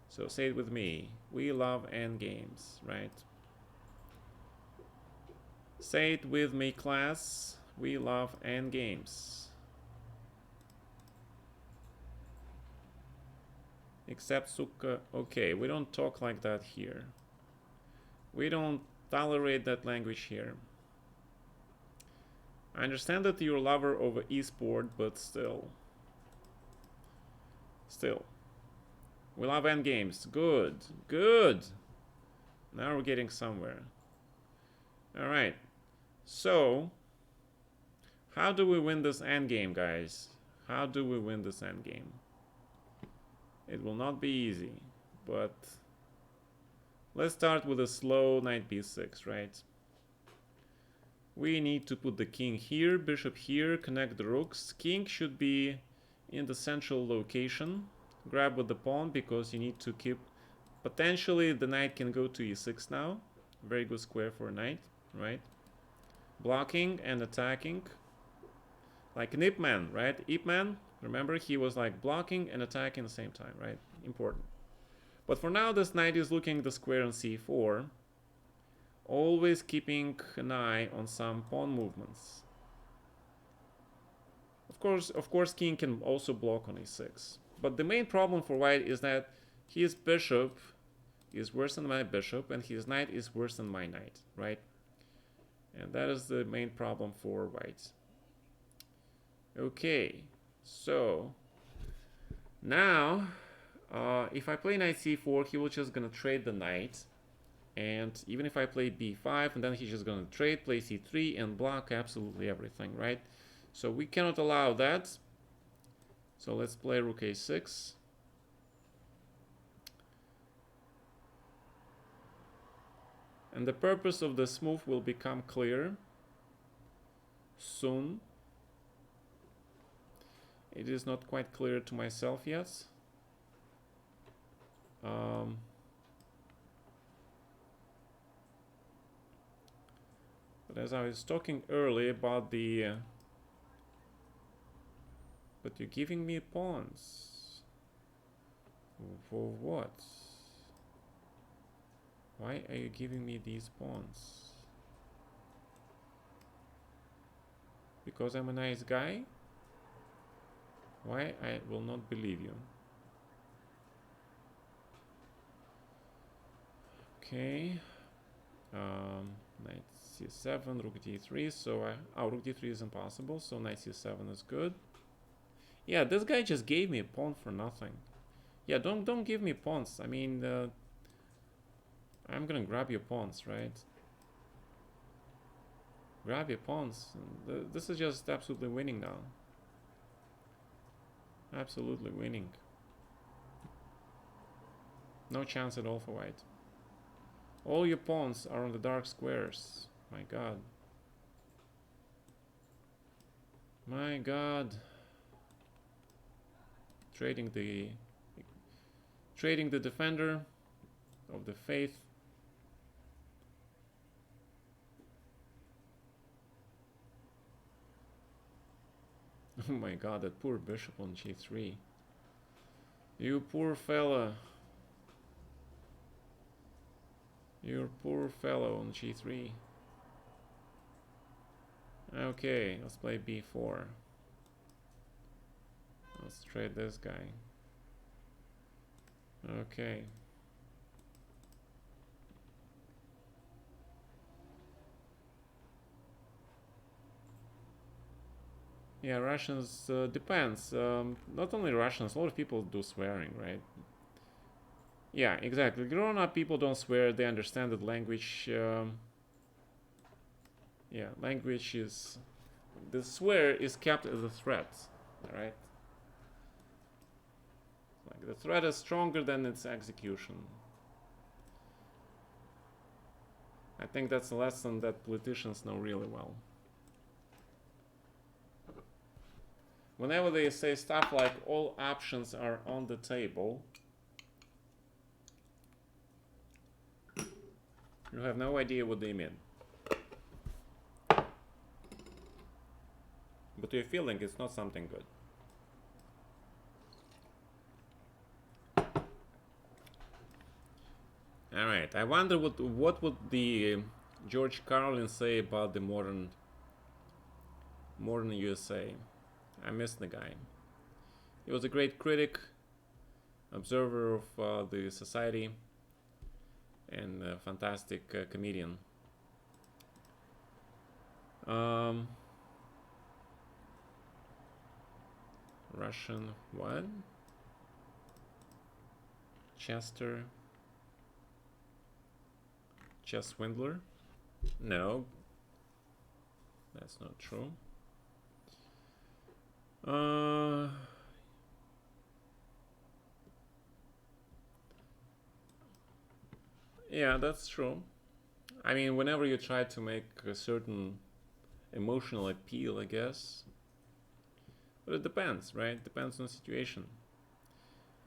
So say it with me. We love endgames, right? Say it with me, class. We love endgames. Except Sukkah. Okay, we don't talk like that here. We don't tolerate that language here. I understand that you're a lover of esport, but still. We love endgames. Good. Good. Now we're getting somewhere. Alright. So, how do we win this endgame, guys? How do we win this endgame? It will not be easy, but let's start with a slow knight b6, right? We need to put the king here, bishop here, connect the rooks. King should be in the central location. Grab with the pawn, because you need to keep... Potentially the knight can go to e6 now. Very good square for a knight, right? Blocking and attacking. Like an Ip Man, right? Ip Man, remember, he was like blocking and attacking at the same time, right? Important. But for now, this knight is looking the square on c4. Always keeping an eye on some pawn movements. Of course, king can also block on e6. But the main problem for white is that his bishop is worse than my bishop, and his knight is worse than my knight, right? And that is the main problem for white. Okay, so now if I play knight c4, he will just gonna trade the knight. And even if I play b5, and then he's just gonna trade, play c3, and block absolutely everything, right? So we cannot allow that. So let's play rook a6. And the purpose of this move will become clear soon. It is not quite clear to myself yet. But as I was talking earlier about the... but you're giving me pawns. For what? Why are you giving me these pawns? Because I'm a nice guy? Why I will not believe you. Okay. Knight c7, rook d3. So rook d3 is impossible. So knight c7 is good. Yeah, this guy just gave me a pawn for nothing. Yeah, don't give me pawns. I mean, I'm gonna grab your pawns, right? Grab your pawns. This is just absolutely winning now. Absolutely winning. No chance at all for white. All your pawns are on the dark squares. My god. My god. Trading the defender of the faith. Oh my god, that poor bishop on g3. You poor fella. You poor fellow on g3. Okay, let's play b4. Let's trade this guy. Okay. Yeah, Russians depends. Not only Russians, a lot of people do swearing, right? Yeah, exactly. Grown-up people don't swear. They understand that language. Yeah, language is the swear is kept as a threat. All right. Like the threat is stronger than its execution. I think that's a lesson that politicians know really well. Whenever they say stuff like all options are on the table, you have no idea what they mean. But you're feeling it's not something good. All right. I wonder what would the George Carlin say about the modern USA. I miss the guy. He was a great critic, observer of the society, and a fantastic comedian. Russian what? Chess swindler? No, that's not true. Yeah, that's true. I mean, whenever you try to make a certain emotional appeal, I guess. But it depends, right? Depends on the situation.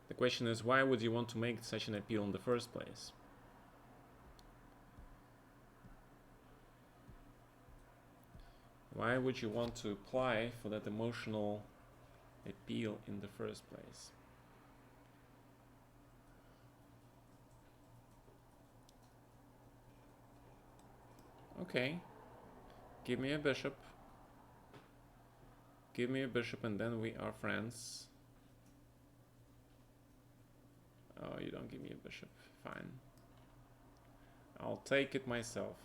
The question is, why would you want to make such an appeal in the first place? Why would you want to apply for that emotional appeal in the first place? Okay, give me a bishop. Give me a bishop and then we are friends. Oh, you don't give me a bishop. Fine. I'll take it myself.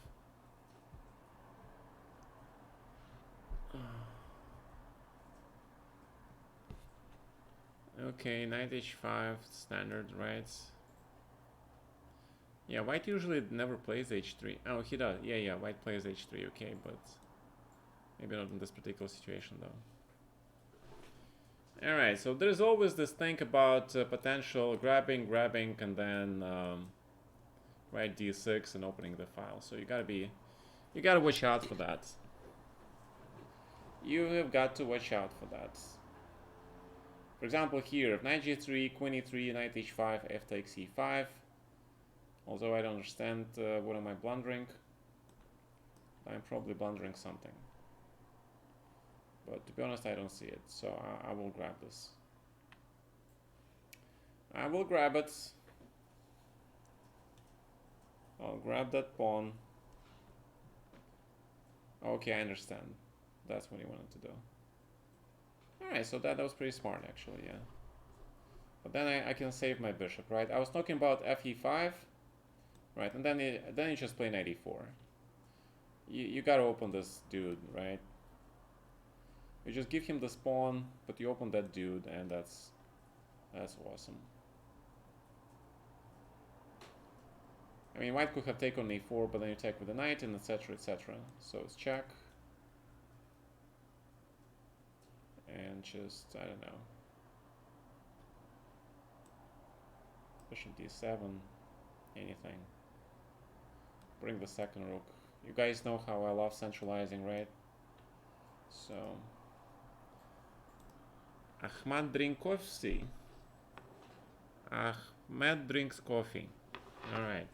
Okay, knight h5, standard, right? Yeah, white usually never plays h3. Oh, he does. Yeah, white plays h3, okay, but maybe not in this particular situation, though. Alright, so there's always this thing about potential grabbing, and then right d6 and opening the file. So you gotta watch out for that. You have got to watch out for that. For example, here, if knight g3, queen e3, knight h5, f takes e5. Although I don't understand what am I blundering. I'm probably blundering something. But to be honest, I don't see it. So I will grab this. I will grab it. I'll grab that pawn. Okay, I understand. That's what he wanted to do. Alright, so that was pretty smart, actually, yeah. But then I can save my bishop, right? I was talking about fe5, right? And then you just play knight e4. You gotta open this dude, right? You just give him the pawn, but you open that dude, and that's awesome. I mean, white could have taken on e4, but then you take with the knight, and etc, etc. So it's check. And just, I don't know. Bishop d7, anything. Bring the second rook. You guys know how I love centralizing, right? So, Ahmad Drinkovsky. Ahmed drinks coffee. All right.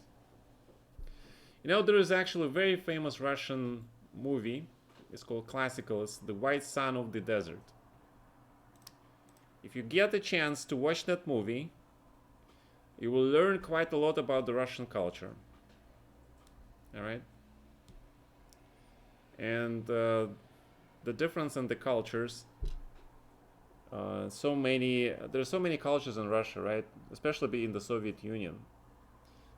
You know, there is actually a very famous Russian movie. It's called Classical. It's The White Sun of the Desert. If you get a chance to watch that movie, you will learn quite a lot about the Russian culture. All right? And the difference in the cultures There's so many cultures in Russia, right? Especially in the Soviet Union.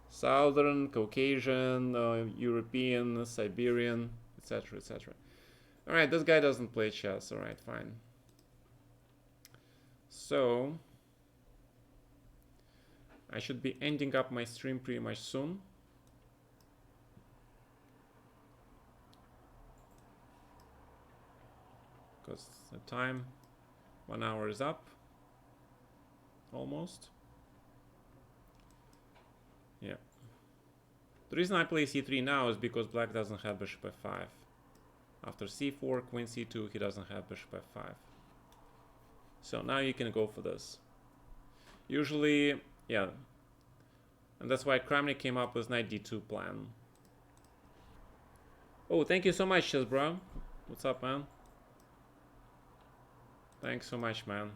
Southern, Caucasian, European, Siberian, etc., etc. All right, this guy doesn't play chess. All right, fine. So I should be ending up my stream pretty much soon. Because the time, 1 hour is up. Almost. Yeah. The reason I play c3 now is because black doesn't have bishop f5. After c4, queen c2, he doesn't have bishop f5. So now you can go for this. Usually, yeah. And that's why Kramnik came up with knight d2 plan. Oh, thank you so much, Chess Bro. What's up, man? Thanks so much, man.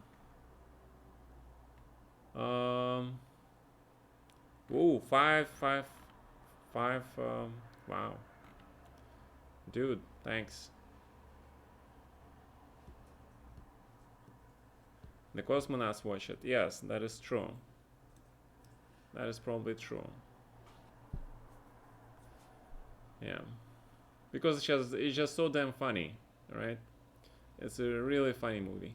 Ooh, five. Wow. Dude, thanks. The cosmonauts watch it. Yes, that is true. That is probably true. Yeah. Because it's just so damn funny, right? It's a really funny movie.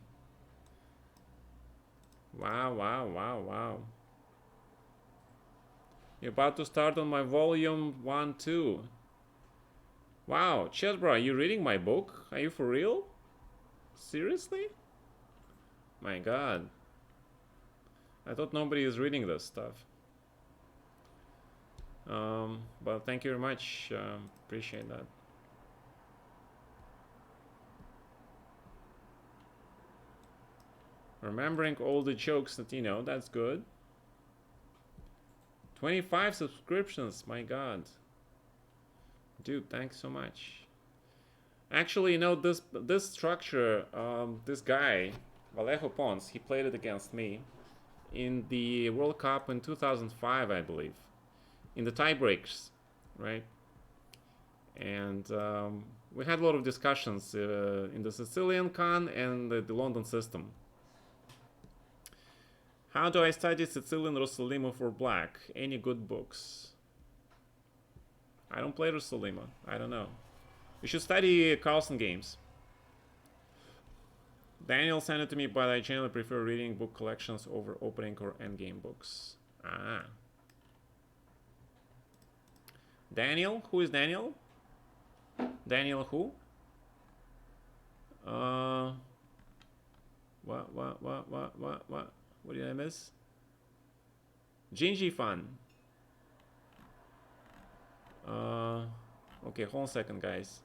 Wow. You're about to start on my volume 1, 2. Wow, Chess Bro, are you reading my book? Are you for real? Seriously? My god. I thought nobody is reading this stuff. But thank you very much. Appreciate that. Remembering all the jokes that, that's good. 25 subscriptions, my god. Dude, thanks so much. Actually, this structure, this guy, Vallejo Pons, he played it against me in the World Cup in 2005, I believe. In the tiebreaks, right? And we had a lot of discussions in the Sicilian Con and the London system. How do I study Sicilian Rossolimo for black? Any good books? I don't play Rossolimo. I don't know. You should study Carlsen games. Daniel sent it to me, but I generally prefer reading book collections over opening or endgame books. Ah. Daniel? Who is Daniel? Daniel who? What did I miss? Jinji Fan. Okay, hold on a second, guys.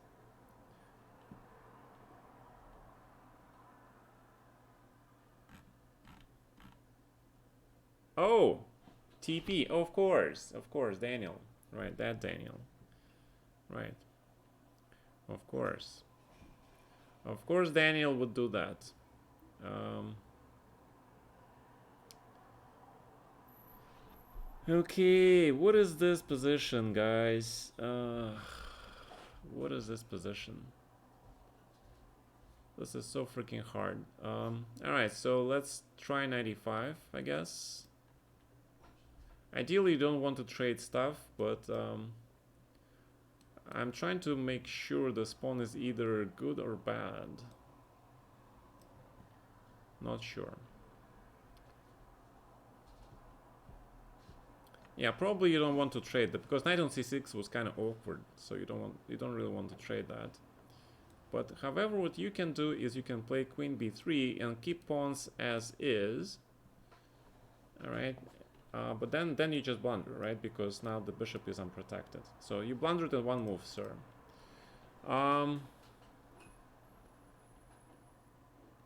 Oh, TP. Oh, of course, Daniel. Right, that Daniel. Right. Of course, Daniel would do that. Okay, what is this position, guys? What is this position? This is so freaking hard. Alright, so let's try 95, I guess. Ideally, you don't want to trade stuff, but I'm trying to make sure the spawn is either good or bad. Not sure. Yeah, probably you don't want to trade that because knight on c6 was kind of awkward, so you don't really want to trade that. But however, what you can do is you can play queen b3 and keep pawns as is. All right, but then you just blunder, right? Because now the bishop is unprotected. So you blundered in one move, sir.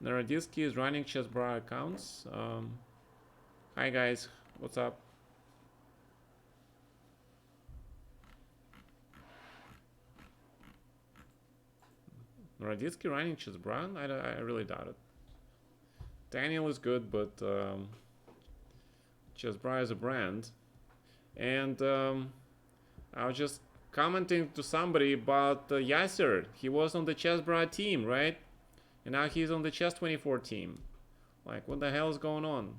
Naroditsky is running Chess Bra accounts. Hi guys, what's up? Raditsky running Chess Bra? I really doubt it. Daniel is good, but Chess Bra is a brand. And I was just commenting to somebody about Yasser. He was on the Chess Bra team, right? And now he's on the Chess 24 team. Like, what the hell is going on?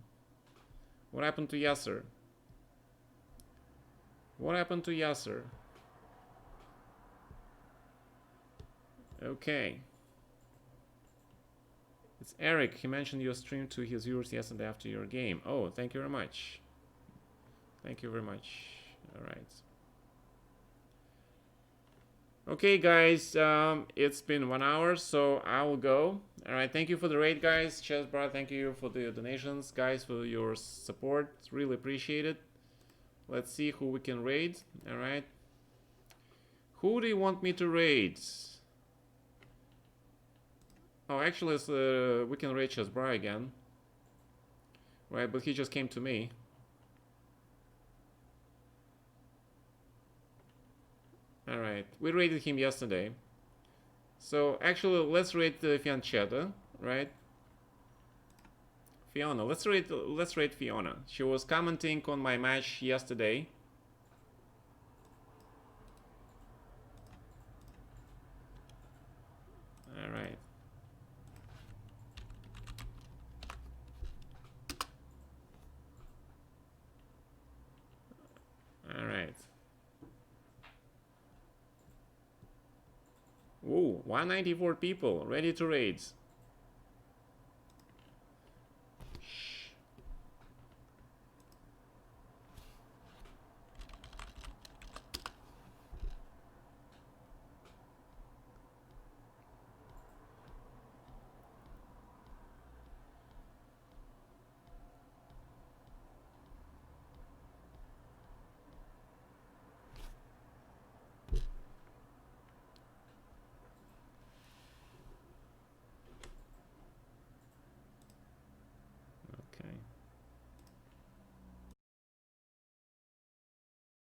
What happened to Yasser? What happened to Yasser? Okay. It's Eric. He mentioned your stream to his viewers yesterday after your game. Oh, thank you very much. Thank you very much. All right. Okay, guys. It's been 1 hour, so I will go. All right. Thank you for the raid, guys. Chessbrad, thank you for the donations, guys, for your support. Really appreciate it. Let's see who we can raid. All right. Who do you want me to raid? Oh, actually, we can raid Chessbrad again. Right, but he just came to me. Alright, we raided him yesterday. So, actually, let's raid Fiancetta, right? Fiona, let's raid Fiona. She was commenting on my match yesterday. Alright. Alright. Ooh, 194 people ready to raid.